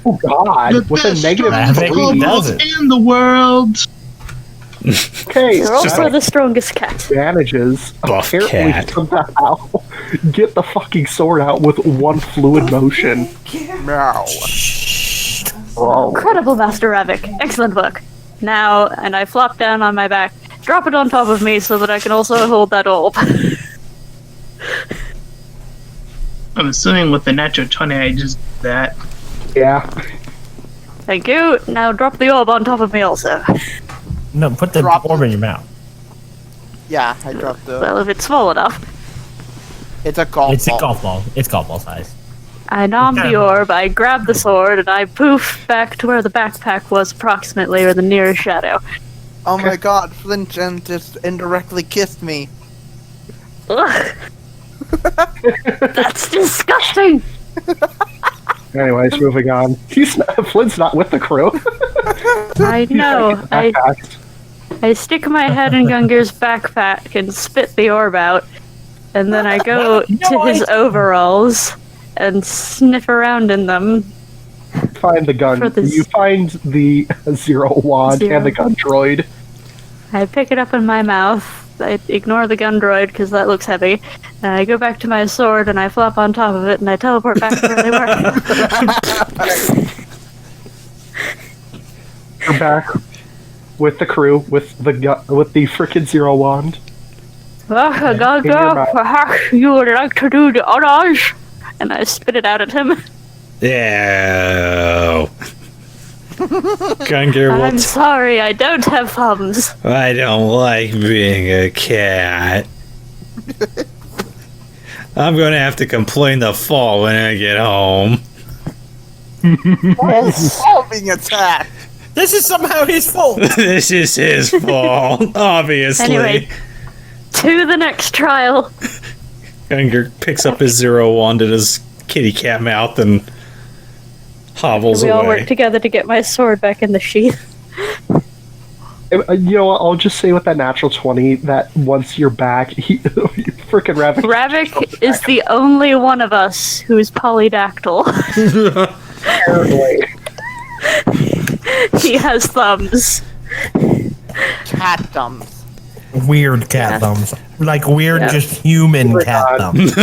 Oh God, The with a best negative Ravak strongest 3. does kobolds it. in the world. Okay, You're also the strongest cat. advantages. Buff Apparently cat. somehow get the fucking sword out with one fluid motion. Meow. Bro. Incredible, Master Ravak. Excellent work. Now, and I flop down on my back. Drop it on top of me so that I can also hold that orb. I'm assuming with the natural 20, I just did that. Yeah. Thank you. Now drop the orb on top of me also. No, put the Drop orb it. in your mouth. Yeah, I dropped the. Well, if it's small enough. It's a golf It's ball. a golf ball. It's golf ball size. I nom the orb, I grab the sword, and I poof back to where the backpack was approximately, or the nearest shadow. Oh my god, Flynn just indirectly kissed me. Ugh. That's disgusting! Anyways, moving on. Flynn's not with the crew. I know. I stick my head in Gungir's backpack and spit the orb out, and then I go to his overalls and sniff around in them. Find the gun. You find the Zero Wand and the gun droid. I pick it up in my mouth. I ignore the gun droid because that looks heavy. And I go back to my sword and I flop on top of it and I teleport back to where they were. You're back with the crew with the frickin' Zero Wand. Perhaps you would like to do the honors? And I spit it out at him. Yeah. Gungir I'm sorry, I don't have thumbs. I don't like being a cat. I'm gonna have to complain the fall when I get home. All being attacked. This is somehow his fault. This is his fault, obviously. Anyway, to the next trial. Gungir picks up his Zero Wand in his kitty cat mouth and hobbles We away. all work together to get my sword back in the sheath. You know what? I'll just say with that natural 20 that once you're back, frickin' Ravak. Ravak is the only one of us who's polydactyl. Apparently. He has thumbs. Cat thumbs. Weird cat thumbs. Like weird, just human cat thumbs.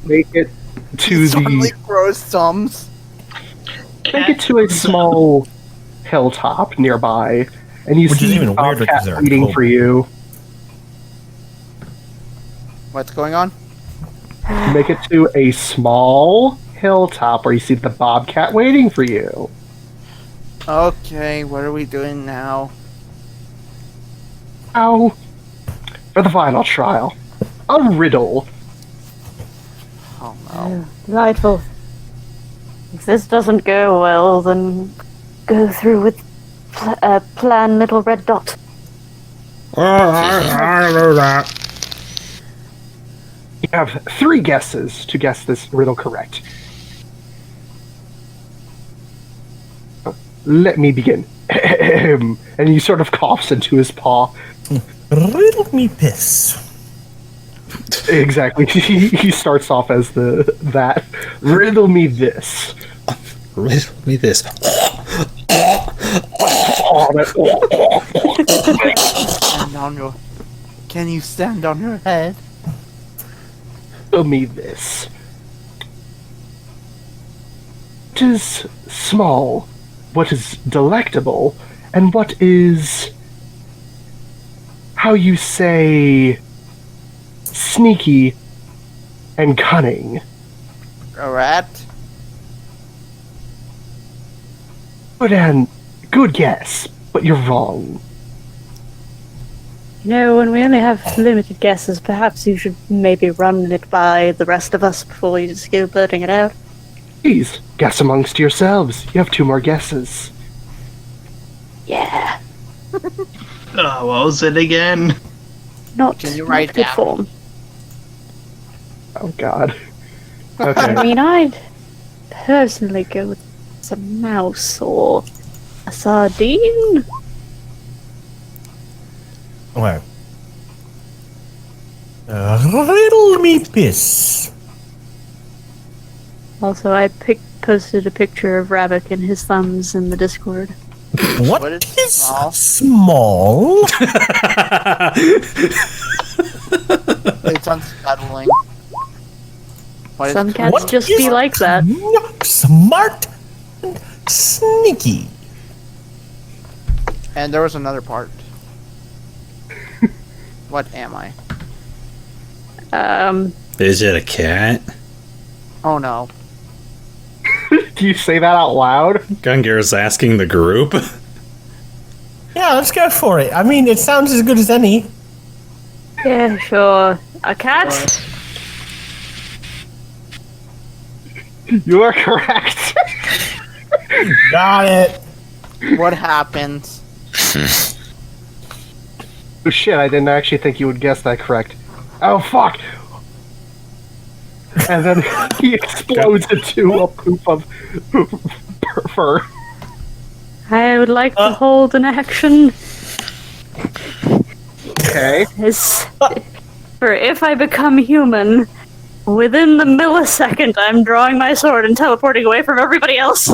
Make it to Suddenly the. gross thumbs. Make it to a small hilltop nearby, and you Which is see even weirder 'cause Bobcat they're waiting cold. for you. What's going on? Make it to a small hilltop where you see the Bobcat waiting for you. Okay, what are we doing now? Now, for the final trial, a riddle. Oh no. Delightful. If this doesn't go well, then go through with plan little red dot. You have 3 guesses to guess this riddle correct. Let me begin. And he sort of coughs into his paw. Riddle me piss. Exactly. He starts off as that. Riddle me this. Riddle me this. Stand on your. Can you stand on your head? Riddle me this. What is small? What is delectable? And what is, how you say, sneaky and cunning? A rat? Good guess, but you're wrong. You know, when we only have limited guesses, perhaps you should maybe run it by the rest of us before you just go blurting it out. Please, guess amongst yourselves. You have 2 more guesses. Yeah. Oh, what was it again? Not, Can you not write good down? form. Oh god. I Okay. mean, I'd personally go with some mouse or a sardine. Well. Riddle me piss. Also, I posted a picture of Ravak and his thumbs in the Discord. What What is is small? small? It's unscuttling. What is Some cats What just is be like that. Smart and sneaky. And there was another part. What am I? Is it a cat? Oh no. Do you say that out loud? Gungir is asking the group. Yeah, let's go for it. I mean, it sounds as good as any. Yeah, sure. A cat? You are correct. Got it. What happens? Oh shit, I didn't actually think you would guess that correct. Oh fuck! and then he explodes into a poop of fur. I would like to hold an action. Okay. For if I become human, within the millisecond, I'm drawing my sword and teleporting away from everybody else.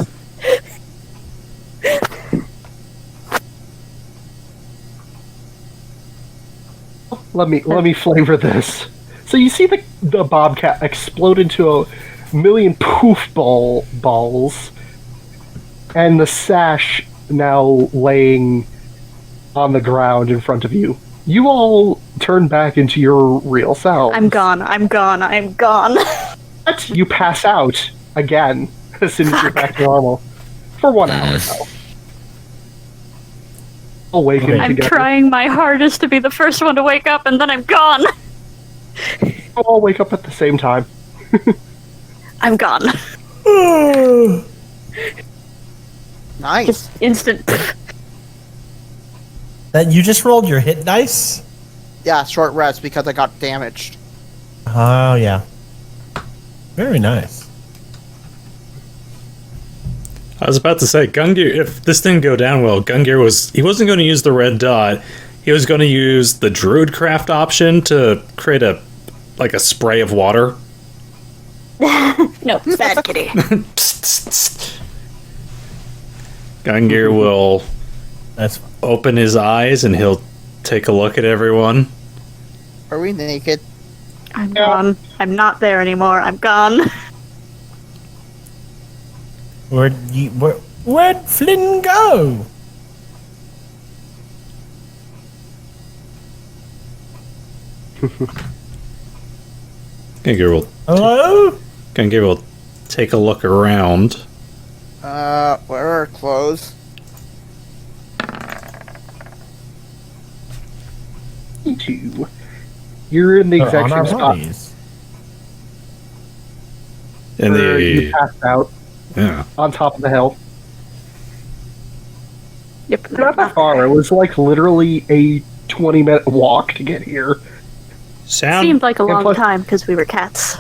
Let me flavor this. So you see the bobcat explode into a million poof balls, and the sash now laying on the ground in front of you. You all turn back into your real selves. I'm gone. But you pass out again as soon as you're back to normal for 1 hour. Though. Awaken I'm together. trying my hardest to be the first one to wake up, and then I'm gone. You'll all wake up at the same time. I'm gone. Nice. Just instant. That you just rolled your hit dice? Yeah, short rest because I got damaged. Oh, yeah. Very nice. I was about to say, Gungir, if this didn't go down well, Gungir wasn't going to use the red dot. He was going to use the Druid craft option to create a spray of water. No, bad kitty. Gungir will That's fine. open his eyes and he'll take a look at everyone. Are we naked? I'm gone. I'm not there anymore. I'm gone. Where'd Flynn go? Hello? Gungir will take a look around. Where are our clothes? Two. You're in the They're exact on same our spot bodies. And where you passed out yeah. on top of the hill. Yep. Not that far. It was like literally a 20-minute walk to get here. Seemed like a And long plus- time because we were cats.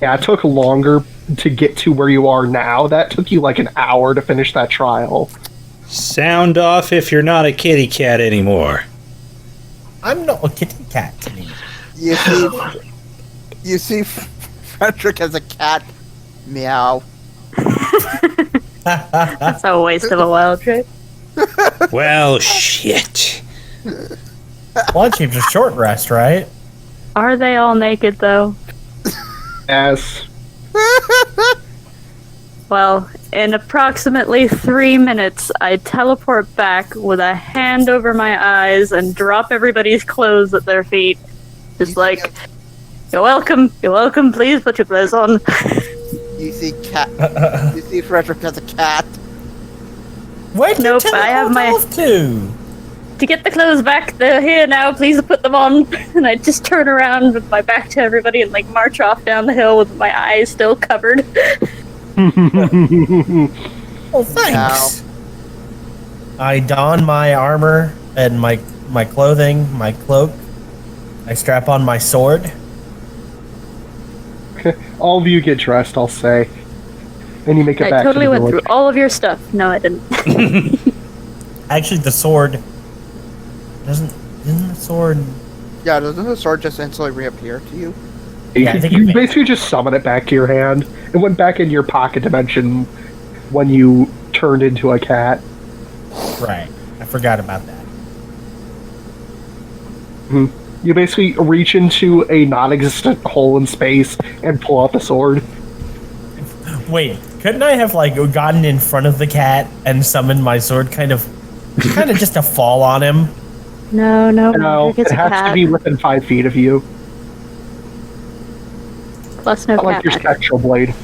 Yeah, it took longer to get to where you are now. That took you like an hour to finish that trial. Sound off if you're not a kitty cat anymore. I'm not a kitty cat anymore. You see Fredrick as a cat. Meow. That's a waste of a wild trick. Well, shit. Well, it seems a short rest, right? Are they all naked though? As Well, in approximately 3 minutes, I teleport back with a hand over my eyes and drop everybody's clothes at their feet. Just like, you're welcome, please put your clothes on. You see you see Fredrick as a cat. Where'd Nope, you I have my- off to? To get the clothes back, they're here now, please put them on. And I just turn around with my back to everybody and like march off down the hill with my eyes still covered. Oh, thanks. I don my armor and my clothing, my cloak. I strap on my sword. all of you get dressed, I'll say. And you make it I back totally to the went village. through all of your stuff. No, I didn't. Actually, the sword isn't the sword. Yeah, doesn't the sword just instantly reappear to you? Yeah, I think You it- basically just summon it back to your hand. It went back in your pocket dimension when you turned into a cat. Right. I forgot about that. You basically reach into a non-existent hole in space and pull out the sword. Wait, couldn't I have like gotten in front of the cat and summoned my sword, kind of just to fall on him? No, No, Fredrick is it a has cat. to be within 5 feet of you. Plus no Not like cat your magic. spectral blade.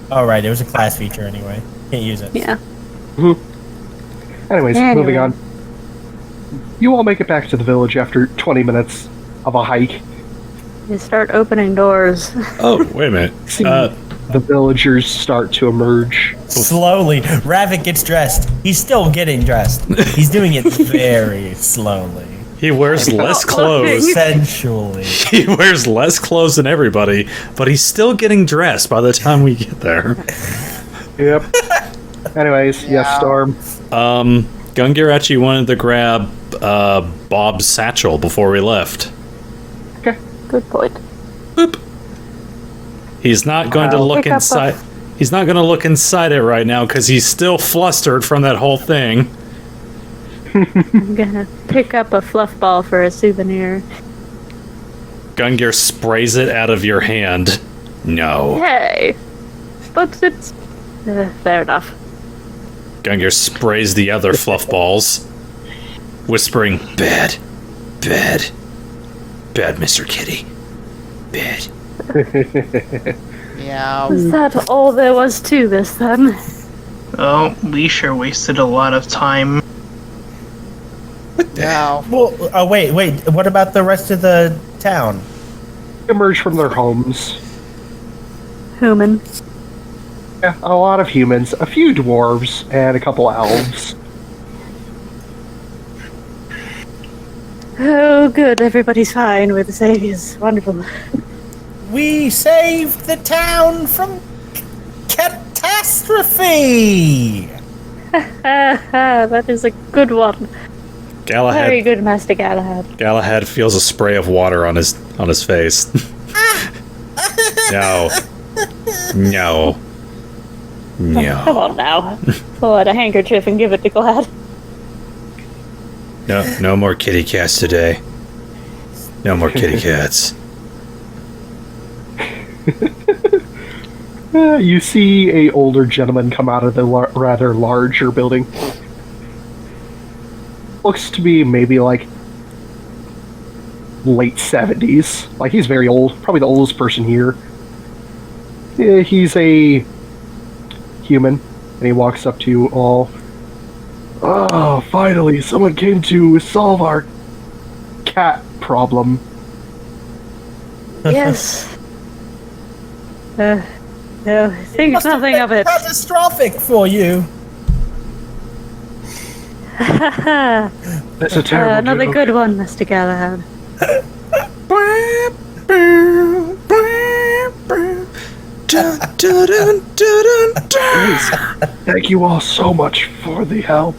Oh right, it was a class feature anyway. Can't use it. Yeah. Anyways, Anyway. moving on. You all make it back to the village after 20 minutes of a hike. You start opening doors. Oh, wait a minute. See the villagers start to emerge. Slowly, Ravak gets dressed. He's still getting dressed. He's doing it very slowly. He wears less clothes. Essentially. He wears less clothes than everybody, but he's still getting dressed by the time we get there. Yep. Anyways, yes, Storm. Gungir actually wanted to grab Bob's satchel before we left. Okay. Good point. Boop. He's not going to look Pick up inside. He's not going to look inside it right now because he's still flustered from that whole thing. I'm gonna pick up a fluff ball for a souvenir. Gungir sprays it out of your hand. No. Hey! But it's... fair enough. Gungir sprays the other fluff balls, whispering, "Bad. Bad. Bad, Mr. Kitty. Bad." Yeah. Is that all there was to this, then? Oh, we sure wasted a lot of time. Now, Well, wait. What about the rest of the town? Emerge from their homes. Human. Yeah, a lot of humans, a few dwarves, and a couple elves. Oh, good. Everybody's fine. We're the saviors. Wonderful. We saved the town from catastrophe! That is a good one. Very good, Master Galahad. Galahad feels a spray of water on his face. No. Come on now. Pull out a handkerchief and give it to Glad. No more kitty cats today. No more kitty cats. You see a older gentleman come out of the rather larger building. Looks to be maybe like late 70s. Like, he's very old. Probably the oldest person here. Yeah, he's a human. And he walks up to you all. Oh, finally, someone came to solve our cat problem. Yes. No, think Must have nothing been of it. catastrophic for you. That's a terrible Another joke. good one, Mr. Galahad. Thank you all so much for the help.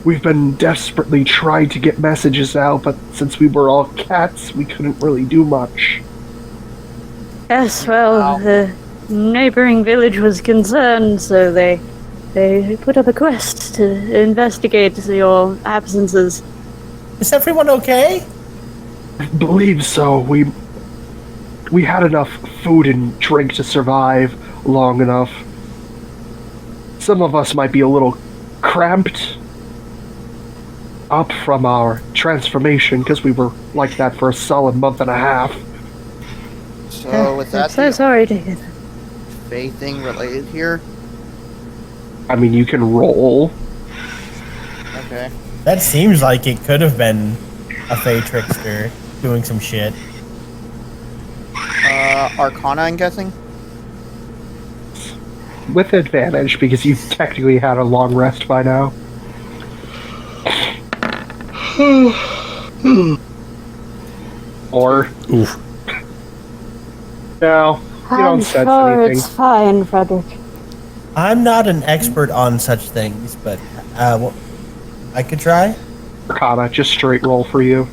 We've been desperately trying to get messages out, but since we were all cats, we couldn't really do much. Yes, well, the neighboring village was concerned, so they put up a quest to investigate your absences. Is everyone okay? I believe so. We had enough food and drink to survive long enough. Some of us might be a little cramped up from our transformation because we were like that for a solid month and a half. so with I'm that, so sorry to hear that. Fae thing related here. I mean, you can roll. Okay. That seems like it could have been a Fey trickster doing some shit. Arcana, I'm guessing. With advantage, because you technically had a long rest by now. Or... Oof. No, you I'm don't sense sure anything. it's fine, Fredrick. I'm not an expert on such things, but I could try. Arcana, just straight roll for you.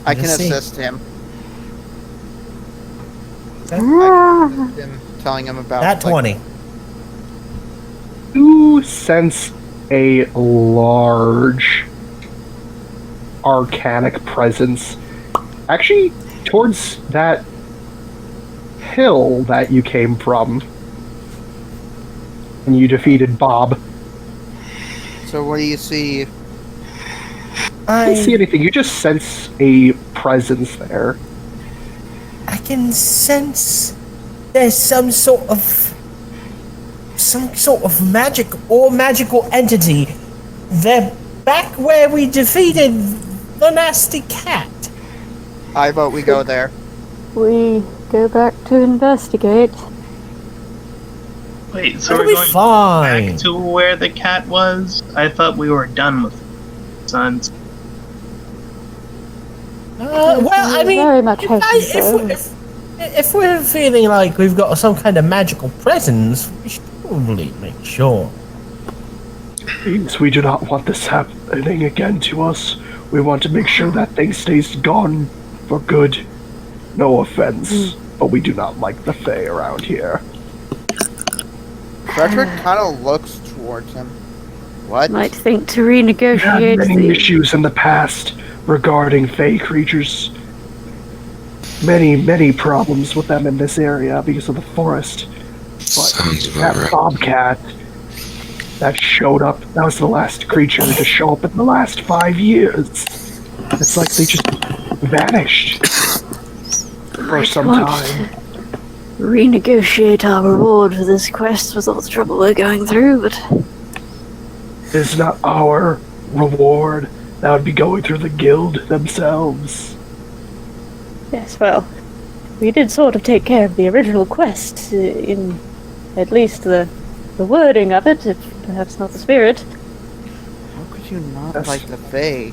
I can just see. assist him. Okay. I can assist him, telling him about Nat 20. You sense a large arcanic presence. Actually, towards that hill that you came from. And you defeated Bob. So what do you see? You don't see anything, you just sense a presence there. I can sense there's some sort of magic or magical entity. They're back where we defeated the nasty cat. I vote we go there. We go back to investigate. Wait, so It'll we're be going fine. back to where the cat was? I thought we were done with it, sons. Well, I mean, very much hoping so. if we're feeling like we've got some kind of magical presence, we should probably make sure. Please, we do not want this happening again to us. We want to make sure that thing stays gone for good. No offense, but we do not like the Fae around here. Fredrick kind of looks towards him. What? Might think to We had renegotiate many the... issues in the past regarding Fae creatures. Many problems with them in this area because of the forest. But Sounds about that right. bobcat that showed up, that was the last creature to show up in the last 5 years. It's like they just vanished for some time. renegotiate our reward for this quest with all the trouble we're going through, but It's not our reward. That would be going through the guild themselves. yes, well, we did sort of take care of the original quest, in at least the wording of it, if perhaps not the spirit. How could you not That's- like the Fae?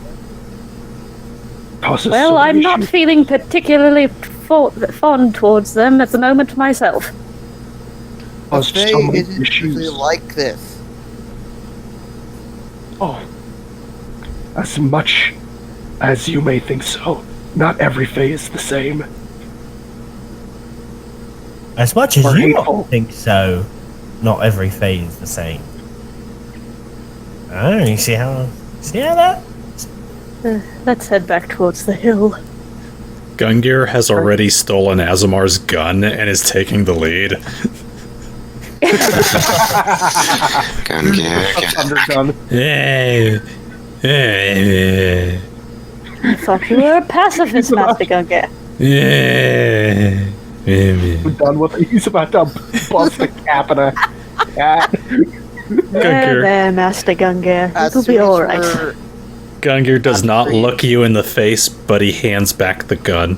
Causes Well, some I'm not issues. feeling particularly fond towards them at the moment myself. The Caused Fae so many isn't usually issues. like this. Oh, as much as you may think so, not every Fae is the same. As much as Or you hateful. don't think so, not every phase is the same. Oh, you see how that? Let's head back towards the hill. Gungir has already stolen Asemar's gun and is taking the lead. Gungir, Underdone. I thought you were a pacifist, Master Gungir. We're done with it. He's about to bust a cap and a cat. There, there, Master Gungir. As It'll soon be as alright. we're- Gungir does not look you in the face, but he hands back the gun.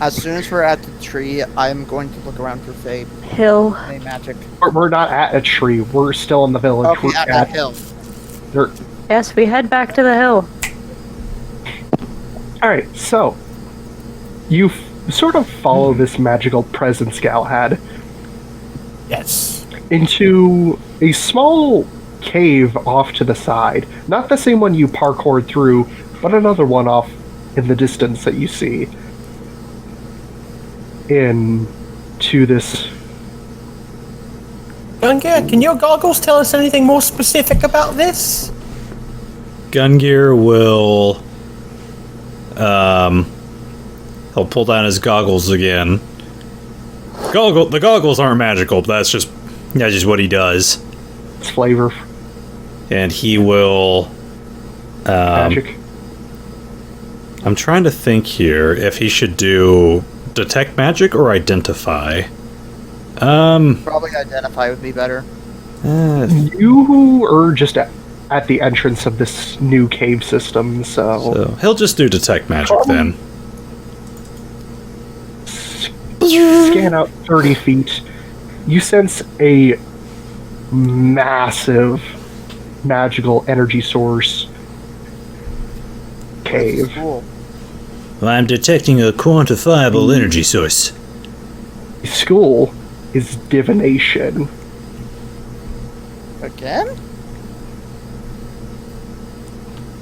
As soon as we're at the tree, I'm going to look around for Fae. Hill. Fae magic. We're not at a tree. We're still in the village. Okay, We're at the hill. Dirt. Yes, we head back to the hill. Alright, so you sort of follow this magical presence Gal had Yes. into a small cave off to the side. Not the same one you parkoured through, but another one off in the distance that you see. Into this. Gungir, can your goggles tell us anything more specific about this? Gungir will he'll pull down his goggles again. The goggles aren't magical, but that's just what he does. It's flavor And he will magic. I'm trying to think here if he should do detect magic or identify. Probably identify would be better. You are just at the entrance of this new cave system, So he'll just do detect magic then. scan out 30 feet. You sense a massive magical energy source cave. Cool. Well, I'm detecting a quantifiable energy source. School is divination. Again?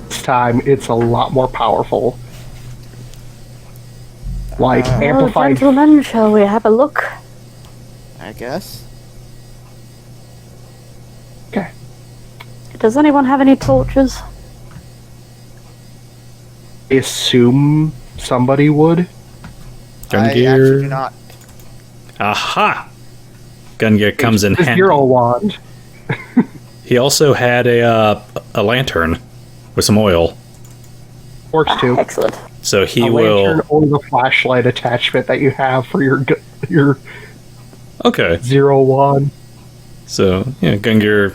This time it's a lot more powerful. Like Well, amplified. gentlemen, shall we have a look? I guess. Okay. Does anyone have any torches? I assume somebody would. I actually do Gungir. not. Aha! Gungir comes in The handy. zero wand. He also had a lantern with some oil. Works too. Excellent. So he A will. lantern or the flashlight attachment that you have for your Okay. zero wand. So yeah, Gungir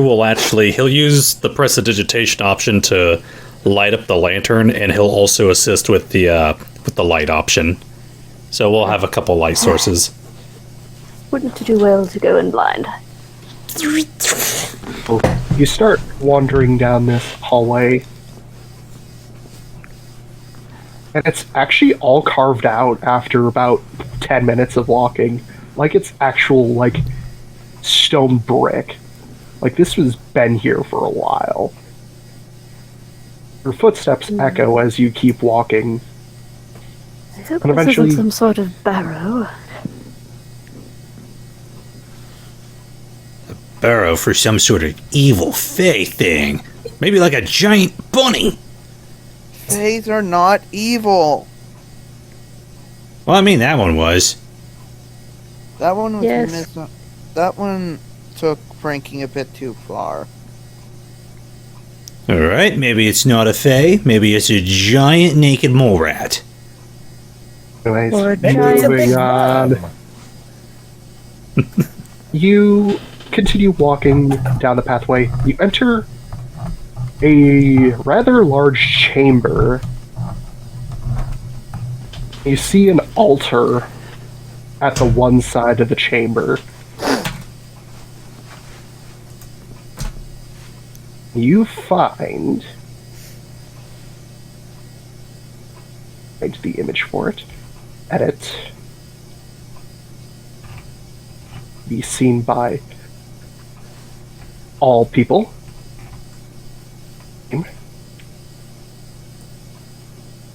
will actually he'll use the prestidigitation option to light up the lantern, and he'll also assist with the light option. So we'll have a couple light sources. Wouldn't do well to go in blind. You start wandering down this hallway. And it's actually all carved out after about 10 minutes of walking. Like it's actual, like, stone brick. Like this was been here for a while. Your footsteps echo as you keep walking. I hope And this eventually- isn't some sort of barrow. Burrow for some sort of evil fae thing. Maybe like a giant bunny. Fays are not evil. Well, I mean, that one was. That one was Yes. that one took Franking a bit too far. Alright, maybe it's not a fae. Maybe it's a giant naked mole rat. Anyways, Or a Maybe it's a big moving on. worm. You continue walking down the pathway. You enter a rather large chamber. You see an altar at the one side of the chamber. You find the image for it. Edit. Be seen by all people.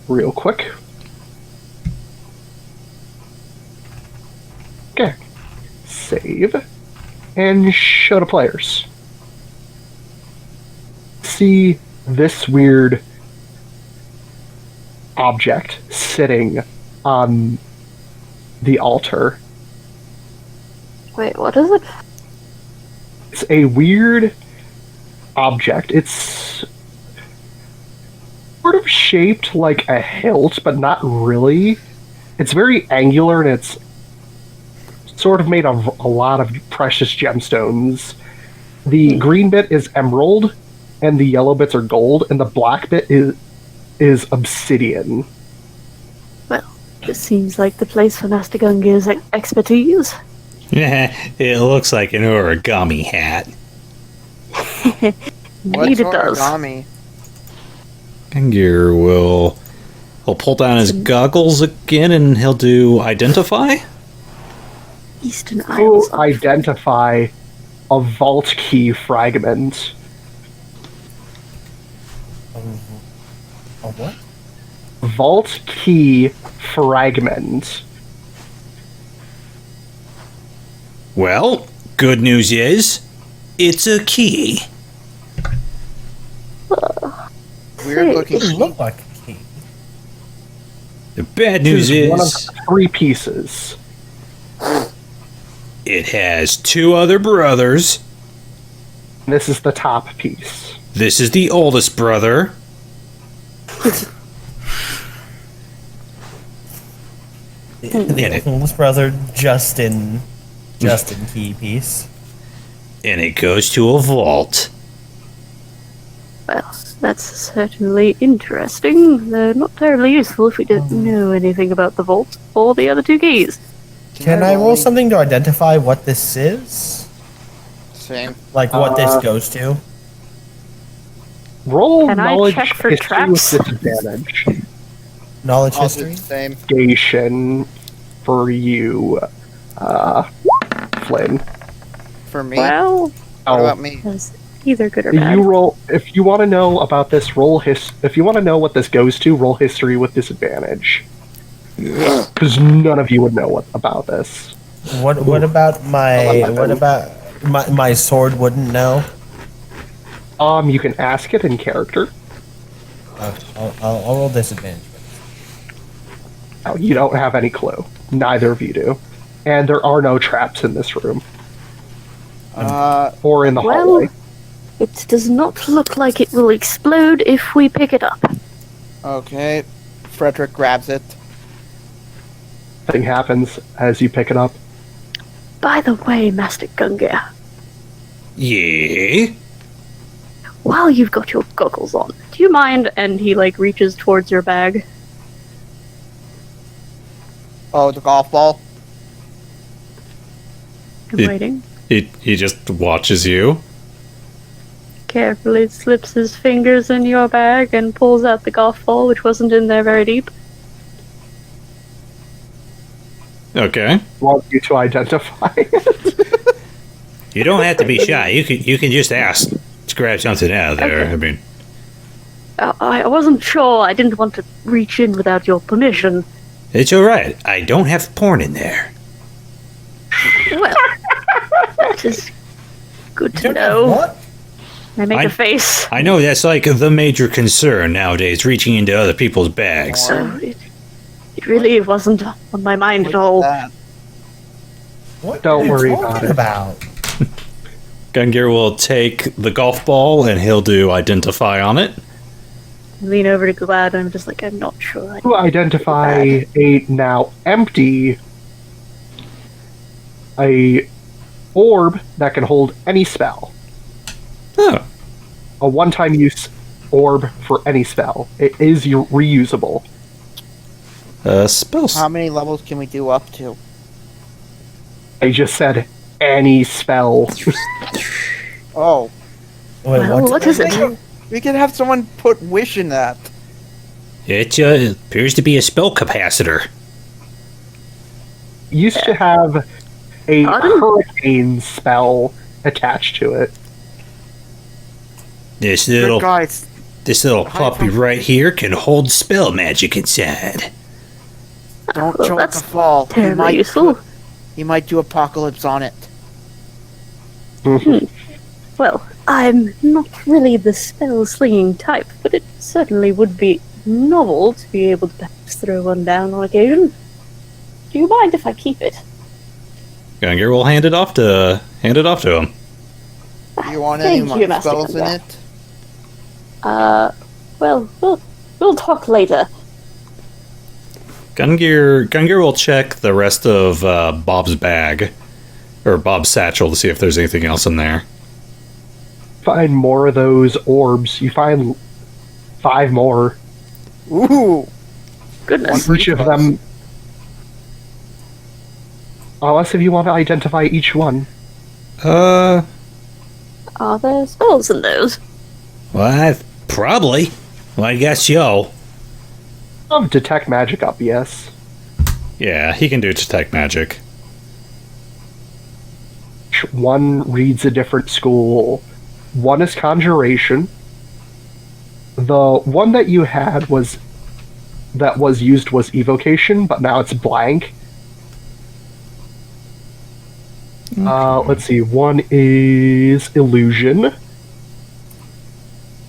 Real quick. Okay. Save. And show to players. See this weird object sitting on the altar. Wait, what is it? It's a weird object. It's sort of shaped like a hilt, but not really. It's very angular and it's sort of made of a lot of precious gemstones. The green bit is emerald, and the yellow bits are gold, and the black bit is obsidian. Well, this seems like the place for Master Gungir's expertise. It looks like an origami hat. Indeed it does. origami? Gungir he'll pull down his goggles again and he'll do identify. Eastern Isles. To identify a vault key fragment. Oh, what? Vault key fragment. Well, good news is, it's a key. Weird looking. It looked like a key. The bad news This is one of is, 3 pieces. it has 2 other brothers. This is the top piece. This is the oldest brother. The oldest brother, Justin key piece. And it goes to a vault. Well, that's certainly interesting. They're not terribly useful if we don't know anything about the vault or the other 2 keys. Can I roll something to identify what this is? Same. Like what this goes to? Roll Can I knowledge check for history traps? with disadvantage. Knowledge I'll do history? the same. Investigation for you, Flynn. For me. Well, What Oh, about me? that's either good or if bad. you roll, if you want to know about this, if you want to know what this goes to, roll history with disadvantage. Because none of you would know about this. What about my sword wouldn't know? You can ask it in character. I'll roll disadvantage. Oh, you don't have any clue. Neither of you do. And there are no traps in this room. Or in the Well, hallway. it does not look like it will explode if we pick it up. Okay. Fredrick grabs it. Thing happens as you pick it up. By the way, Master Gungir, Yeah? while you've got your goggles on, do you mind? And he reaches towards your bag. Oh, the golf ball. I'm It- waiting. He just watches you. Carefully slips his fingers in your bag and pulls out the golf ball, which wasn't in there very deep. Okay. Want you to identify it. You don't have to be shy. You can just ask to grab something out of there. Okay. I mean, I wasn't sure. I didn't want to reach in without your permission. it's all right. I don't have porn in there. Well, that is good to Don't have know. what? I make a face. I know that's like the major concern nowadays, reaching into other people's bags. So it really wasn't on my mind at all. What Don't are you worry talking about Gungir will take the golf ball and he'll do identify on it. Lean over to Glad, and I'm just like, I'm not sure. To identify a now empty orb that can hold any spell. Oh. A one-time use orb for any spell. It is reusable. Spells. How many levels can we do up to? I just said any spell. Oh, Wait, Well, what is it? we could have someone put wish in that. It appears to be a spell capacitor. Used to have a Pardon? hurricane spell attached to it. This Good little guys, puppy right here can hold spell magic inside. don't Well, joke that's the fall. terribly useful. He might do apocalypse on it. Well, I'm not really the spell-slinging type, but it certainly would be novel to be able to perhaps throw one down on occasion. Do you mind if I keep it? Gungir will hand it off to him. Do you want Thank any you, more Master spells in Gungir. it? Well, we'll talk later. Gungir will check the rest of Bob's bag or Bob's satchel to see if there's anything else in there. Find more of those orbs. You find 5 more. Ooh, Goodness. Each of them. Unless if you want to identify each one. Are there spells in those? Well, probably. Well, I guess so. Detect magic up, yes. Yeah, he can do detect magic. One reads a different school. One is conjuration. The one that you had was used was evocation, but now it's blank. Let's see. One is illusion.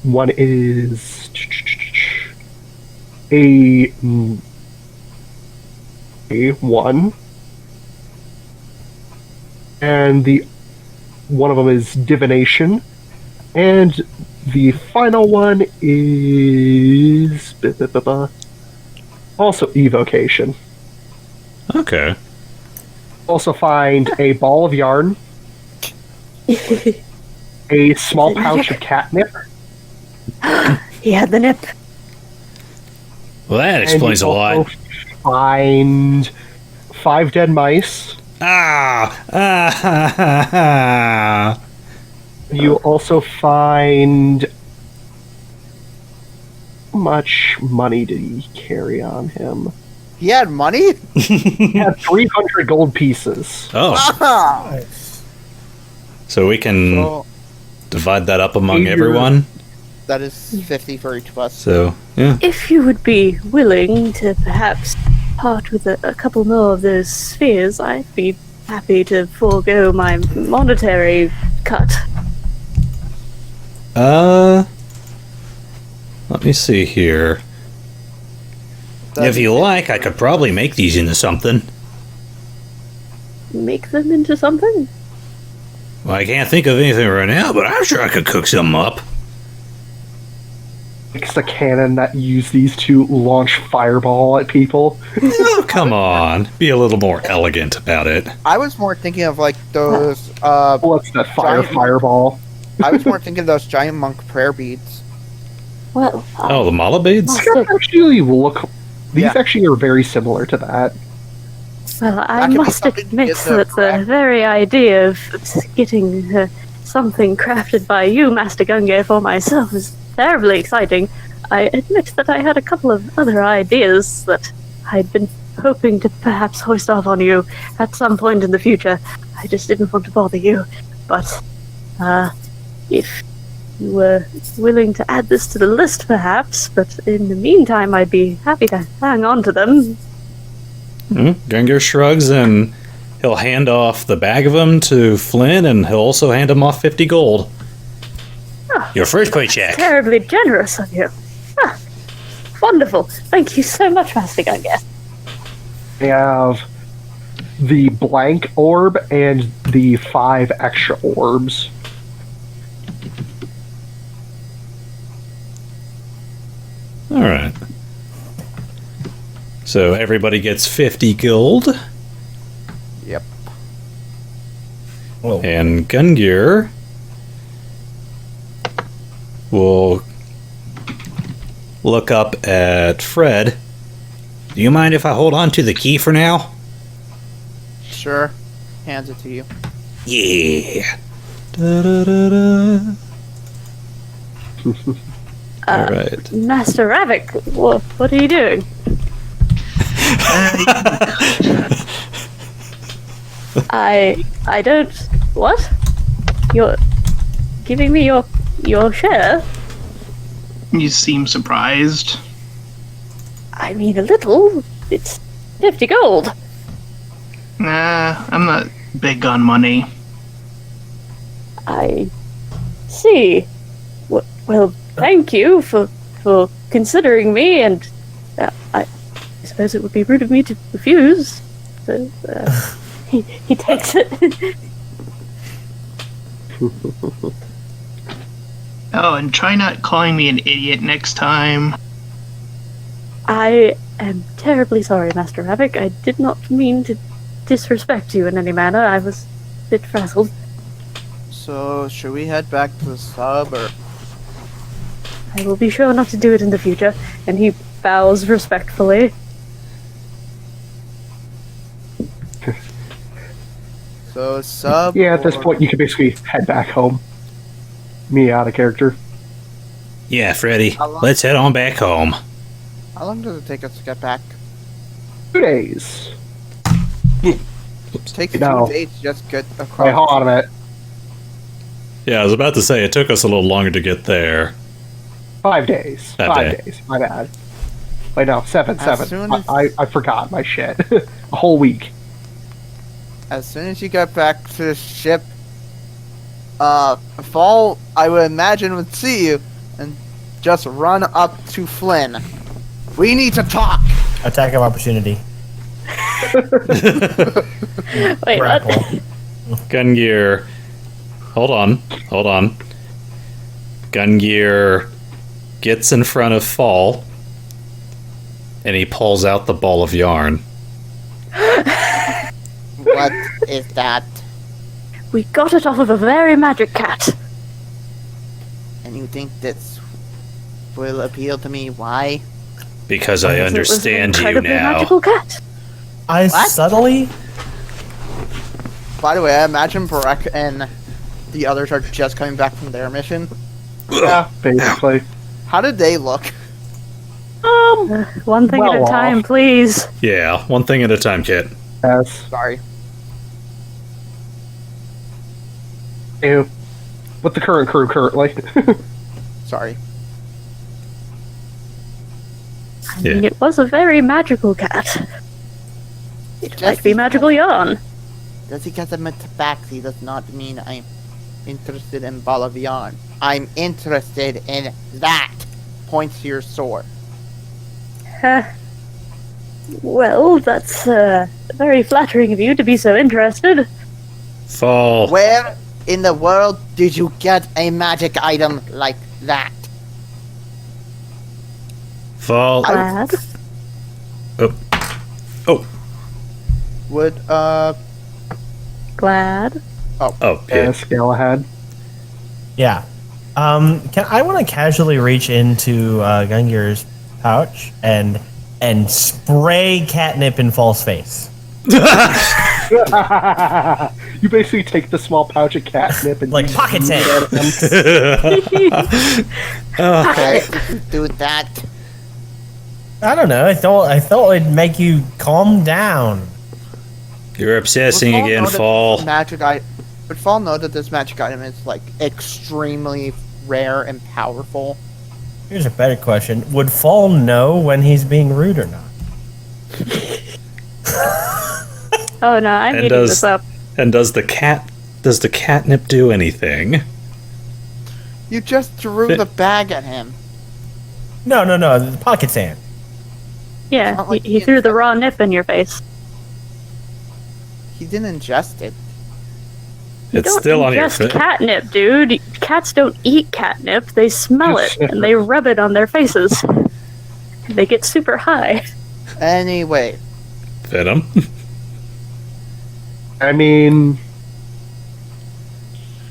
One is a one, and the one of them is divination, and the final one is also evocation. Okay. Also find a ball of yarn, a small pouch of catnip, He had the nip. Well, that explains a and you lot. also find 5 dead mice. You also find... How much money did he carry on him? he had money? He had 300 gold pieces. Oh, Ah! so we can So, divide that up among Figure- everyone. that is 50 for each of us. So, yeah. If you would be willing to perhaps part with a couple more of those spheres, I'd be happy to forego my monetary cut. Let me see here. If you like, I could probably make these into something. Make them into something? Well, I can't think of anything right now, but I'm sure I could cook something up. It's the cannon that use these to launch fireball at people. Oh, come on. Be a little more elegant about it. I was more thinking of like those. What's that Giant- fireball? I was more thinking of those giant monk prayer beads. Well, Oh, the mala beads? Master, Actually, look. These Yeah. actually are very similar to that. well, I could be must something to admit get the that the craft- very idea of getting something crafted by you, Master Gungir, for myself is terribly exciting. I admit that I had a couple of other ideas that I'd been hoping to perhaps hoist off on you at some point in the future. I just didn't want to bother you. But, if you were willing to add this to the list, perhaps, but in the meantime, I'd be happy to hang on to them. Gungir shrugs and he'll hand off the bag of them to Flynn, and he'll also hand him off 50 gold. Your first paycheck. Terribly generous of you. Wonderful. Thank you so much, Master Gungir. We have the blank orb and the 5 extra orbs. All right. So everybody gets 50 gold. Yep. Oh. And Gungir will look up at Fred. Do you mind if I hold on to the key for now? Sure. Hands it to you. Yeah. Da-da-da-da. All right. Master Ravak, what are you doing? I don't... What? You're giving me your share? You seem surprised. I mean, a little. It's 50 gold. Nah, I'm not big on money. I see. Well, thank you for considering me, and I suppose it would be rude of me to refuse. So, he takes it. Oh, and try not calling me an idiot next time. I am terribly sorry, Master Ravak. I did not mean to disrespect you in any manner. I was a bit frazzled. So, should we head back to the sub, or...? I will be sure not to do it in the future. And he bows respectfully. So, sub, Yeah, at this or- point, you can basically head back home. Me out of character. Yeah, Freddy. How long- Let's head on back home. How long does it take us to get back? 2 days. It takes No. 2 days to just get across. Wait, hold on a minute. Yeah, I was about to say it took us a little longer to get there. 5 days. That 5 day. days. My bad. Wait, no, 7. As soon as- I forgot my shit. A whole week. As soon as you get back to the ship, Fall, I would imagine, would see you and just run up to Flynn. We need to talk! Attack of opportunity. Wait, Grapple. what? Gungir. Hold on. Gungir gets in front of Fall, and he pulls out the ball of yarn. What is that? We got it off of a very magic cat. And you think this will appeal to me? Why? Because I It was an understand you incredibly now. magical cat. I What? subtly. By the way, I imagine Barreck and the others are just coming back from their mission. Yeah, basically. How did they look? One thing at a Well time, off. please. Yeah, one thing at a time, Kit. Yes. Sorry. Ew. With the current crew currently. Sorry. I mean, it was a very magical cat. It Just might be magical yarn. Just because I'm a Tabaxi does not mean I'm interested in ball of yarn. I'm interested in that. Points to your sword. Well, that's very flattering of you to be so interested. Fall. Where in the world did you get a magic item like that? Fall. Glad. Oh. Would, Glad. Oh, yeah. Yes, Galahad. Yeah. I want to casually reach into Gungir's pouch and spray catnip in Fall's face. You basically take the small pouch of catnip and Like you pocket shoot sand. at him. okay, do that? I don't know. I thought it'd make you calm down. You're obsessing Would again, know that Fall. this magic item. Would Fall know that this magic item is like extremely rare and powerful? Here's a better question: would Fall know when he's being rude or not? Oh no, I'm And eating does- this up. And does the catnip do anything? You just threw the bag at him. No. The pocket sand. Yeah, not like he he threw the raw nip in your face. He didn't ingest it. You It's don't still on your ingest face. catnip, dude. Cats don't eat catnip. They smell it and they rub it on their faces. They get super high. Anyway, Venom. I mean,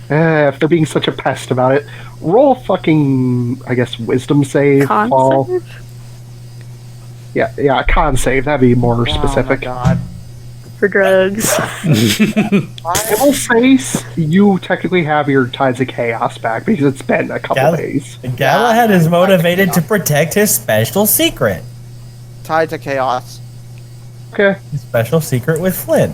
if they're being such a pest about it, roll fucking, I guess, wisdom save. Con Paul. save? Yeah, con save. That'd be more specific. Oh my god. For drugs. I will say you technically have your Tides of Chaos back because it's been a couple days. Galahad is motivated to protect his special secret. Tied to chaos. Okay, His special secret with Flynn.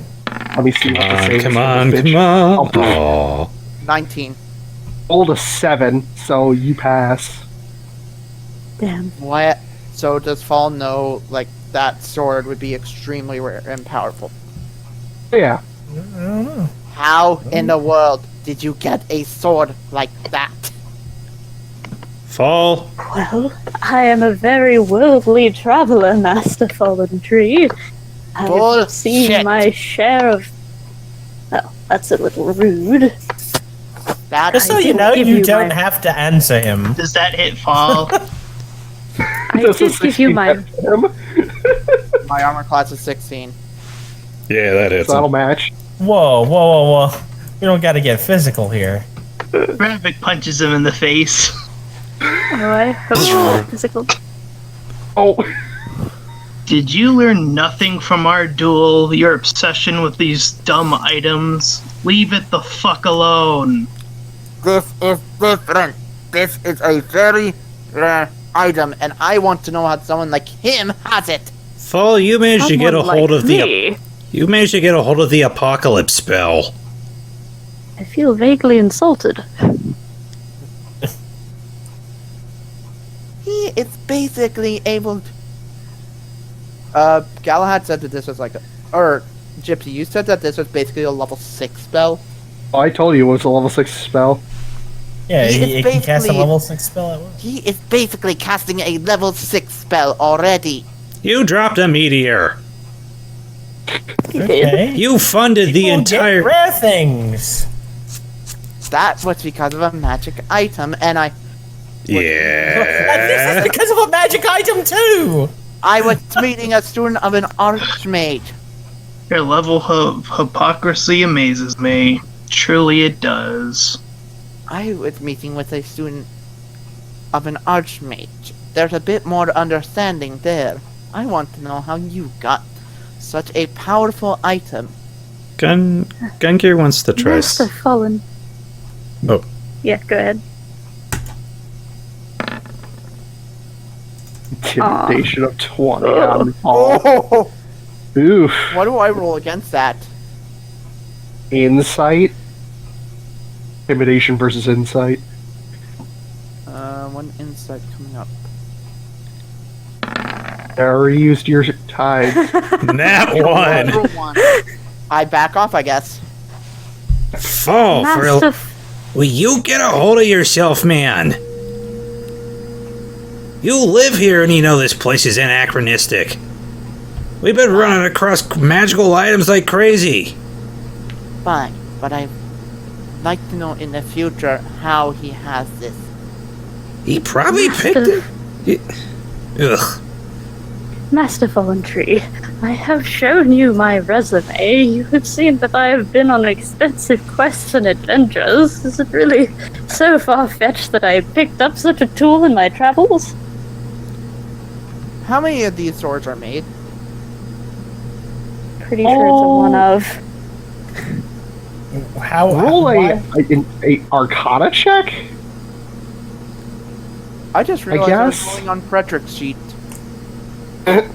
let me see what the save is Come for on, this come bitch. on. Oh. 19. Rolled a 7, so you pass. Damn. What? So does Fall know, like, that sword would be extremely rare and powerful? Yeah, I don't know. How in the world did you get a sword like that? Fall. Well, I am a very worldly traveler, Master Fallen Tree. I've Bullshit. seen my share of... Well, that's a little rude. That Just so I you didn't know, give you you don't my- have to answer him. Does that hit Fall? I Does did a give you 16 my... hit him? my armor class is 16. Yeah, that hits So that'll him. match. Whoa. We don't gotta get physical here. Ravak punches him in the face. Oh, I hope physical... Oh, Did you learn nothing from our duel? Your obsession with these dumb items? Leave it the fuck alone. This is different. This is a very rare item, and I want to know how someone like him has it. Fall, you managed to get a Someone hold like of the. me. You managed to get a hold of the apocalypse spell. I feel vaguely insulted. He is basically able to... Galahad said that this was like a... Or, Gipsy, you said that this was basically a level 6 spell. I told you it was a level 6 spell. Yeah, He he is can cast a basically- level 6 spell at once. He is basically casting a level 6 spell already. You dropped a meteor. He did. Okay. You funded the People get entire. rare things. That was because of a magic item, and I And this Yeah. is because of a magic item too. I was meeting a student of an archmage. Your level of hypocrisy amazes me. Truly it does. I was meeting with a student of an archmage. There's a bit more understanding there. I want to know how you got such a powerful item. Gungir wants to try. Master Fallen. Oh. Yeah, go ahead. Intimidation of 20 on Paul. Oh, Oof. what do I roll against that? Insight. Intimidation versus insight. One insight coming up. I already used your tide. Nat one. Roll one. I back off, I guess. Fall for Master a. Will you get a hold of yourself, man? You live here and you know this place is anachronistic. We've been running across magical items like crazy. Fine, but I'd like to know in the future how he has this. He probably picked it. Ugh. Master Fallen Tree, I have shown you my resume. You have seen that I have been on extensive quests and adventures. Is it really so far-fetched that I picked up such a tool in my travels? How many of these swords are made? Pretty sure it's a one of. How? Roll why- a Arcana check? I just realized I was guess. rolling on Fredrick's sheet. I'm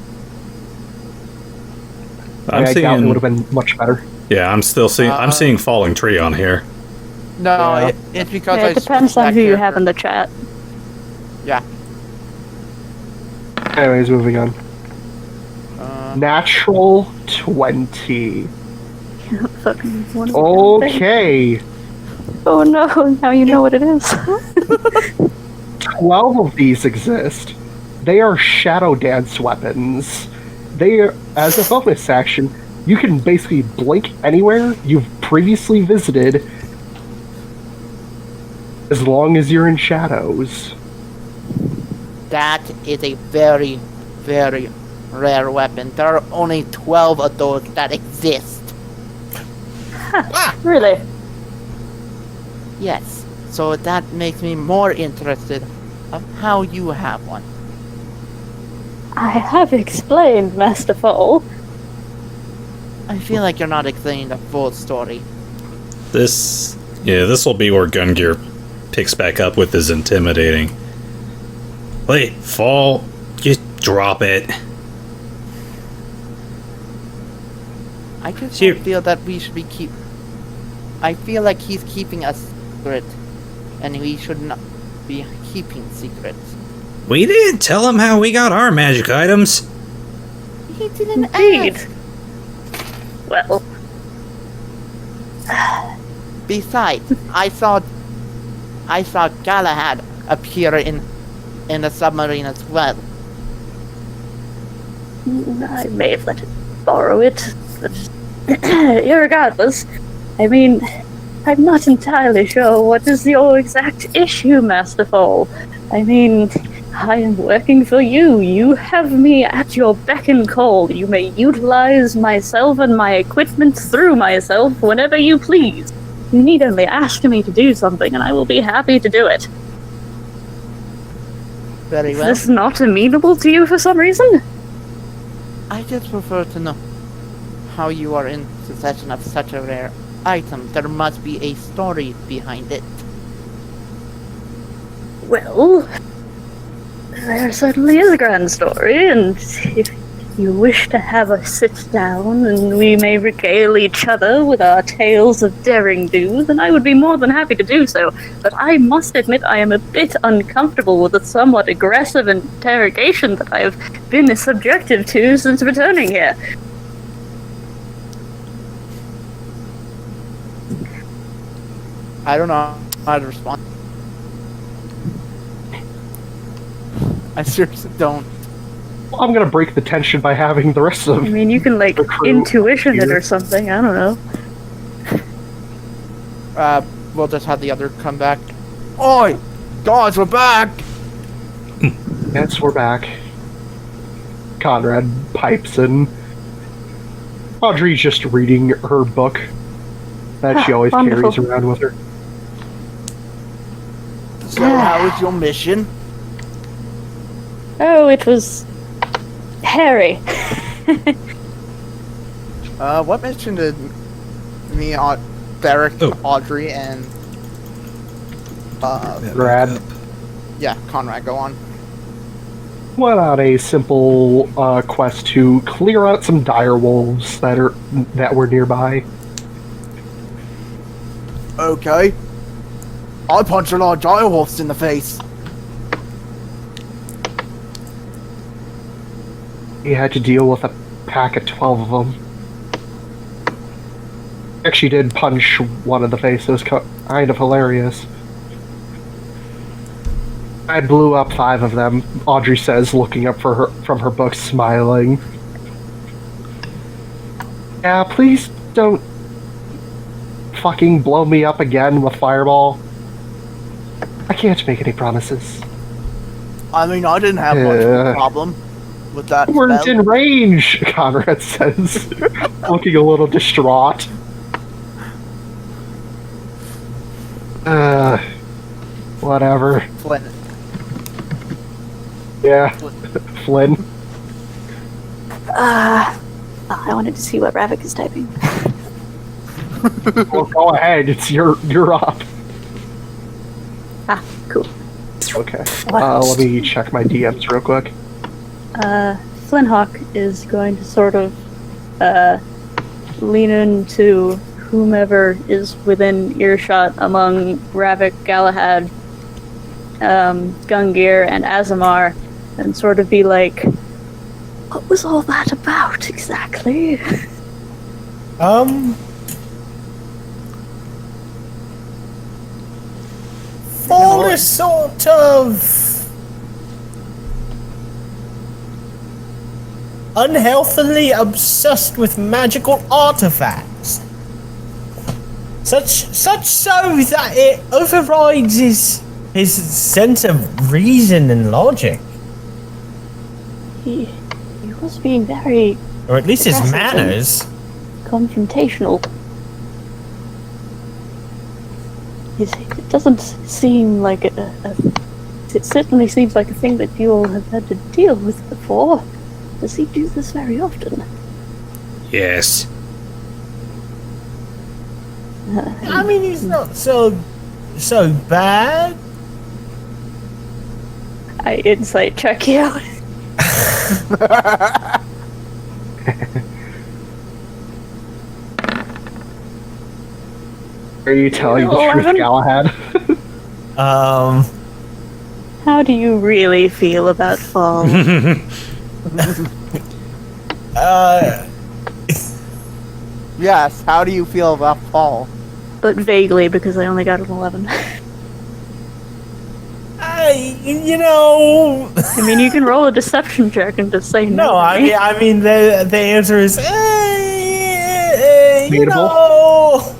I doubt it would seeing. have been much better. Yeah, I'm still seeing. I'm seeing falling tree on here. No, Yeah. it's because Yeah, I it depends switched on that who you have character. in the chat. Yeah. Anyways, moving on. Uh, Natural 20. Fucking wonderful thing. Okay. Oh no, now you know what it is. 12 of these exist. They are Shadow Dance weapons. They are, as a bonus action, you can basically blink anywhere you've previously visited as long as you're in shadows. that is a very, very rare weapon. There are only 12 of those that exist. Really? Yes. So that makes me more interested of how you have one. I have explained, Master Fall. I feel like you're not explaining the full story. This will be where Gungir picks back up with his intimidating. Wait, Fall, just drop it. I just Here. don't feel that we should be I feel like he's keeping a secret, and we should not be keeping secrets. We didn't tell him how we got our magic items. He didn't Indeed. ask. Well, Besides, I saw Galahad appear in the submarine as well. I may have let it borrow it, but irregardless, I mean, I'm not entirely sure what is your exact issue, Master Fall. I mean, I am working for you. You have me at your beck and call. You may utilize myself and my equipment through myself whenever you please. You need only ask me to do something, and I will be happy to do it. Very Is well. this not amenable to you for some reason? I just prefer to know how you are in possession of such a rare item. There must be a story behind it. Well, there certainly is a grand story, and if you wish to have a sit down and we may regale each other with our tales of daring do, then I would be more than happy to do so. But I must admit I am a bit uncomfortable with the somewhat aggressive interrogation that I have been subjected to since returning here. I don't know how to respond. I seriously don't. I'm gonna break the tension by having the rest of I mean, you can, like, The crew intuition it here. or something, I don't know. We'll just have the other come back. Oi! Guys, we're back! Yes, we're back. Conrad pipes in. Audrey's just reading her book that she always Wonderful. carries around with her. So, how is your mission? Oh, it was hairy. What mission did me, Barreck, Oh. Audrey, and Brad Conrad go on? went on a simple quest to clear out some dire wolves that were nearby. Okay. I punched a lot of dire wolves in the face. He had to deal with a pack of 12 of them. Actually did punch one in the face. It was kind of hilarious. I blew up 5 of them, Audrey says, looking up from her book, smiling. Yeah, please don't fucking blow me up again with Fireball. I can't make any promises. I mean, I didn't have much of a problem with that You weren't spell. in range, Conrad says, looking a little distraught. Whatever. Flynn. Yeah, Flynn. I wanted to see what Ravak is typing. Well, go ahead. You're up. Cool. Okay. What? Let me check my DMs real quick. Flynnhawk is going to sort of lean into whomever is within earshot among Ravak, Galahad, Gungir, and Asemar, and sort of be like, what was all that about exactly? For a sort of unhealthily obsessed with magical artifacts. Such so that it overrides his sense of reason and logic. He was being very Or at least his aggressive manners. and confrontational. It doesn't seem like it certainly seems like a thing that you all have had to deal with before. Does he do this very often? Yes. I mean, he's not so bad. I insight check you. Are you telling the truth, 11? Galahad? How do you really feel about fall? Yes, how do you feel about fall? But vaguely, because I only got an 11. You know. I mean, you can roll a deception check and just say no. No, I mean the answer is you Debatable. know.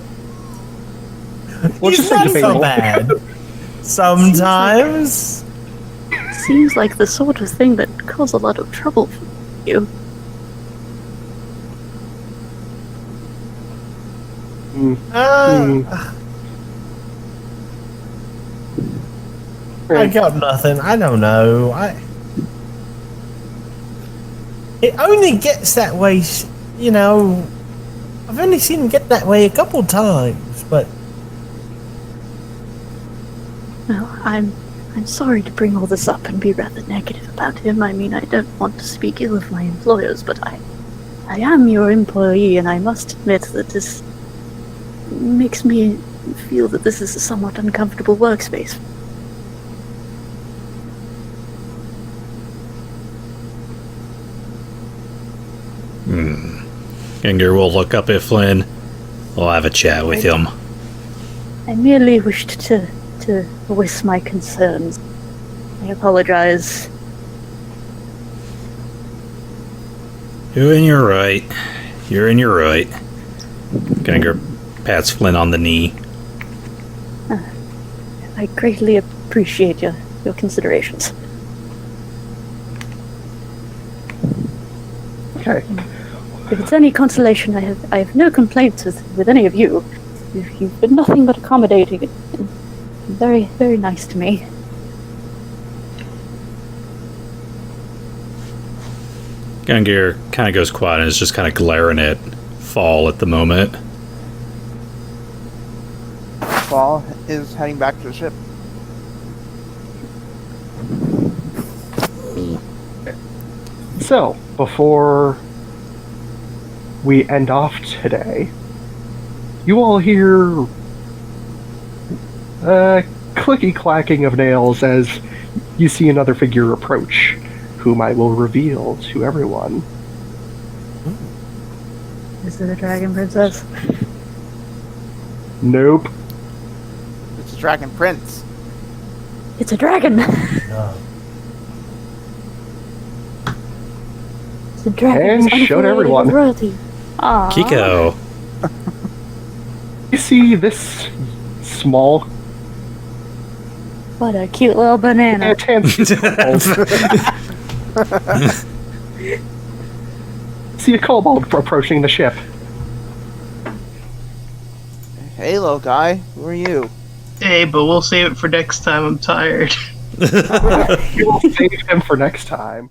Let's He's just say not so debatable. bad. Sometimes. Seems like the sort of thing that caused a lot of trouble for you. I got nothing. I don't know. It only gets that way, you know. I've only seen him get that way a couple times, but Well, I'm sorry to bring all this up and be rather negative about him. I mean, I don't want to speak ill of my employers, but I am your employee, and I must admit that this makes me feel that this is a somewhat uncomfortable workspace. Gungir will look up at Flynn. We'll have a chat with him. I merely wished to voice my concerns. I apologize. You're in your right. You're in your right. Gungir pats Flynn on the knee. I greatly appreciate your considerations. Okay. If it's any consolation, I have no complaints with any of you. You've been nothing but accommodating and very, very nice to me. Gungir kind of goes quiet and is just kind of glaring at Fall at the moment. Fall is heading back to the ship. So, before we end off today, you all hear clicky clacking of nails as you see another figure approach, whom I will reveal to everyone. Is it a dragon princess? Nope. It's a Dragon Prince. It's a dragon! It's a dragon. And show to everyone. Royalty. Aww. Kiko. You see this small What a cute little banana. See a kobold approaching the ship. Hey, little guy, who are you? Hey, but we'll save it for next time. I'm tired. You will save him for next time.